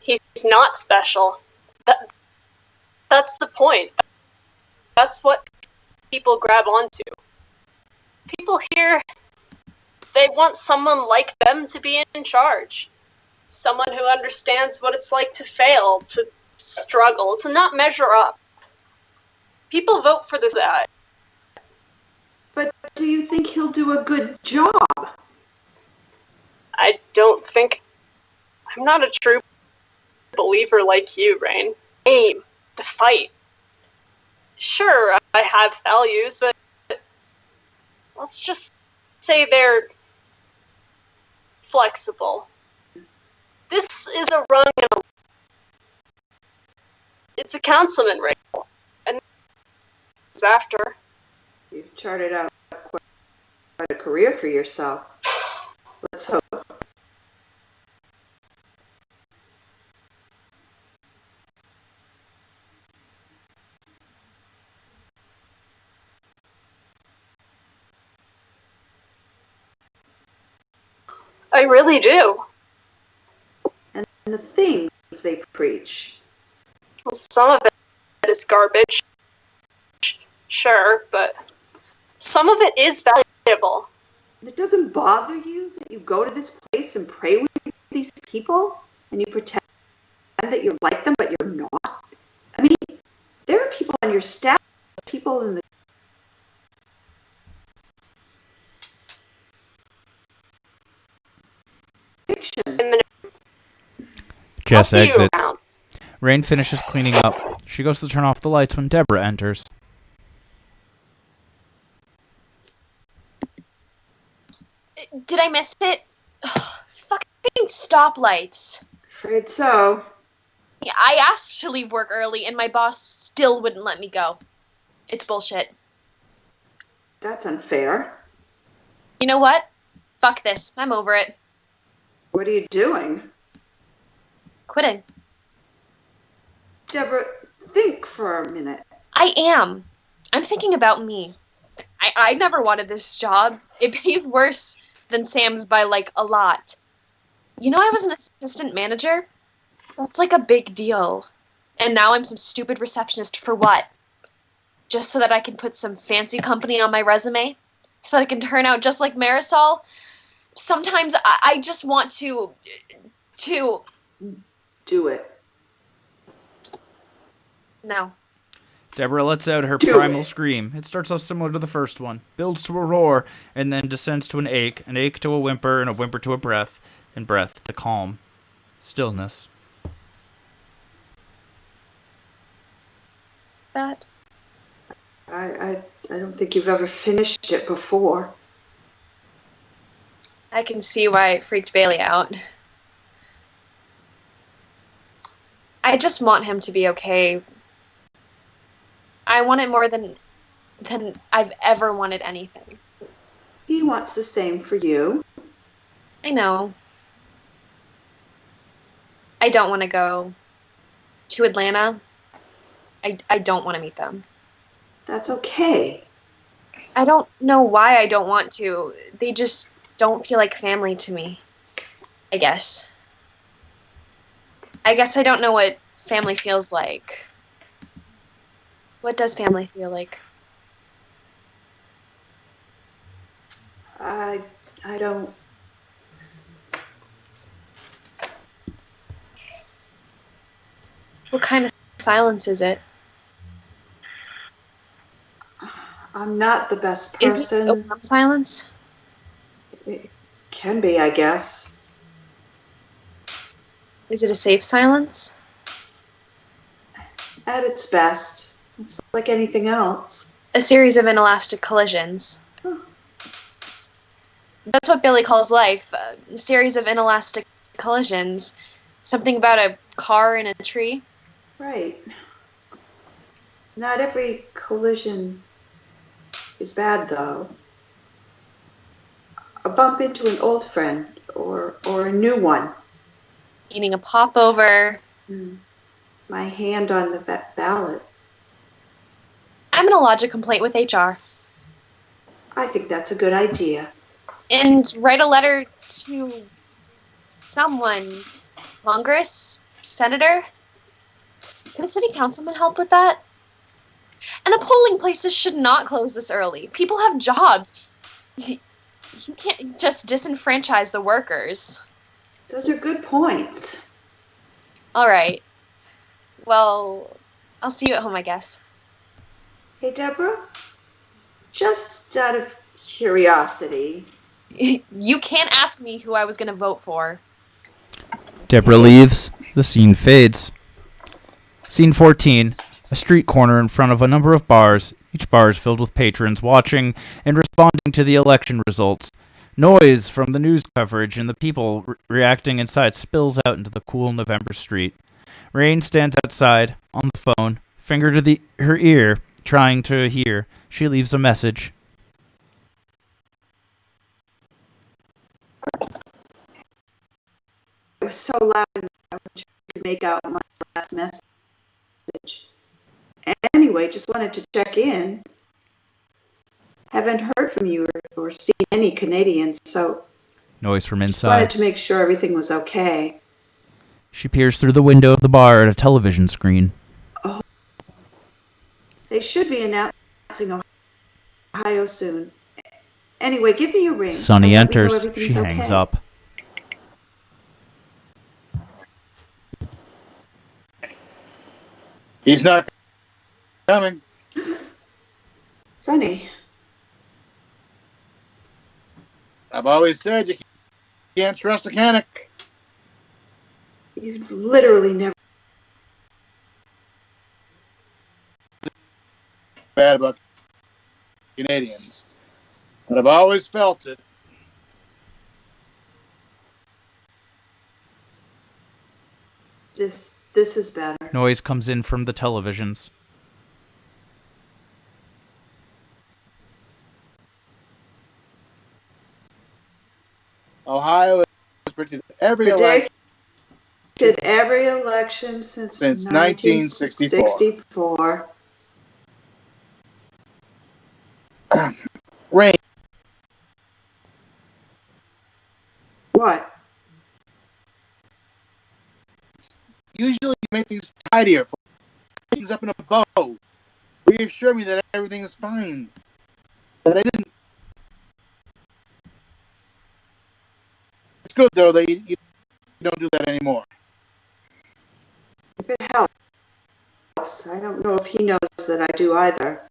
He's not special. That's the point. That's what people grab onto. People here, they want someone like them to be in charge. Someone who understands what it's like to fail, to struggle, to not measure up. People vote for this guy. But do you think he'll do a good job? I don't think... I'm not a true believer like you, Rain. Aim. The fight. Sure, I have values, but let's just say they're flexible. This is a rung in a... It's a councilman race, and it's after. You've charted out quite a career for yourself. Let's hope. I really do. And the things they preach. Well, some of it is garbage. Sure, but some of it is valuable. It doesn't bother you that you go to this place and pray with these people and you pretend that you're like them, but you're not? I mean, there are people on your staff, people in the fiction. Jess I'll see you exits. around. Rain finishes cleaning up. She goes to turn off the lights when DEBORAH enters. Did I miss it? Ugh, fucking stoplights. Afraid so. Yeah, I asked to leave work early and my boss still wouldn't let me go. It's bullshit. That's unfair. You know what? Fuck this. I'm over it. What are you doing? Quitting. DEBORAH, think for a minute. I am. I'm thinking about me. I never wanted this job. It pays worse than Sam's by, like, a lot. You know I was an assistant manager? That's like a big deal. And now I'm some stupid receptionist for what? Just so that I can put some fancy company on my resume? So that I can turn out just like MARISOL? Sometimes I just want to... Do it. No. DEBORAH lets out her Do primal it. scream. It starts off similar to the first one, builds to a roar, and then descends to an ache to a whimper, and a whimper to a breath, and breath to calm. Stillness. That. I don't think you've ever finished it before. I can see why it freaked Bailey out. I just want him to be okay. I want it more than I've ever wanted anything. He wants the same for you. I know. I don't want to go to Atlanta. I don't want to meet them. That's okay. I don't know why I don't want to. They just don't feel like family to me, I guess. I guess I don't know what family feels like. What does family feel like? I don't... What kind of silence is it? I'm not the best Is it person. open silence? It can be, I guess. Is it a safe silence? At its best. It's like anything else. A series of inelastic collisions. Huh. That's what Billy calls life. A series of inelastic collisions. Something about a car and a tree. Right. Not every collision is bad, though. A bump into an old friend or a new one. Eating a popover. My hand on the ballot. I'm gonna lodge a complaint with HR. I think that's a good idea. And write a letter to someone. Congress? Senator? Can a city councilman help with that? And the polling places should not close this early. People have jobs. You can't just disenfranchise the workers. Those are good points. All right. Well, I'll see you at home, I guess. Hey, Deborah, just out of curiosity. You can't ask me who I was going to vote for. Deborah leaves. The scene fades. Scene 14. A street corner in front of a number of bars. Each bar is filled with patrons watching and responding to the election results. Noise from the news coverage and the people reacting inside spills out into the cool November street. Rain stands outside, on the phone, finger to her ear, trying to hear. She leaves a message. It was so loud I wasn't sure you could make out my last message. Anyway, just wanted to check in. Haven't heard from you or seen any Canadians, so Noise from just wanted inside. to make sure everything was okay. She peers through the window of the bar at a television screen. Oh, they should be announcing Ohio soon. Anyway, give me a ring. Sonny and let me know enters. She everything's hangs okay. up. He's not coming. Sonny, I've always said you can't trust a mechanic. you've literally never. Bad about Canadians, but I've always felt it. This is better. Noise comes in from the televisions. Ohio has predicted every election Predicted every election since 1964. Rain. What? Usually you make things tidier, things up in a bow. Reassure me that everything is fine. That I didn't. It's good though that you don't do that anymore. If it helps. I don't know if he knows that I do either.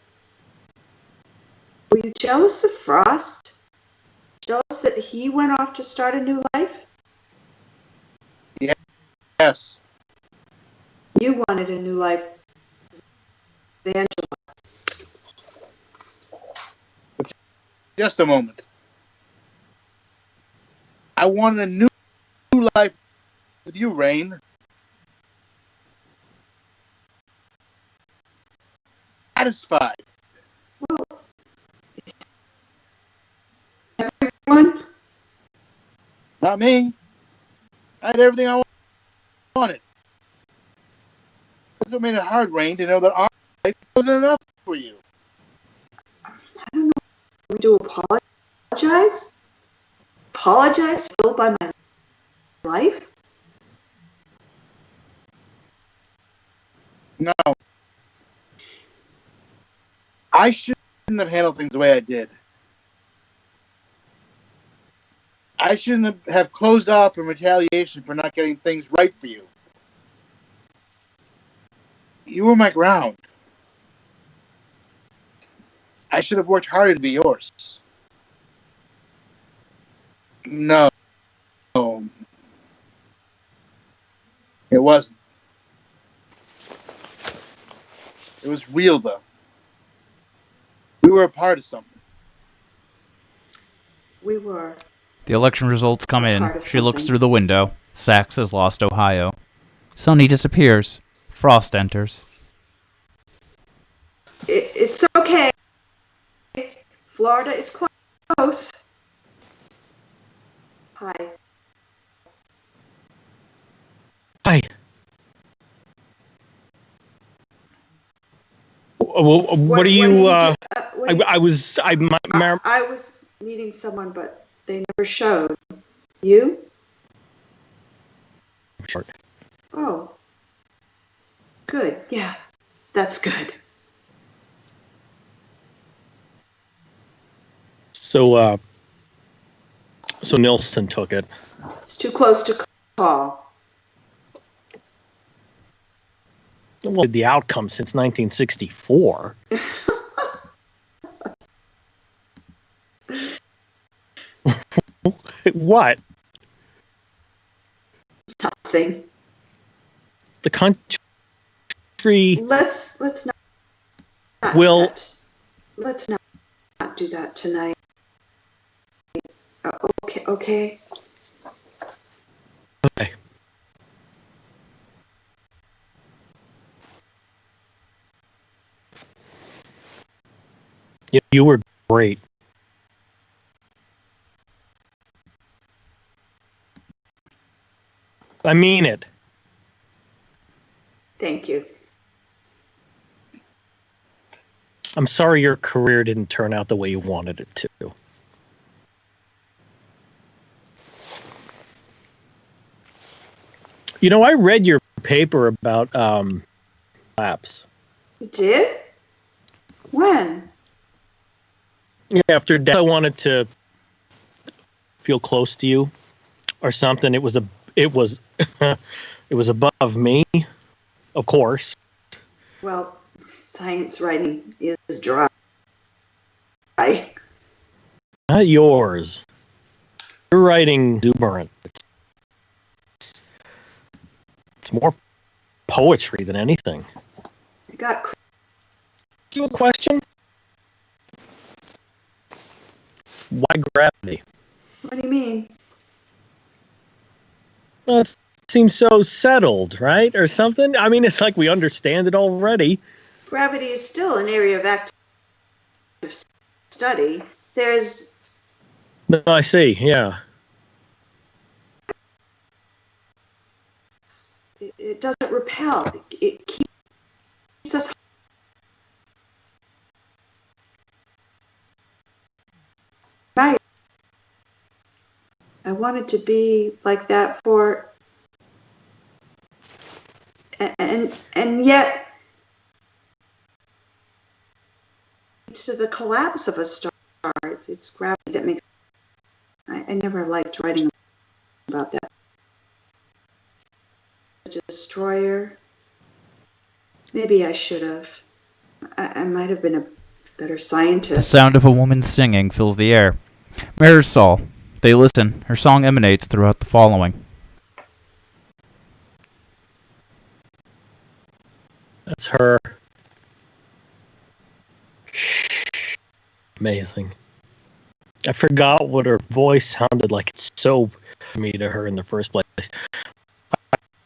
Were you jealous of Frost? Jealous that he went off to start a new life? Yes. You wanted a new life, Angela. Just a moment. I wanted a new life with you, Rain. Satisfied. Well, everyone? Not me. I had everything I wanted. That's what made it hard, Rain, to know that our life wasn't enough for you. I don't know. We do apologize? Apologize filled by my life? No. I shouldn't have handled things the way I did. I shouldn't have closed off in retaliation for not getting things right for you. You were my ground. I should have worked harder to be yours. No. It wasn't. It was real, though. We were a part of something. We were. The election results come Part in. of She looks something. through the window. Sachs has lost Ohio. Sonny disappears. Frost enters. It's okay. Florida is close. Hi. Hi. Well, what are you? I was meeting someone, but they never showed. You? Short. Oh. Good. Yeah, that's good. So Nilsson took it. It's too close to tall. Well, the outcome since 1964. What? Nothing. The country Let's not will. let's not do that tonight. Okay. Okay. You were great. I mean it. Thank you. I'm sorry your career didn't turn out the way you wanted it to. You know, I read your paper about laps. You did? When? Yeah, after death, I wanted to feel close to you, or something. It was it was above me, of course. Well, science writing is dry. Not yours. You're writing exuberant. It's more poetry than anything. I got. You a question? Why gravity? What do you mean? Well, it seems so settled, right? Or something? I mean, it's like we understand it already. Gravity is still an area of active study. There's. No, I see, yeah. It doesn't repel. It keeps us. Right. I wanted to be like that for. And yet. To the collapse of a star. It's gravity that makes. I never liked writing about that. A destroyer. Maybe I should have. I might have been a better scientist. The sound of a woman singing fills the air. Marisol. They listen. Her song emanates throughout the following. That's her. Amazing. I forgot what her voice sounded like. It's so me to her in the first place.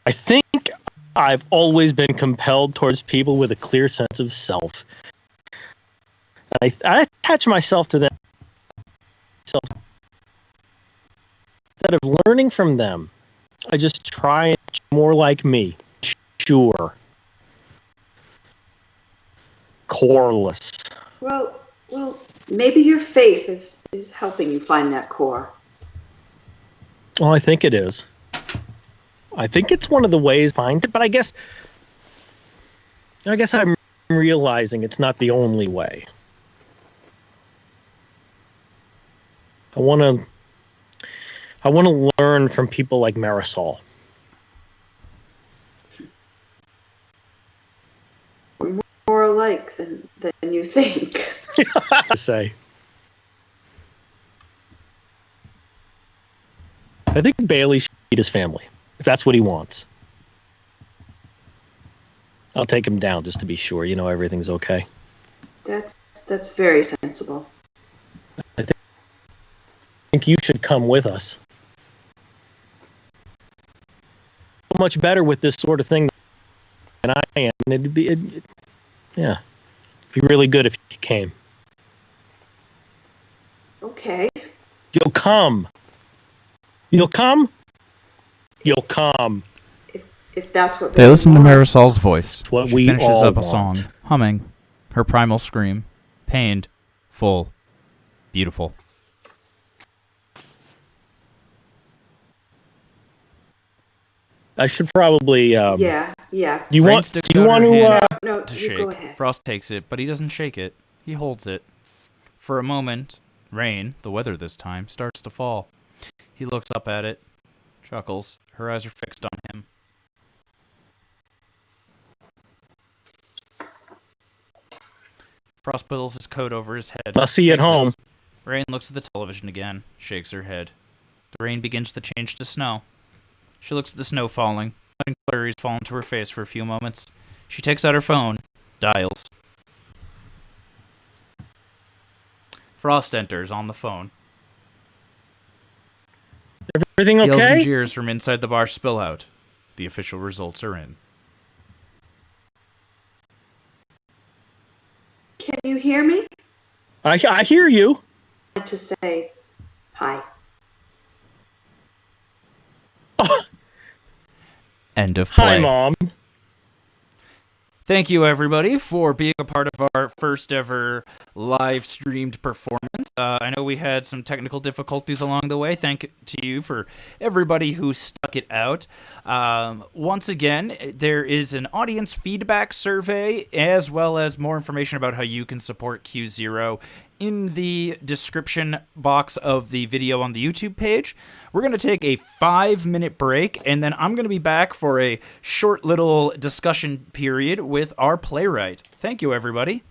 I think I've always been compelled towards people with a clear sense of self. And I attach myself to them. Instead of learning from them, I just try and be more like me. Sure. Coreless. Well, maybe your faith is helping you find that core. Oh, I think it is. I think it's one of the ways to find it, but I guess I'm realizing it's not the only way. I want to learn from people like Marisol. We're more alike than you think. Say. I think Bailey should meet his family, if that's what he wants. I'll take him down just to be sure, everything's okay. That's very sensible. I think you should come with us. So much better with this sort of thing than I am. It'd be really good if you came. Okay. You'll come. You'll come? You'll come. If that's what They listen to want. Marisol's voice. It's what She we finishes all up a want. song, humming, her primal scream, pained, full, beautiful. I should probably. Yeah. Do you Rain want? sticks Do you out want her to? hand No, to you shake. go ahead. Frost takes it, but he doesn't shake it. He holds it. For a moment, rain, the weather this time, starts to fall. He looks up at it, chuckles. Her eyes are fixed on him. Frost pulls his coat over his head. I'll see you at home. Rain looks at the television again, shakes her head. The rain begins to change to snow. She looks at the snow falling, letting flurries fall into her face for a few moments. She takes out her phone, dials. Frost enters on the phone. Everything okay? Yells and jeers from inside the bar spill out. The official results are in. Can you hear me? I hear you. I wanted to say hi. End of play. Hi, Mom. Thank you, everybody, for being a part of our first ever live streamed performance. I know we had some technical difficulties along the way. Thank to you for everybody who stuck it out. Once again, there is an audience feedback survey as well as more information about how you can support Q0 in the description box of the video on the YouTube page. We're going to take a 5-minute break, and then I'm going to be back for a short little discussion period with our playwright. Thank you, everybody.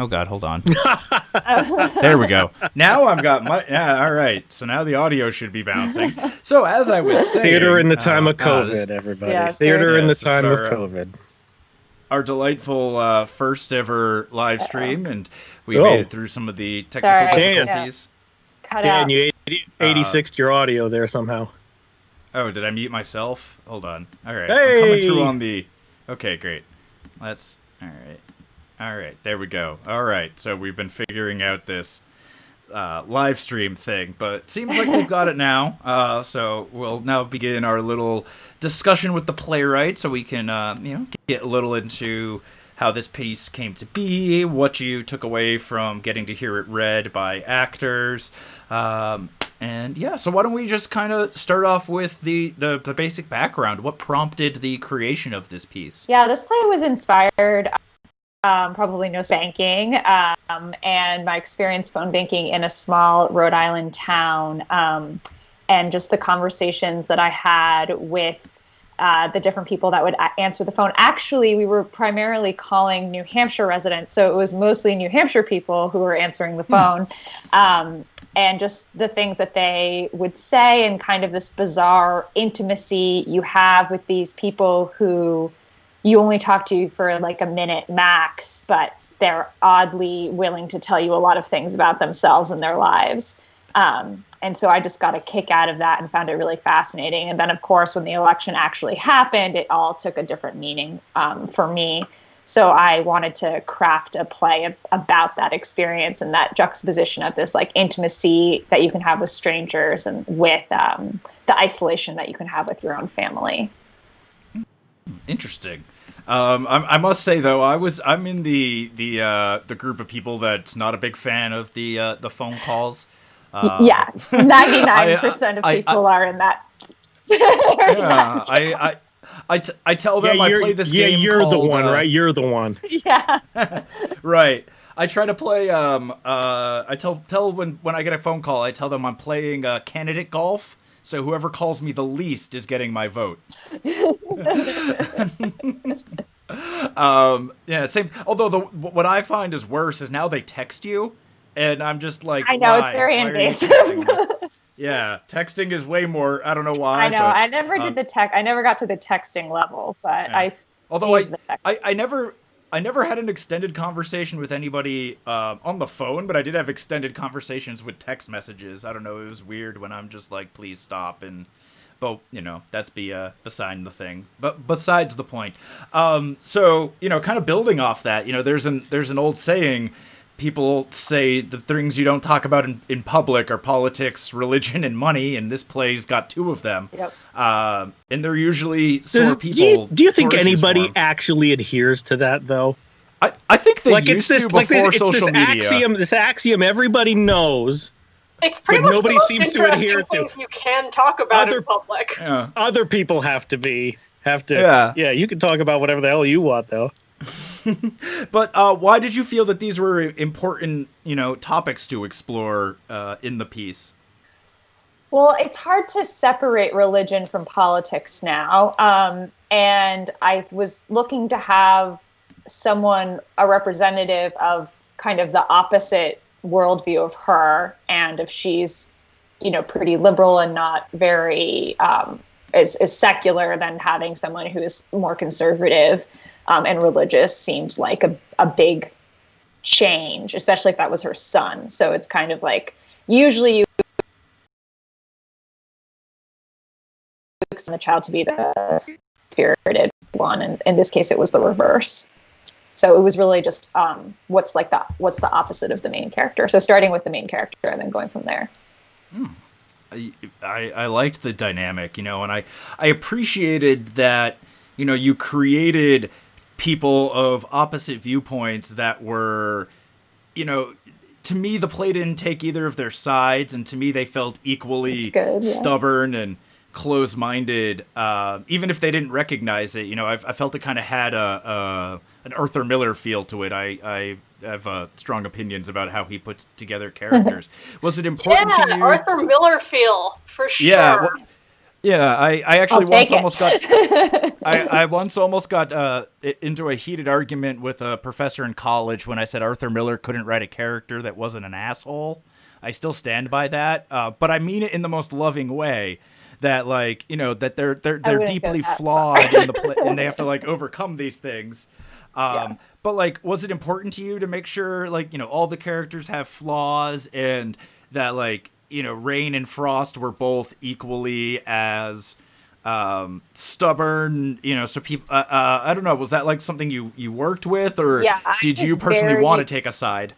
Oh God, hold on. There we go. Now I've got my. Yeah, all right. So now the audio should be bouncing. So as I was saying, Theater in the time of COVID, everybody. Yeah, Theater in the Yes, time of our, COVID. Our delightful first ever live stream, and we made it through some of the technical difficulties. Cut Dan, out. you 86'd your audio there somehow. Oh, did I mute myself? Hold on. All right, Hey! I'm coming through on the. Okay, great. Let's. All right. All right, there we go. All right, so we've been figuring out this live stream thing, but it seems like we've got it now. So we'll now begin our little discussion with the playwright, so we can, get a little into how this piece came to be, what you took away from getting to hear it read by actors, and yeah. So why don't we just kind of start off with the basic background? What prompted the creation of this piece? Yeah, this play was inspired. Probably no banking, and my experience phone banking in a small Rhode Island town, and just the conversations that I had with the different people that would answer the phone. Actually, we were primarily calling New Hampshire residents, so it was mostly New Hampshire people who were answering the phone, and just the things that they would say, and kind of this bizarre intimacy you have with these people who you only talk to for like a minute max, but they're oddly willing to tell you a lot of things about themselves and their lives. And so I just got a kick out of that and found it really fascinating. And then, of course, when the election actually happened, it all took a different meaning for me. So I wanted to craft a play about that experience and that juxtaposition of this like intimacy that you can have with strangers and with the isolation that you can have with your own family. Interesting. I must say though, I'm in the group of people that's not a big fan of the phone calls. Yeah, 99% of people are in that. Yeah, I tell them I play this game. Yeah, you're called, the one, right? You're the one. Yeah. Right. I try to play. I tell when I get a phone call, I tell them I'm playing candidate golf. So whoever calls me the least is getting my vote. Yeah, same. Although what I find is worse is now they text you, and I'm just like, I know, why? it's very invasive. Yeah, texting is way more. I don't know why. I know. But, I never did the text. I never got to the texting level, but yeah. Although I never had an extended conversation with anybody on the phone, but I did have extended conversations with text messages. I don't know, it was weird when I'm just like, please stop, but that's beside the thing. But besides the point. So, kind of building off that, there's an old saying, people say the things you don't talk about in public are politics, religion, and money, and this play's got two of them. Yep. And they're usually sore people. Do you think anybody actually adheres to that, though? I think they used to before social media. This axiom everybody knows. It's pretty much nobody the most seems to adhere to. things you can talk about in public. Yeah. Other people have to. Yeah, you can talk about whatever the hell you want, though. But why did you feel that these were important, topics to explore in the piece? Well, it's hard to separate religion from politics now. And I was looking to have a representative of kind of the opposite worldview of her. And if she's, pretty liberal and not very is secular, then having someone who is more conservative and religious seemed like a big change, especially if that was her son. So it's kind of like, usually you expect the child to be the spirited one, and in this case it was the reverse. So it was really just what's the opposite of the main character. So starting with the main character and then going from there. I liked the dynamic, and I appreciated that, you created people of opposite viewpoints that were, to me, the play didn't take either of their sides, and to me they felt equally stubborn and close-minded, even if they didn't recognize it. I felt it kind of had an Arthur Miller feel to it. I have strong opinions about how he puts together characters. Was it important to you? Arthur Miller feel, for sure. Yeah. Yeah, I actually I'll take once almost got it. I once almost got into a heated argument with a professor in college when I said Arthur Miller couldn't write a character that wasn't an asshole. I still stand by that, but I mean it in the most loving way. That like that they're wouldn't go deeply that flawed far. in the and they have to like overcome these things. Yeah. But like, was it important to you to make sure like all the characters have flaws and that like Rain and Frost were both equally as stubborn, so people I don't know, was that like something you worked with, or Yeah, I did you was personally very- want to take a side?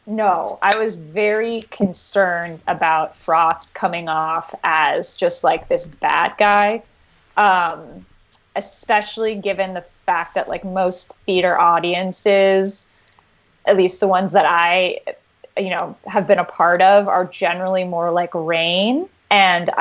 No, I was very concerned about Frost coming off as just like this bad guy, especially given the fact that like most theater audiences, at least the ones that I, have been a part of, are generally more like Rain. And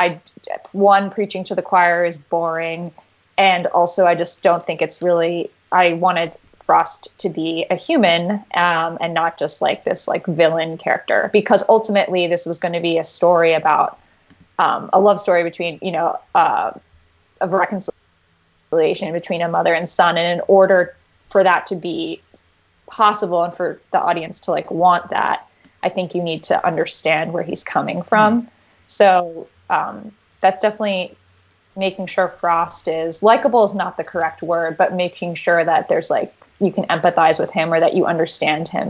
preaching to the choir is boring. And also, I just don't think it's really, I wanted Frost to be a human and not just like this like villain character, because ultimately this was going to be a story about a love story between of reconciliation between a mother and son, and in order for that to be possible and for the audience to like want that, I think you need to understand where he's coming from. So that's definitely making sure Frost is likable is not the correct word, but making sure that there's like you can empathize with him or that you understand him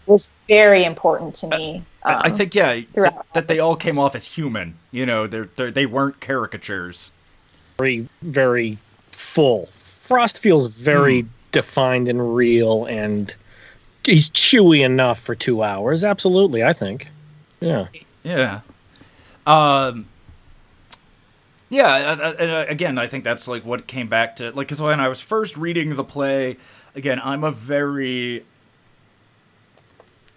was very important to me. I think that they all came process. off as human. They weren't caricatures. Very, very full. Frost feels very defined and real, and he's chewy enough for 2 hours. Absolutely, I think. Yeah. Yeah. Again, I think that's like what came back to like, because when I was first reading the play, again, I'm a very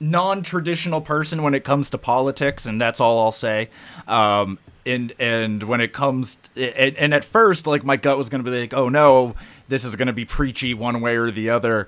non-traditional person when it comes to politics, and that's all I'll say. And when it comes and at first, like, my gut was going to be like, oh no, this is going to be preachy one way or the other.